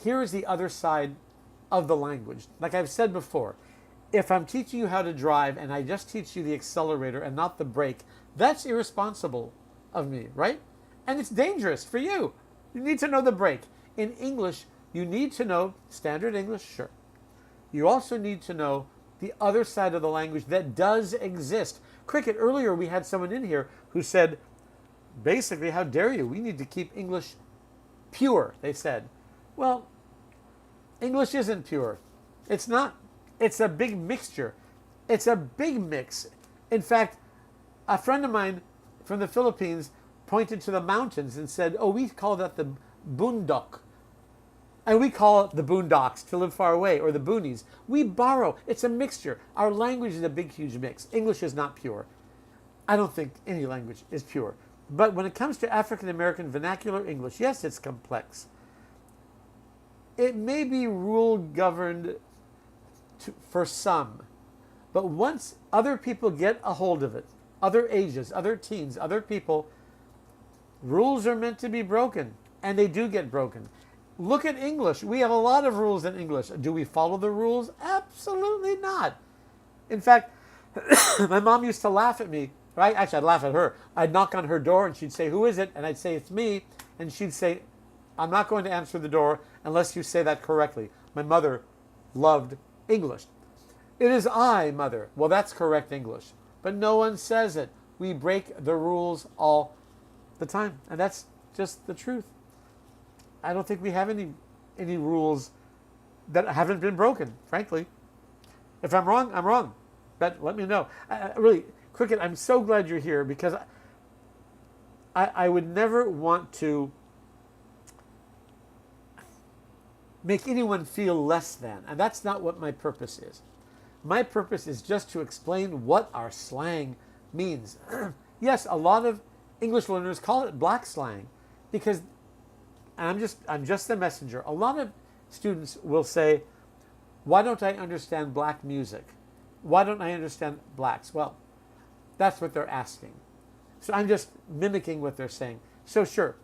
here is the other side of the language. Like I've said before, if I'm teaching you how to drive and I just teach you the accelerator and not the brake, that's irresponsible of me, right? And it's dangerous for you. You need to know the brake. In English, you need to know standard English, sure. You also need to know the other side of the language that does exist. Cricket, earlier we had someone in here who said, basically, how dare you? We need to keep English pure, they said. Well, English isn't pure. It's not. It's a big mixture. It's a big mix. In fact, a friend of mine from the Philippines pointed to the mountains and said, oh, we call that the boondock. And we call it the boondocks to live far away, or the boonies. We borrow. It's a mixture. Our language is a big, huge mix. English is not pure. I don't think any language is pure. But when it comes to African American vernacular English, yes, it's complex. It may be rule governed for some, but once other people get a hold of it, other ages, other teens, other people, rules are meant to be broken, and they do get broken. Look at English. We have a lot of rules in English. Do we follow the rules? Absolutely not. In fact, my mom used to laugh at me. Right? Actually, I'd laugh at her. I'd knock on her door and she'd say, who is it? And I'd say, it's me. And she'd say, I'm not going to answer the door unless you say that correctly. My mother loved English. It is I, mother. Well, that's correct English. But no one says it. We break the rules all the time. And that's just the truth. I don't think we have any rules that haven't been broken, frankly. If I'm wrong, I'm wrong. But let me know. Really, Cricket, I'm so glad you're here because I would never want to make anyone feel less than. And that's not what my purpose is. My purpose is just to explain what our slang means. Yes, a lot of English learners call it black slang because, and I'm just the messenger. A lot of students will say, why don't I understand black music? Why don't I understand blacks? Well, that's what they're asking. So I'm just mimicking what they're saying. So sure,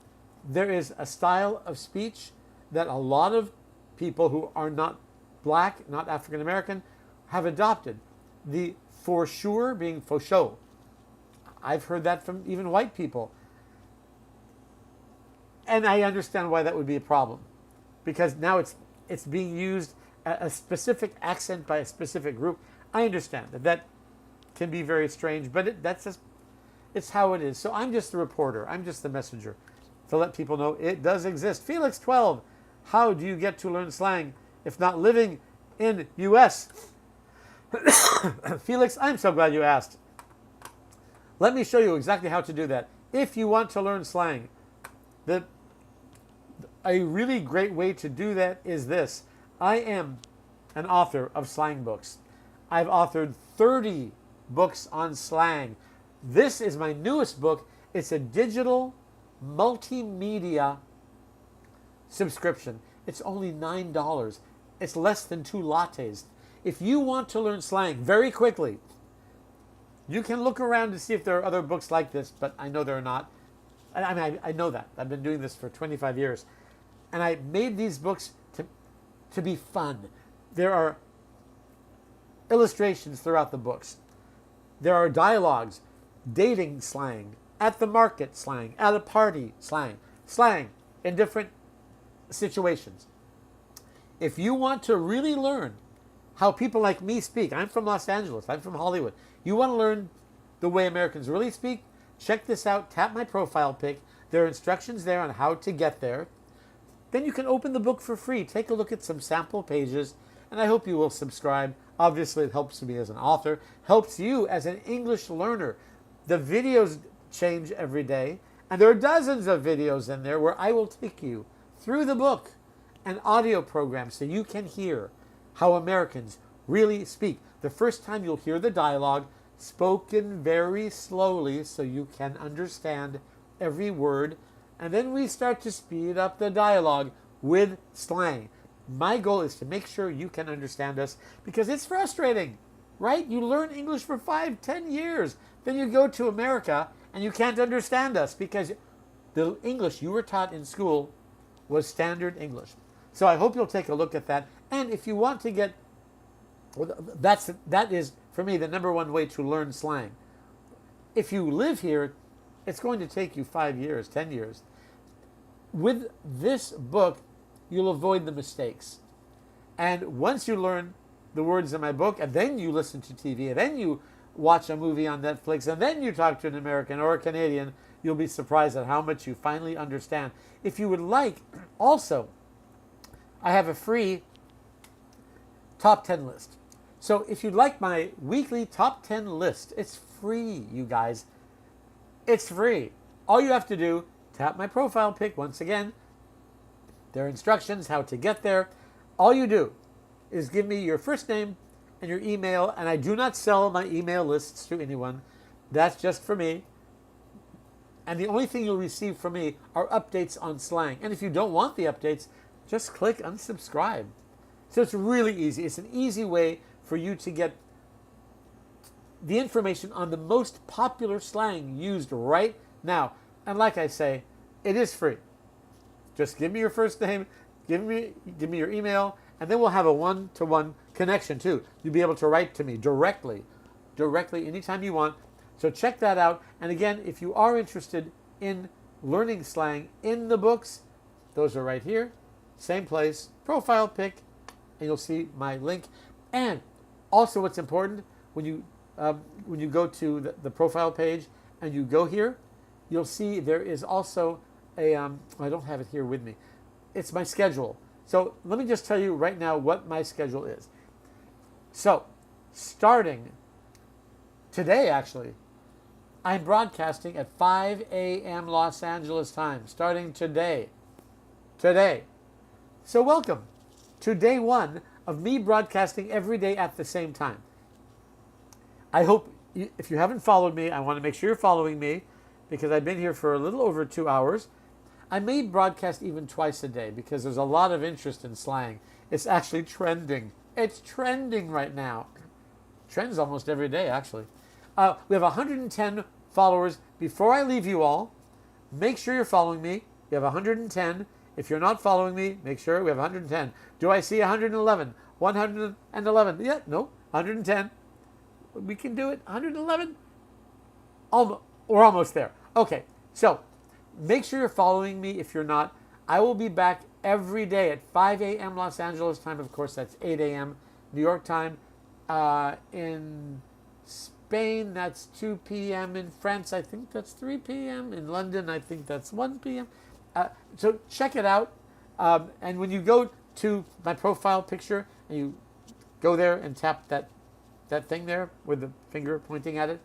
there is a style of speech that a lot of people who are not black, not African American, have adopted. The for sure being for sure. I've heard that from even white people. And I understand why that would be a problem. Because now it's being used a specific accent by a specific group. I understand that can be very strange, but it's how it is. So I'm just the reporter. I'm just the messenger to let people know it does exist. Felix 12, how do you get to learn slang if not living in U.S.? Felix, I'm so glad you asked. Let me show you exactly how to do that. If you want to learn slang, a really great way to do that is this. I am an author of slang books. I've authored 30 books on slang. This is my newest book. It's a digital multimedia subscription. It's only $9. It's less than 2 lattes. If you want to learn slang very quickly, you can look around to see if there are other books like this, but I know there are not. I know that. I've been doing this for 25 years. And I made these books to be fun. There are illustrations throughout the books. There are dialogues, dating slang, at the market slang, at a party slang, slang in different situations. If you want to really learn how people like me speak, I'm from Los Angeles, I'm from Hollywood. You want to learn the way Americans really speak? Check this out. Tap my profile pic. There are instructions there on how to get there. Then you can open the book for free. Take a look at some sample pages, and I hope you will subscribe. Obviously, it helps me as an author, helps you as an English learner. The videos change every day, and there are dozens of videos in there where I will take you through the book and audio programs so you can hear how Americans really speak. The first time you'll hear the dialogue spoken very slowly so you can understand every word. And then we start to speed up the dialogue with slang. My goal is to make sure you can understand us because it's frustrating, right? You learn English for 5, 10 years. Then you go to America and you can't understand us because the English you were taught in school was standard English. So I hope you'll take a look at that. And if you want to get, that is, for me, the number one way to learn slang. If you live here, it's going to take you 5 years, 10 years. With this book, you'll avoid the mistakes. And once you learn the words in my book, and then you listen to TV, and then you watch a movie on Netflix, and then you talk to an American or a Canadian, you'll be surprised at how much you finally understand. If you would like, also, I have a free top 10 list. So if you'd like my weekly top 10 list, it's free, you guys. It's free. All you have to do, tap my profile pic once again. There are instructions how to get there. All you do is give me your first name and your email, and I do not sell my email lists to anyone. That's just for me. And the only thing you'll receive from me are updates on slang. And if you don't want the updates, just click unsubscribe. So it's really easy. It's an easy way for you to get the information on the most popular slang used right now. And like I say, it is free. Just give me your first name, give me your email, and then we'll have a one-to-one connection too. You'll be able to write to me directly anytime you want. So check that out. And again, if you are interested in learning slang in the books, those are right here. Same place, profile pic, and you'll see my link. And also what's important, when you go to the profile page and you go here, you'll see there is also a, I don't have it here with me. It's my schedule. So let me just tell you right now what my schedule is. So starting today, actually, I'm broadcasting at 5 a.m. Los Angeles time, starting today. So welcome to day one of me broadcasting every day at the same time. I hope, if you haven't followed me, I want to make sure you're following me, because I've been here for a little over 2 hours. I may broadcast even twice a day because there's a lot of interest in slang. It's actually trending. It's trending right now. Trends almost every day, actually. We have 110 followers. Before I leave you all, make sure you're following me. We have 110. If you're not following me, make sure we have 110. Do I see 111? 111. Yeah, no, 110. We can do it. 111. We're almost there. Okay, so make sure you're following me. If you're not, I will be back every day at 5 a.m. Los Angeles time. Of course, that's 8 a.m. New York time. In Spain, that's 2 p.m. In France, I think that's 3 p.m. In London, I think that's 1 p.m. So check it out. And when you go to my profile picture and you go there and tap that thing there with the finger pointing at it,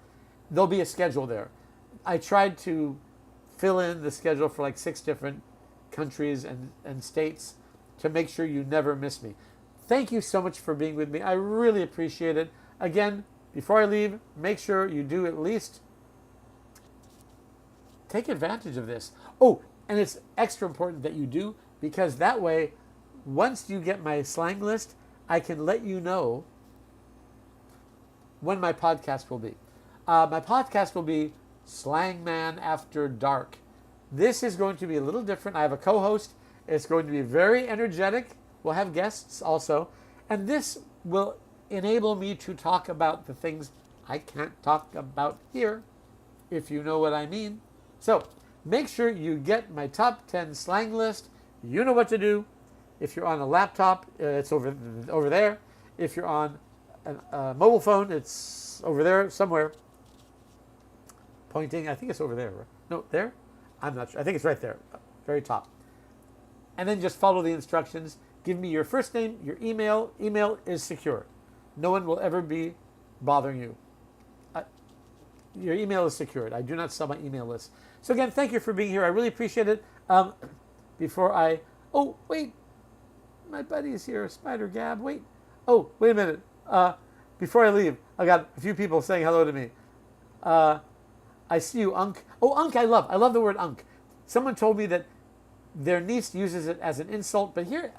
there'll be a schedule there. I tried to fill in the schedule for like 6 different countries and states to make sure you never miss me. Thank you so much for being with me. I really appreciate it. Again, before I leave, make sure you do at least take advantage of this. Oh, and it's extra important that you do, because that way, once you get my slang list, I can let you know when my podcast will be. My podcast will be SLANGMAN After Dark. This is going to be a little different. I have a co-host. It's going to be very energetic. We'll have guests also. And this will enable me to talk about the things I can't talk about here, if you know what I mean. So make sure you get my top 10 slang list. You know what to do. If you're on a laptop, it's over there. If you're on a mobile phone, it's over there somewhere. Pointing, I think it's over there. No, there? I'm not sure. I think it's right there, very top. And then just follow the instructions. Give me your first name, your email. Email is secure. No one will ever be bothering you. Your email is secured. I do not sell my email list. So again, thank you for being here. I really appreciate it. Oh, wait. My buddy is here, Spider Gab. Wait. Oh, wait a minute. Before I leave, I got a few people saying hello to me. I see you, Unk. Oh, Unk, I love the word Unk. Someone told me that their niece uses it as an insult, but here,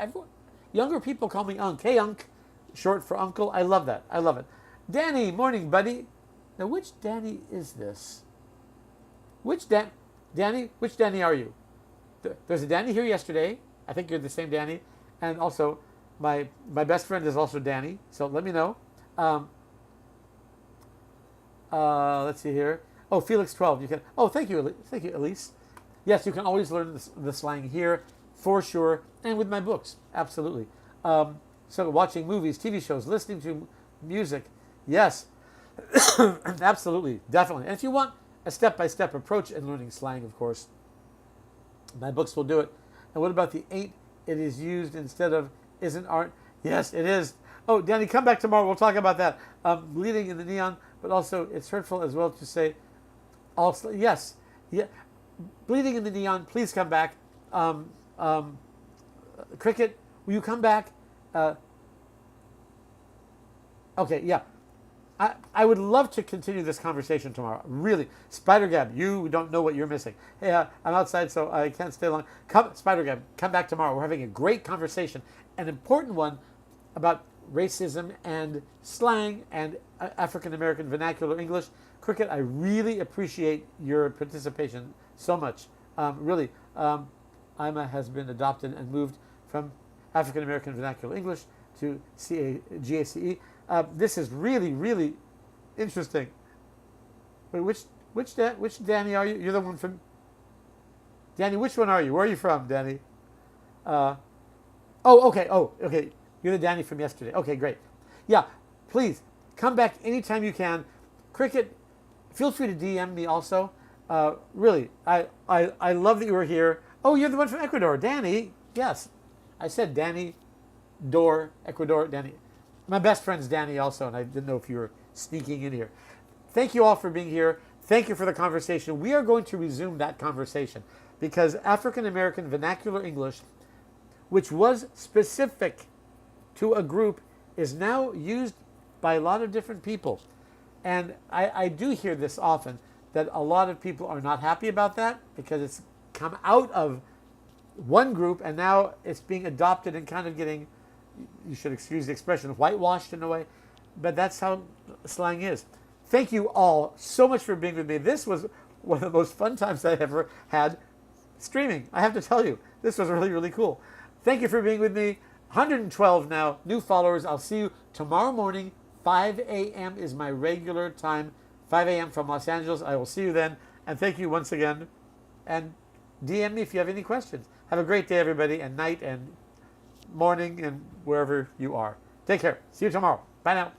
younger people call me Unk. Hey, Unk, short for uncle. I love that. I love it. Danny, morning, buddy. Now, which Danny is this? Danny, which Danny are you? There's a Danny here yesterday. I think you're the same Danny. And also, my best friend is also Danny. So let me know. Let's see here. Oh, Felix 12. You can. Oh, thank you, Elise. Yes, you can always learn the slang here, for sure, and with my books, absolutely. So watching movies, TV shows, listening to music, yes, absolutely, definitely. And if you want a step-by-step approach in learning slang, of course, my books will do it. And what about the 8? It is used instead of isn't art. Yes, it is. Oh, Danny, come back tomorrow. We'll talk about that. Bleeding in the neon, but also it's hurtful as well to say. Also, yes, yeah. Bleeding in the neon. Please come back. Cricket, will you come back? Okay, yeah. I would love to continue this conversation tomorrow. Really. Spider Gab, you don't know what you're missing. Hey, I'm outside, so I can't stay long. Spider Gab, come back tomorrow. We're having a great conversation, an important one about racism and slang and African American vernacular English. Cricket, I really appreciate your participation so much. Really, Ima has been adopted and moved from African American vernacular English to GACE. This is really, really interesting. Wait, which Danny are you? You're the one from... Danny, which one are you? Where are you from, Danny? Oh, okay. Oh, okay. You're the Danny from yesterday. Okay, great. Yeah, please come back anytime you can. Cricket, feel free to DM me also. Really, I love that you were here. Oh, you're the one from Ecuador, Danny. Yes, I said Danny, Ecuador, Danny. My best friend's Danny also, and I didn't know if you were sneaking in here. Thank you all for being here. Thank you for the conversation. We are going to resume that conversation because African American vernacular English, which was specific to a group, is now used by a lot of different people. And I do hear this often, that a lot of people are not happy about that because it's come out of one group and now it's being adopted and kind of getting, you should excuse the expression, whitewashed in a way. But that's how slang is. Thank you all so much for being with me. This was one of the most fun times I ever had streaming. I have to tell you, this was really, really cool. Thank you for being with me. 112 now, new followers. I'll see you tomorrow morning. 5 a.m. is my regular time. 5 a.m. from Los Angeles. I will see you then. And thank you once again. And DM me if you have any questions. Have a great day, everybody, and night and morning and wherever you are. Take care. See you tomorrow. Bye now.